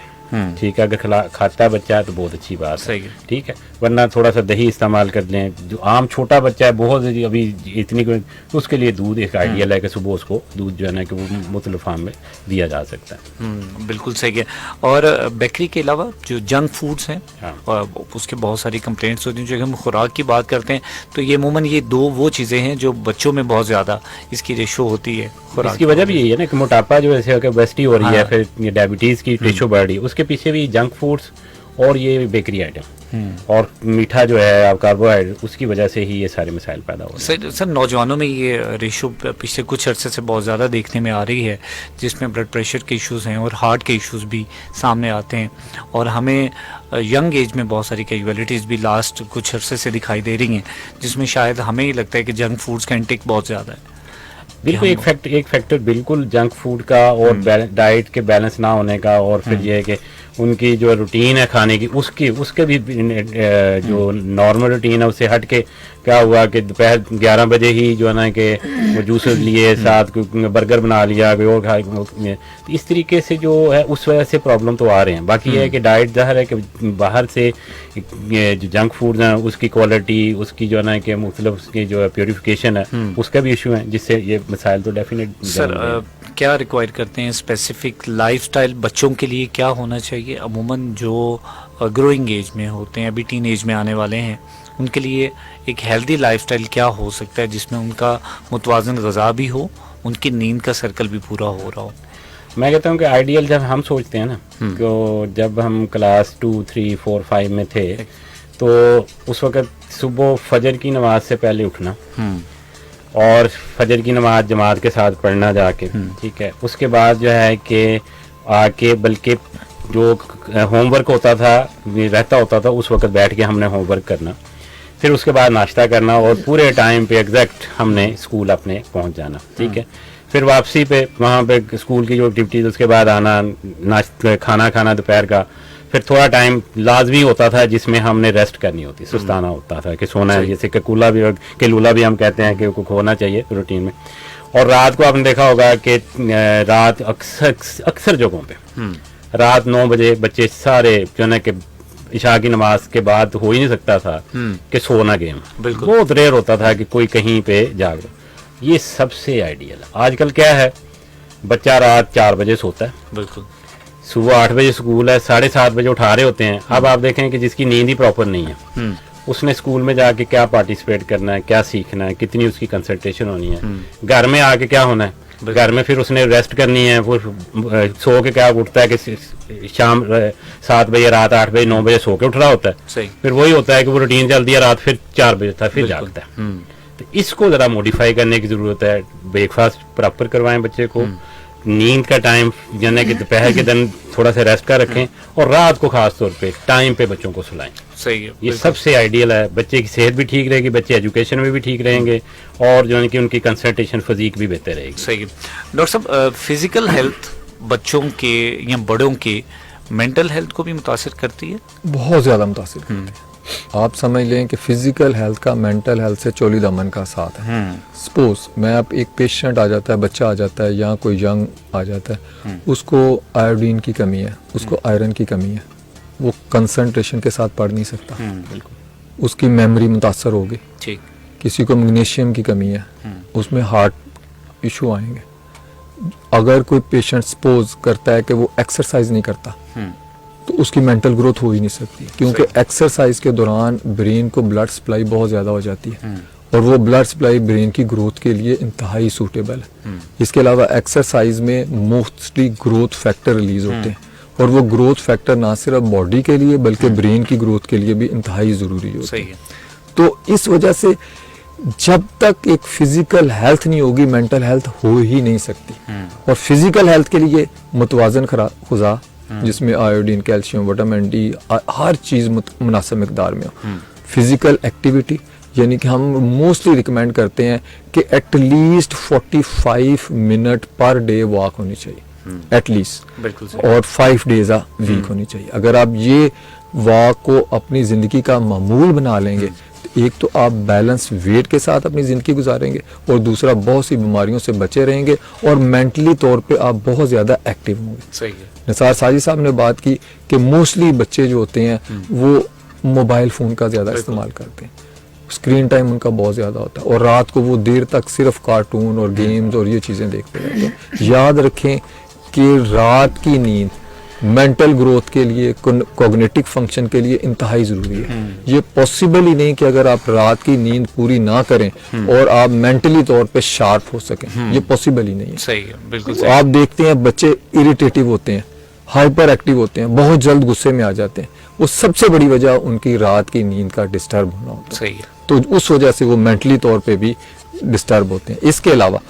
ठीक है, अगर खाता है बच्चा है तो बहुत अच्छी बात है, ठीक है, वरना थोड़ा सा दही इस्तेमाल कर लें। जो आम छोटा बच्चा है बहुत अभी इतनी, तो उसके लिए दूध एक आइडियल है कि सुबह उसको दूध जो है ना कि वो मुख्तलिफ फार्म में दिया जा सकता है। बिल्कुल सही है। और बेकरी के अलावा जो जंक फूड्स हैं, और उसके बहुत सारी कंप्लेंट्स होती हैं। जो हम खुराक की बात करते हैं तो ये अमूमन ये दो वो चीज़ें हैं जो बच्चों में बहुत ज़्यादा इसकी रेशो होती है। इसकी वजह भी यही है ना कि मोटापा जो ऐसे ओबेसिटी हो रही है, फिर ये डायबिटीज़ की रेशो बढ़ रही है, उसके पीछे भी जंक फूड्स और ये बेकरी आइटम और मीठा जो है आप कार्बोहाइड्रेट, उसकी वजह से ही ये सारे मसाइल पैदा हो रहे हैं। सर नौजवानों में ये रेशो पिछले कुछ अर्से से बहुत ज़्यादा देखने में आ रही है, जिसमें ब्लड प्रेशर के इश्यूज़ हैं और हार्ट के इश्यूज़ भी सामने आते हैं। और हमें यंग एज में बहुत सारी कैजुअलिटीज़ भी लास्ट कुछ अर्से से दिखाई दे रही हैं, जिसमें शायद हमें ही लगता है कि जंक फूड्स का इंटेक बहुत ज़्यादा है। बिल्कुल एक फैक्टर बिल्कुल जंक फूड का और डाइट के बैलेंस ना होने का, और फिर ये है कि उनकी जो रूटीन है खाने की उसके भी जो नॉर्मल रूटीन है उससे हट के क्या हुआ कि दोपहर 11 बजे ही जो है ना कि वो जूस लिए, साथ बर्गर बना लिया, कोई और खा, तो इस तरीके से जो है उस वजह से प्रॉब्लम तो आ रहे हैं। बाकी ये है कि डाइट ज़ाहिर है कि बाहर से जो जंक फूड हैं उसकी क्वालिटी, उसकी जो है ना कि मुख्तलिफ उसकी जो है प्योरीफिकेशन है, उसका भी इशू है, जिससे ये मसाइल तो डेफिनेट। सर क्या रिक्वायर करते हैं स्पेसिफिक लाइफस्टाइल बच्चों के लिए, क्या होना चाहिए अमूमन जो ग्रोइंग एज में होते हैं, अभी टीन एज में आने वाले हैं, उनके लिए एक हेल्दी लाइफस्टाइल क्या हो सकता है जिसमें उनका मुतवाज़न ग़िज़ा भी हो, उनकी नींद का सर्कल भी पूरा हो रहा हो? मैं कहता हूँ कि आइडियल जब हम सोचते हैं ना, तो जब हम क्लास 2, 3, 4, 5 में थे तो उस वक़्त सुबह फजर की नमाज से पहले उठना और फजर की नमाज जमात के साथ पढ़ना जाके, ठीक है, उसके बाद जो है कि आके बल्कि जो होमवर्क रहता होता था उस वक्त बैठ के हमने होमवर्क करना, फिर उसके बाद नाश्ता करना और पूरे टाइम पे एग्जैक्ट हमने स्कूल अपने पहुंच जाना, ठीक है, फिर वापसी पे वहाँ पे स्कूल की जो एक्टिविटीज़, उसके बाद आना, खाना खाना दोपहर का, फिर थोड़ा टाइम लाजमी होता था जिसमें हमने रेस्ट करनी होती, सुस्ताना होता था कि सोना है, जैसे केलूला भी हम कहते हैं कि वो होना चाहिए रूटीन में। और रात को आपने देखा होगा कि रात अक्सर जगहों पे रात 9 बजे बच्चे सारे जो है कि इशा की नमाज के बाद हो ही नहीं सकता था कि सोना गेम, बहुत रेयर होता था कि कोई कहीं पे जाग रहा। ये सबसे आइडियल है। आजकल क्या है, बच्चा रात 4 बजे सोता है, बिल्कुल, सुबह 8 बजे स्कूल है, 7:30 बजे उठा रहे होते हैं। अब आप देखें कि जिसकी नींद ही प्रॉपर नहीं है, उसने स्कूल में जाके क्या पार्टिसिपेट करना है, क्या सीखना है, कितनी उसकी कंसंट्रेशन होनी है, घर में आके क्या होना है, घर में फिर उसने रेस्ट करनी है, फिर सो के क्या उठता है कि शाम 7 बजे, रात 8 बजे, 9 बजे सो के उठ रहा होता है, फिर वही होता है कि वो रूटीन चलती है, रात फिर 4 बजे तक फिर जागता है। तो इसको ज़रा मॉडिफाई करने की ज़रूरत है। ब्रेकफास्ट प्रॉपर करवाएं बच्चे को, नींद का टाइम यानी कि दोपहर के दिन थोड़ा सा रेस्ट का रखें, और रात को खास तौर पे टाइम पे बच्चों को सुलाएं। सही है, ये सबसे आइडियल है। बच्चे की सेहत भी ठीक रहेगी, बच्चे एजुकेशन में भी ठीक रहेंगे, और जो है कि उनकी कंसंट्रेशन फिजिक भी बेहतर रहेगी। सही है। डॉक्टर साहब, फिजिकल हेल्थ बच्चों के या बड़ों के मेंटल हेल्थ को भी मुतासिर करती है? बहुत ज़्यादा मुतासिर करती है। आप समझ लें कि फिजिकल हेल्थ का मेंटल हेल्थ से चोली दामन का साथ है। सपोज मैं अब एक पेशेंट आ जाता है, बच्चा आ जाता है या कोई यंग आ जाता है, उसको आयोडीन की कमी है, उसको आयरन की कमी है, वो कंसंट्रेशन के साथ पढ़ नहीं सकता, बिल्कुल, उसकी मेमोरी मुतासर होगी, ठीक, किसी को मैग्नीशियम की कमी है, उसमें हार्ट इशू आएंगे। अगर कोई पेशेंट सपोज करता है कि वो एक्सरसाइज नहीं करता, तो उसकी मेंटल ग्रोथ हो ही नहीं सकती, क्योंकि एक्सरसाइज के दौरान ब्रेन को ब्लड सप्लाई बहुत ज़्यादा हो जाती है, और वो ब्लड सप्लाई ब्रेन की ग्रोथ के लिए इंतहाई सूटेबल है। इसके अलावा एक्सरसाइज में मोस्टली ग्रोथ फैक्टर रिलीज होते हैं, और वो ग्रोथ फैक्टर ना सिर्फ बॉडी के लिए बल्कि ब्रेन की ग्रोथ के लिए भी इंतहाई ज़रूरी होते हैं। तो इस वजह से जब तक एक फिजिकल हेल्थ नहीं होगी, मेंटल हेल्थ हो ही नहीं सकती। और फिजिकल हेल्थ के लिए मुतवाज़न ग़िज़ा जिसमें आयोडीन, कैल्शियम, विटामिन डी, हर चीज़ मुनासिब मिकदार में हो। फिजिकल एक्टिविटी यानी कि हम मोस्टली रिकमेंड करते हैं कि at least 45 minute per day walk होनी चाहिए, एटलीस्ट, और 5 डेज वीक होनी चाहिए। अगर आप ये वॉक को अपनी ज़िंदगी का मामूल बना लेंगे एक तो आप बैलेंस वेट के साथ अपनी ज़िंदगी गुजारेंगे और दूसरा बहुत सी बीमारियों से बचे रहेंगे और मेंटली तौर पे आप बहुत ज़्यादा एक्टिव होंगे। सही है। निसार साजिद साहब ने बात की कि मोस्टली बच्चे जो होते हैं वो मोबाइल फ़ोन का ज़्यादा इस्तेमाल करते हैं, स्क्रीन टाइम उनका बहुत ज़्यादा होता है और रात को वो देर तक सिर्फ कार्टून और गेम्स और ये चीज़ें देखते रहते हैं। याद रखें कि रात की नींद मेंटल ग्रोथ के लिए, कॉग्निटिव फंक्शन के लिए इंतहाई ज़रूरी है। ये पॉसिबल ही नहीं कि अगर आप रात की नींद पूरी ना करें और आप मेंटली तौर पे शार्प हो सकें, ये पॉसिबल ही नहीं है। सही है, बिल्कुल तो सही। आप देखते हैं बच्चे इरिटेटिव होते हैं, हाइपर एक्टिव होते हैं, बहुत जल्द गुस्से में आ जाते हैं। वो सबसे बड़ी वजह उनकी रात की नींद का डिस्टर्ब होना होता है। सही है। तो उस वजह से वो मेंटली तौर पे भी डिस्टर्ब होते हैं। इसके अलावा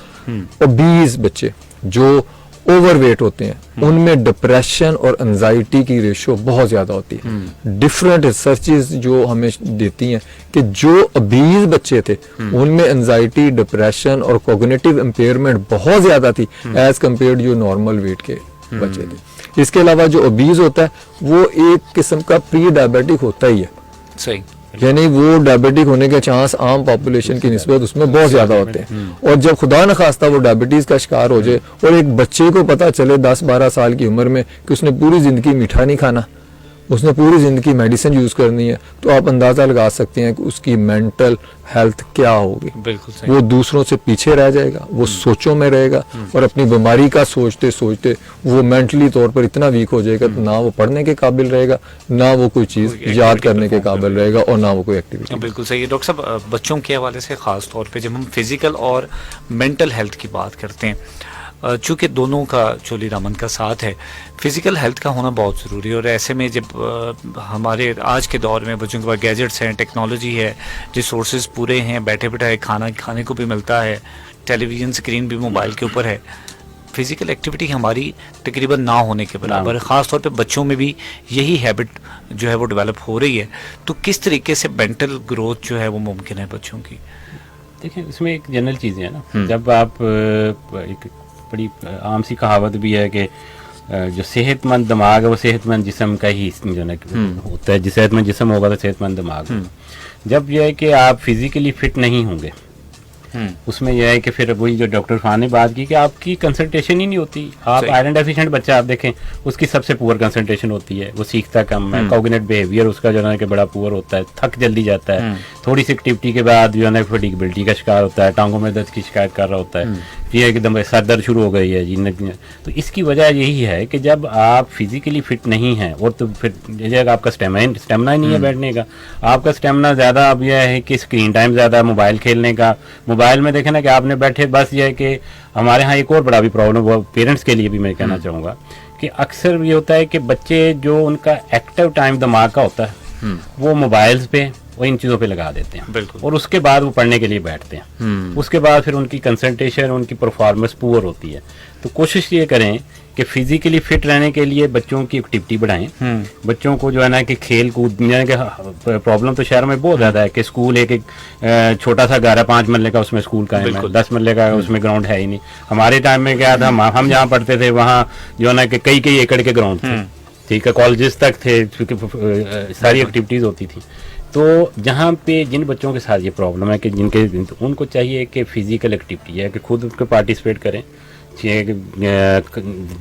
ओबीज बच्चे जो ओवरवेट होते हैं उनमें डिप्रेशन और एंजाइटी की रेशो बहुत ज्यादा होती है। डिफरेंट रिसर्चेस जो हमें देती हैं कि जो ओबीज बच्चे थे उनमें एंजाइटी, डिप्रेशन और कॉग्निटिव इम्पेयरमेंट बहुत ज्यादा थी एज कम्पेयर्ड जो नॉर्मल वेट के बच्चे थे। इसके अलावा जो ओबीज होता है वो एक किस्म का प्री डायबिटिक होता ही है। सही। यानी वो डायबिटिक होने के चांस आम पॉपुलेशन की निस्बत उसमें बहुत ज्यादा होते हैं। और जब खुदा न खास्ता वो डायबिटीज का शिकार हो जाए और एक बच्चे को पता चले 10-12 साल की उम्र में कि उसने पूरी जिंदगी मीठा नहीं खाना, उसने पूरी जिंदगी मेडिसिन यूज करनी है, तो आप अंदाजा लगा सकते हैं कि उसकी मेंटल हेल्थ क्या होगी। बिल्कुल सही। वो दूसरों से पीछे रह जाएगा, वो सोचों में रहेगा और अपनी बीमारी का सोचते सोचते वो मेंटली तौर पर इतना वीक हो जाएगा तो ना वो पढ़ने के काबिल रहेगा, ना वो कोई चीज याद करने के काबिल रहेगा और ना वो कोई एक्टिविटी। बिल्कुल सही है डॉक्टर साहब। बच्चों के हवाले से खास तौर पे जब हम फिजिकल और मेंटल हेल्थ की बात करते हैं, चूँकि दोनों का चोली दामन का साथ है, फिजिकल हेल्थ का होना बहुत ज़रूरी है। और ऐसे में जब हमारे आज के दौर में बच्चों के पास गैजेट्स हैं, टेक्नोलॉजी है, रिसोर्सेज पूरे हैं, बैठे बैठाए खाना खाने को भी मिलता है, टेलीविज़न स्क्रीन भी मोबाइल के ऊपर है, फिजिकल एक्टिविटी हमारी तकरीबन ना होने के बराबर है। ख़ास तौर पे बच्चों में भी यही हैबिट जो है वो डेवलप हो रही है। तो किस तरीके से मेंटल ग्रोथ जो है वो मुमकिन है बच्चों की? देखिए इसमें एक जनरल चीज़ें है ना, जब आप एक बड़ी आम सी कहावत भी है कि जो सेहतमंद दिमाग है वो सेहतमंद जिस्म का ही जो है होता है। जिस सेहतमंद जिस्म होगा तो सेहतमंद दिमाग होगा। जब यह है कि आप फिजिकली फिट नहीं होंगे उसमें यह है कि फिर वही जो डॉक्टर खान ने बात की कि आपकी कंसंट्रेशन ही नहीं होती। आप आयरन डेफिशिएंट बच्चा आप देखें उसकी सबसे पुअर कंसंट्रेशन होती है, वो सीखता कम है, कॉग्निटिव बिहेवियर उसका जो है कि बड़ा पुअर होता है, थक जल्दी जाता है, थोड़ी सी एक्टिविटी के बाद जो है ना फटीगेबिलिटी का शिकार होता है, टांगों में दर्द की शिकायत कर रहा होता है, ये एकदम सर दर्द शुरू हो गई है जी। तो इसकी वजह यही है कि जब आप फिजिकली फिट नहीं हैं और तो फिर जगह आपका स्टेमिना ही नहीं है बैठने का, आपका स्टेमिना ज़्यादा अब यह है कि स्क्रीन टाइम ज़्यादा, मोबाइल खेलने का, मोबाइल में देखें ना कि आपने बैठे बस ये है कि हमारे यहाँ एक और बड़ा भी प्रॉब्लम वो पेरेंट्स के लिए भी मैं कहना चाहूँगा कि अक्सर ये होता है कि बच्चे जो उनका एक्टिव टाइम दिमाग का होता है वो मोबाइल्स पे वो इन चीज़ों पे लगा देते हैं और उसके बाद वो पढ़ने के लिए बैठते हैं। उसके बाद फिर उनकी कंसंट्रेशन, उनकी परफॉर्मेंस पुअर होती है। तो कोशिश ये करें कि फिजिकली फिट रहने के लिए बच्चों की एक्टिविटी बढ़ाएं। बच्चों को जो है ना कि खेल कूद के प्रॉब्लम तो शहर में बहुत ज़्यादा है कि स्कूल एक छोटा सा घर है 5 मरले का, उसमें स्कूल का है, 10 मरले का उसमें ग्राउंड है ही नहीं। हमारे टाइम में क्या था, हम जहाँ पढ़ते थे वहाँ जो है ना कि कई एकड़ के ग्राउंड थे, ठीक है, कॉलेजेस तक थे, सारी एक्टिविटीज़ होती थी। तो जहाँ पे जिन बच्चों के साथ ये प्रॉब्लम है कि जिनके उनको चाहिए कि फिजिकल एक्टिविटी है कि खुद उनको पार्टिसिपेट करें,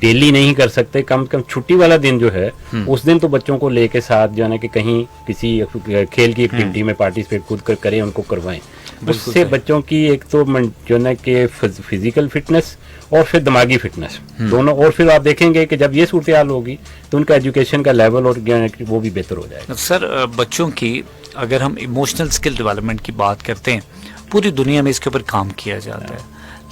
डेली नहीं कर सकते, कम से कम छुट्टी वाला दिन जो है उस दिन तो बच्चों को लेके साथ जो है ना कि कहीं किसी खेल की एक्टिविटी में पार्टिसिपेट खुद करें, उनको करवाएं। उससे बच्चों की एक तो जो है ना कि फिजिकल फिटनेस और फिर दिमागी फिटनेस दोनों, और फिर आप देखेंगे कि जब ये सूरत हाल होगी तो उनका एजुकेशन का लेवल और वो भी बेहतर हो जाएगा। सर बच्चों की अगर हम इमोशनल स्किल डेवलपमेंट की बात करते हैं, पूरी दुनिया में इसके ऊपर काम किया जाता है,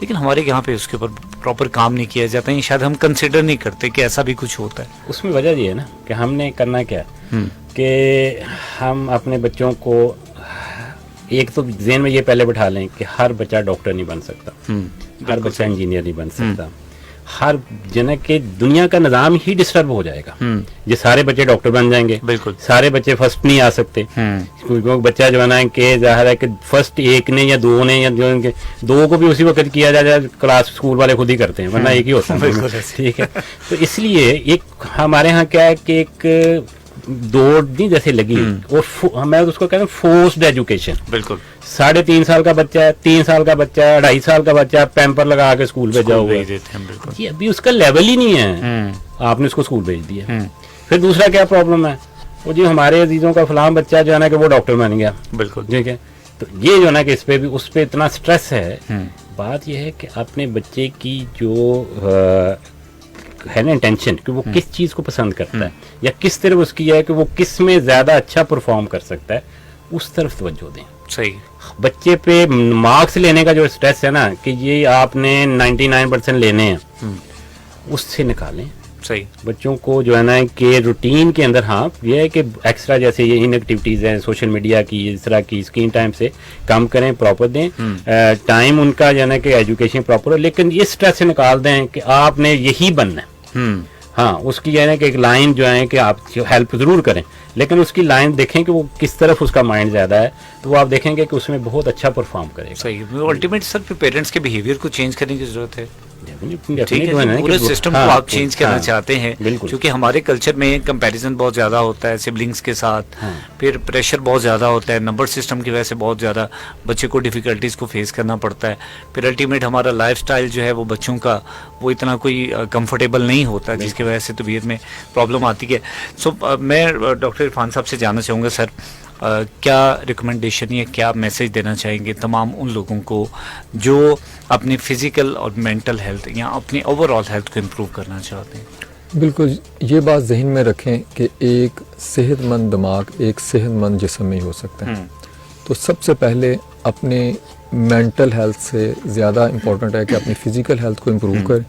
लेकिन हमारे यहाँ पे उसके ऊपर प्रॉपर काम नहीं किया जाता है। शायद हम कंसिडर नहीं करते कि ऐसा भी कुछ होता है। उसमें वजह ये है ना कि हमने करना क्या कि हम अपने बच्चों को एक तो ज़हन में ये पहले बैठा लें कि हर बच्चा डॉक्टर नहीं बन सकता, हर बच्चा इंजीनियर नहीं बन सकता, हर जन के दुनिया का निज़ाम ही डिस्टर्ब हो जाएगा। ये सारे बच्चे डॉक्टर बन जाएंगे, बिल्कुल सारे बच्चे फर्स्ट नहीं आ सकते, क्योंकि बच्चा जो है ना कि जाहिर है कि फर्स्ट एक ने या दो ने या जो दो को भी उसी वक्त किया जाए क्लास स्कूल वाले खुद ही करते हैं, वरना एक ही होता है, ठीक है। तो इसलिए एक हमारे यहाँ क्या है कि एक दौड़ नहीं जैसे लगी, और मैं उसको कहता हूँ फोर्स्ड एजुकेशन। बिल्कुल 3.5 साल का बच्चा है, 3 साल का बच्चा है, 2.5 साल का बच्चा है, पैम्पर लगा के स्कूल भेजा हुआ है, देते हैं। बिल्कुल ये अभी उसका लेवल ही नहीं है, आपने उसको स्कूल भेज दिया। फिर दूसरा क्या प्रॉब्लम है, वो जी हमारे अजीजों का फलां बच्चा जो है ना कि वो डॉक्टर बन गया। बिल्कुल ठीक है, तो ये जो है ना कि इस पे भी उस पे इतना स्ट्रेस है। बात ये है कि अपने बच्चे की जो है ना इंटेंशन कि वो किस चीज को पसंद करता है या किस तरह उसकी है कि वो किस में ज्यादा अच्छा परफॉर्म कर सकता है, उस तरफ तवज्जो दें। सही। बच्चे पे मार्क्स लेने का जो स्ट्रेस है ना कि ये आपने 99% लेने हैं, उससे निकालें। सही। बच्चों को जो है ना कि रूटीन के अंदर, हाँ ये है कि एक्स्ट्रा जैसे ये इन एक्टिविटीज़ हैं सोशल मीडिया की, इस तरह की स्क्रीन टाइम से कम करें, प्रॉपर दें टाइम उनका जो है ना कि एजुकेशन प्रॉपर हो, लेकिन ये स्ट्रेस से निकाल दें कि आपने यही बनना है। हाँ, उसकी है ना कि एक लाइन जो है कि आप हेल्प ज़रूर करें, लेकिन उसकी लाइन देखें कि वो किस तरफ उसका माइंड ज़्यादा है, तो वो आप देखेंगे कि उसमें बहुत अच्छा परफॉर्म करेगा। सही। अल्टीमेट सर पेरेंट्स के बिहेवियर को चेंज करने की जरूरत है। ठीक है, पूरे कि सिस्टम को आप चेंज करना चाहते हैं, बिल्कुल, क्योंकि हमारे कल्चर में कंपैरिजन बहुत ज़्यादा होता है सिबलिंग्स के साथ, फिर प्रेशर बहुत ज़्यादा होता है, नंबर सिस्टम की वजह से बहुत ज़्यादा बच्चे को डिफ़िकल्टीज़ को फेस करना पड़ता है। फिर अल्टीमेट हमारा लाइफस्टाइल जो है वो बच्चों का वो इतना कोई कंफर्टेबल नहीं होता, जिसकी वजह से तबीयत में प्रॉब्लम आती है। सो मैं डॉक्टर इरफान साहब से जानना चाहूँगा सर, क्या रिकमेंडेशन या क्या मैसेज देना चाहेंगे तमाम उन लोगों को जो अपनी फिजिकल और मेंटल हेल्थ या अपनी ओवरऑल हेल्थ को इम्प्रूव करना चाहते हैं? बिल्कुल, ये बात जहन में रखें कि एक सेहतमंद दिमाग एक सेहतमंद जिस्म में ही हो सकता है। तो सबसे पहले अपने मेंटल हेल्थ से ज़्यादा इम्पोर्टेंट है कि अपनी फिजिकल हेल्थ को इम्प्रूव करें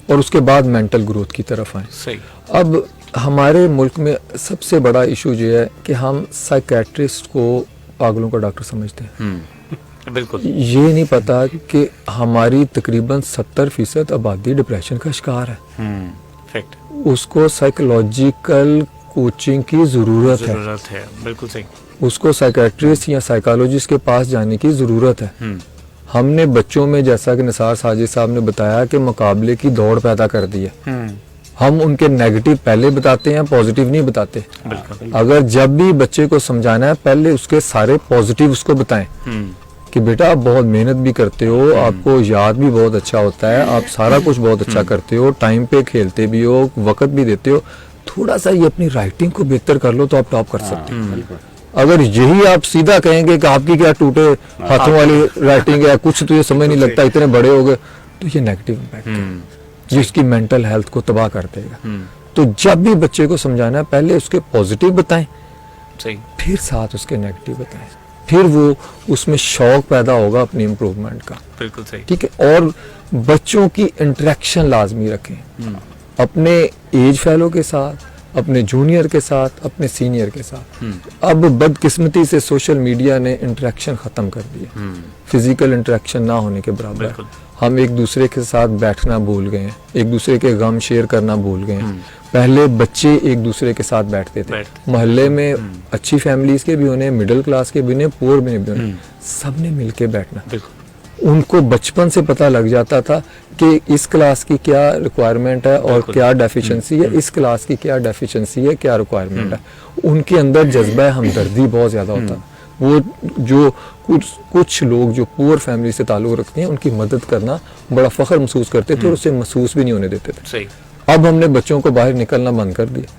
और उसके बाद मेंटल ग्रोथ की तरफ आएँ। सही। अब हमारे मुल्क में सबसे बड़ा इशू ये है कि हम साइकेट्रिस्ट को पागलों का डॉक्टर समझते हैं। बिल्कुल। ये नहीं पता कि हमारी तकरीबन 70% आबादी डिप्रेशन का शिकार है। उसको साइकोलॉजिकल कोचिंग की ज़रूरत है। बिल्कुल सही। उसको साइकेट्रिस्ट या साइकोलॉजिस्ट के पास जाने की ज़रूरत है। हमने बच्चों में, जैसा कि निसार साजिद साहब ने बताया, कि मुकाबले की दौड़ पैदा कर दी है। हम उनके नेगेटिव पहले बताते हैं, पॉजिटिव नहीं बताते। अगर जब भी बच्चे को समझाना है, पहले उसके सारे पॉजिटिव उसको बताएं कि बेटा आप बहुत मेहनत भी करते हो, आपको याद भी बहुत अच्छा होता है, आप सारा कुछ बहुत अच्छा करते हो, टाइम पे खेलते भी हो, वक्त भी देते हो, थोड़ा सा ये अपनी राइटिंग को बेहतर कर लो तो आप टॉप कर सकते हो। अगर यही आप सीधा कहेंगे कि आपकी क्या टूटे हाथों वाली राइटिंग है, कुछ तो ये समझ नहीं लगता, इतने बड़े हो गए, तो ये नेगेटिव इम्पैक्ट है जिसकी मेंटल हेल्थ को तबाह कर देगा। तो जब भी बच्चे को समझाना है, पहले उसके पॉजिटिव बताएं, फिर साथ उसके नेगेटिव बताएं, फिर वो उसमें शौक पैदा होगा अपनी इम्प्रूवमेंट का। बिल्कुल सही। ठीक है। और बच्चों की इंटरेक्शन लाजमी रखें अपने एज फेलो के साथ, अपने जूनियर के साथ, अपने सीनियर के साथ। अब बदकिस्मती से सोशल मीडिया ने इंटरेक्शन ख़त्म कर दिया, फिजिकल इंटरेक्शन ना होने के बराबर। हम एक दूसरे के साथ बैठना भूल गए हैं, एक दूसरे के गम शेयर करना भूल गए हैं। पहले बच्चे एक दूसरे के साथ बैठते थे, मोहल्ले में अच्छी फैमिलीज के भी होने, मिडिल क्लास के भी होने, पुअर भी होने, सबने मिलके बैठना। उनको बचपन से पता लग जाता था कि इस क्लास की क्या रिक्वायरमेंट है और क्या डेफिशिएंसी है, इस क्लास की क्या डेफिशिएंसी है, क्या रिक्वायरमेंट है। उनके अंदर जज्बा हमदर्दी बहुत ज़्यादा होता। वो जो कुछ लोग जो पुअर फैमिली से ताल्लुक़ रखते हैं, उनकी मदद करना बड़ा फ़ख्र महसूस करते थे और उसे महसूस भी नहीं होने देते थे। सही। अब हमने बच्चों को बाहर निकलना बंद कर दिया,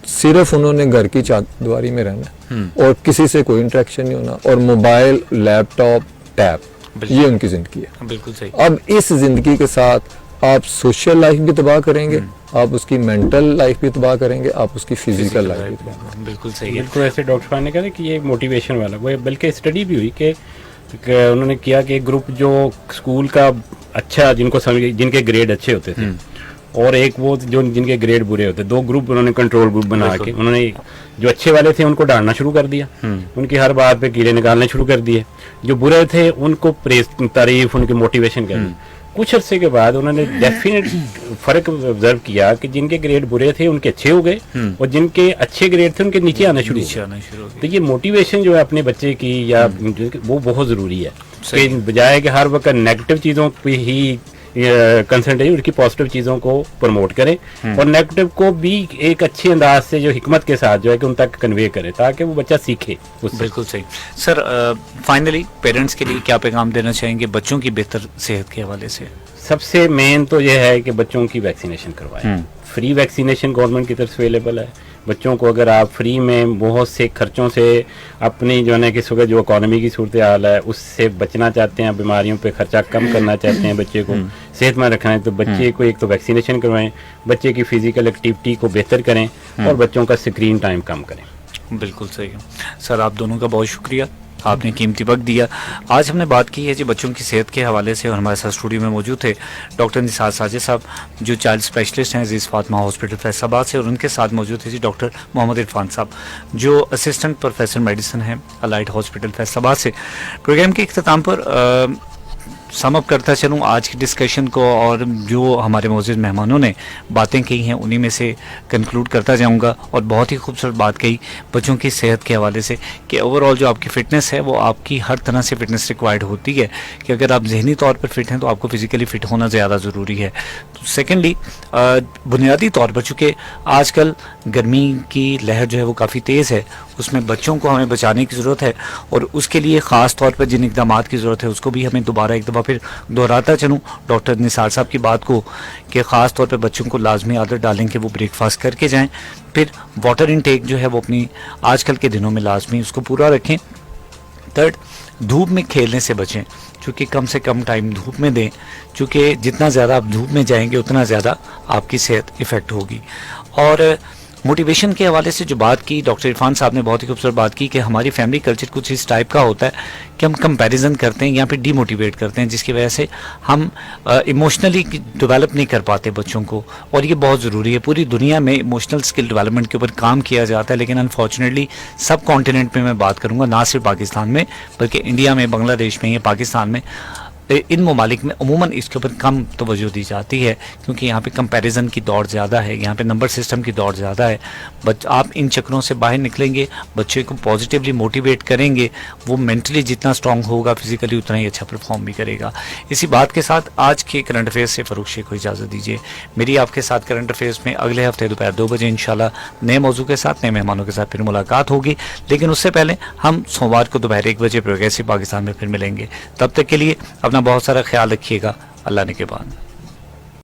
सिर्फ उन्होंने घर की चारदीवारी में रहना और किसी से कोई इंटरेक्शन नहीं होना, और मोबाइल, लैपटॉप, टैब, ये उनकी जिंदगी है। बिल्कुल सही। अब इस जिंदगी के साथ आप सोशल लाइफ भी तबाह करेंगे, आप उसकी मेंटल लाइफ भी तबाह करेंगे, आप उसकी फिजिकल लाइफ भी तबाह करेंगे। बिल्कुल सही है। बिल्कुल ऐसे डॉक्टर साहब ने कहा कि ये मोटिवेशन वाला, वो बल्कि स्टडी भी हुई कि उन्होंने किया कि एक ग्रुप जो स्कूल का अच्छा, जिनको जिनके ग्रेड अच्छे होते थे, और एक वो जो जिनके ग्रेड बुरे होते, दो ग्रुप उन्होंने कंट्रोल ग्रुप बना के, उन्होंने जो अच्छे वाले थे उनको डांटना शुरू कर दिया, उनकी हर बात पे कीड़े निकालने शुरू कर दिए, जो बुरे थे उनको प्रेस, तारीफ, उनकी मोटिवेशन कर दी। कुछ अर्से के बाद उन्होंने डेफिनेट फर्क ऑब्जर्व किया कि जिनके ग्रेड बुरे थे उनके अच्छे हो गए और जिनके अच्छे ग्रेड थे उनके नीचे आना शुरू हो गए। तो ये मोटिवेशन जो है अपने बच्चे की या वो बहुत ज़रूरी है, कि बजाय कि हर वक्त नेगेटिव चीज़ों पे ही कंसंट्रेट उनकी पॉजिटिव चीज़ों को प्रमोट करें और नेगेटिव को भी एक अच्छे अंदाज से जो हिकमत के साथ जो है कि उन तक कन्वे करें ताकि वो बच्चा सीखे उससे। बिल्कुल सही। सर फाइनली पेरेंट्स के लिए क्या पैगाम देना चाहेंगे बच्चों की बेहतर सेहत के हवाले से? सबसे मेन तो यह है कि बच्चों की वैक्सीनेशन करवाएं। फ्री वैक्सीनेशन गवर्नमेंट की तरफ से अवेलेबल है। बच्चों को अगर आप फ्री में बहुत से खर्चों से अपनी जो है कि सुबह जो इकॉनमी की सूरत हाल है उससे बचना चाहते हैं, बीमारियों पे खर्चा कम करना चाहते हैं, बच्चे को सेहतमंद रखना है, तो बच्चे को एक तो वैक्सीनेशन करवाएं, बच्चे की फिजिकल एक्टिविटी को बेहतर करें और बच्चों का स्क्रीन टाइम कम करें। बिल्कुल सही है सर, आप दोनों का बहुत शुक्रिया, आपने कीमती वक्त दिया। आज हमने बात की है जी बच्चों की सेहत के हवाले से और हमारे साथ स्टूडियो में मौजूद थे डॉक्टर निसार साजिद साहब जो चाइल्ड स्पेशलिस्ट हैं अजीज़ फातिमा हॉस्पिटल फैसलाबाद से, और उनके साथ मौजूद थे जी डॉक्टर मोहम्मद इरफान साहब जो असिस्टेंट प्रोफेसर मेडिसिन हैं अलाइड हॉस्पिटल फैसलाबाद से। प्रोग्राम के इख्तिताम पर सम अप करता चलूँ आज की डिस्कशन को और जो हमारे मौजूद मेहमानों ने बातें कही हैं उन्हीं में से कंक्लूड करता जाऊंगा। और बहुत ही खूबसूरत बात कही बच्चों की सेहत के हवाले से कि ओवरऑल जो आपकी फ़िटनेस है वो आपकी हर तरह से फ़िटनेस रिक्वायर्ड होती है कि अगर आप जहनी तौर पर फिट हैं तो आपको फिज़िकली फ़िट होना ज़्यादा ज़रूरी है। तो सेकेंडली बुनियादी तौर पर चूँकि आजकल गर्मी की लहर जो है वो काफ़ी तेज़ है, उसमें बच्चों को हमें बचाने की ज़रूरत है और उसके लिए ख़ास तौर पर जिन इक़दाम की ज़रूरत है उसको भी हमें दोबारा एक दफ़ा फिर दोहराता चलूँ डॉक्टर निसार साहब की बात को कि ख़ास तौर पर बच्चों को लाजमी आदत डालें कि वो ब्रेकफास्ट करके जाएं, फिर वाटर इनटेक जो है वो अपनी आजकल के दिनों में लाजमी उसको पूरा रखें। थर्ड, धूप में खेलने से बचें, चूँकि कम से कम टाइम धूप में दें, चूँकि जितना ज़्यादा आप धूप में जाएंगे उतना ज़्यादा आपकी सेहत इफ़ेक्ट होगी। और मोटिवेशन के हवाले से जो बात की डॉक्टर इरफान साहब ने बहुत ही खूबसूरत बात की कि हमारी फैमिली कल्चर कुछ इस टाइप का होता है कि हम कंपैरिजन करते हैं या फिर डीमोटिवेट करते हैं जिसकी वजह से हम इमोशनली डेवलप नहीं कर पाते बच्चों को, और ये बहुत ज़रूरी है। पूरी दुनिया में इमोशनल स्किल डेवलपमेंट के ऊपर काम किया जाता है लेकिन अनफॉर्चुनेटली सब कॉन्टिनेंट में मैं बात करूँगा, ना सिर्फ पाकिस्तान में बल्कि इंडिया में, बांग्लादेश में या पाकिस्तान में, इन ममालिक में अमूमन इसके ऊपर कम तवज्जो दी जाती है क्योंकि यहाँ पे कंपैरिजन की दौड़ ज़्यादा है, यहाँ पे नंबर सिस्टम की दौड़ ज़्यादा है। बट आप इन चक्रों से बाहर निकलेंगे, बच्चे को पॉजिटिवली मोटिवेट करेंगे, वो मेंटली जितना स्ट्रांग होगा फिजिकली उतना ही अच्छा परफॉर्म भी करेगा। इसी बात के साथ आज के करंट अफेयर्स से फ़रूख शेख को इजाज़त दीजिए। मेरी आपके साथ करंट अफेयर्स में अगले हफ्ते दोपहर 2 बजे इंशाल्लाह नए मौजू के साथ, नए मेहमानों के साथ फिर मुलाकात होगी, लेकिन उससे पहले हम सोमवार को दोपहर 1 बजे प्रोग्रेसिव पाकिस्तान में फिर मिलेंगे। तब तक के लिए अपना बहुत सारा ख्याल रखिएगा। अल्लाह ने के बाद।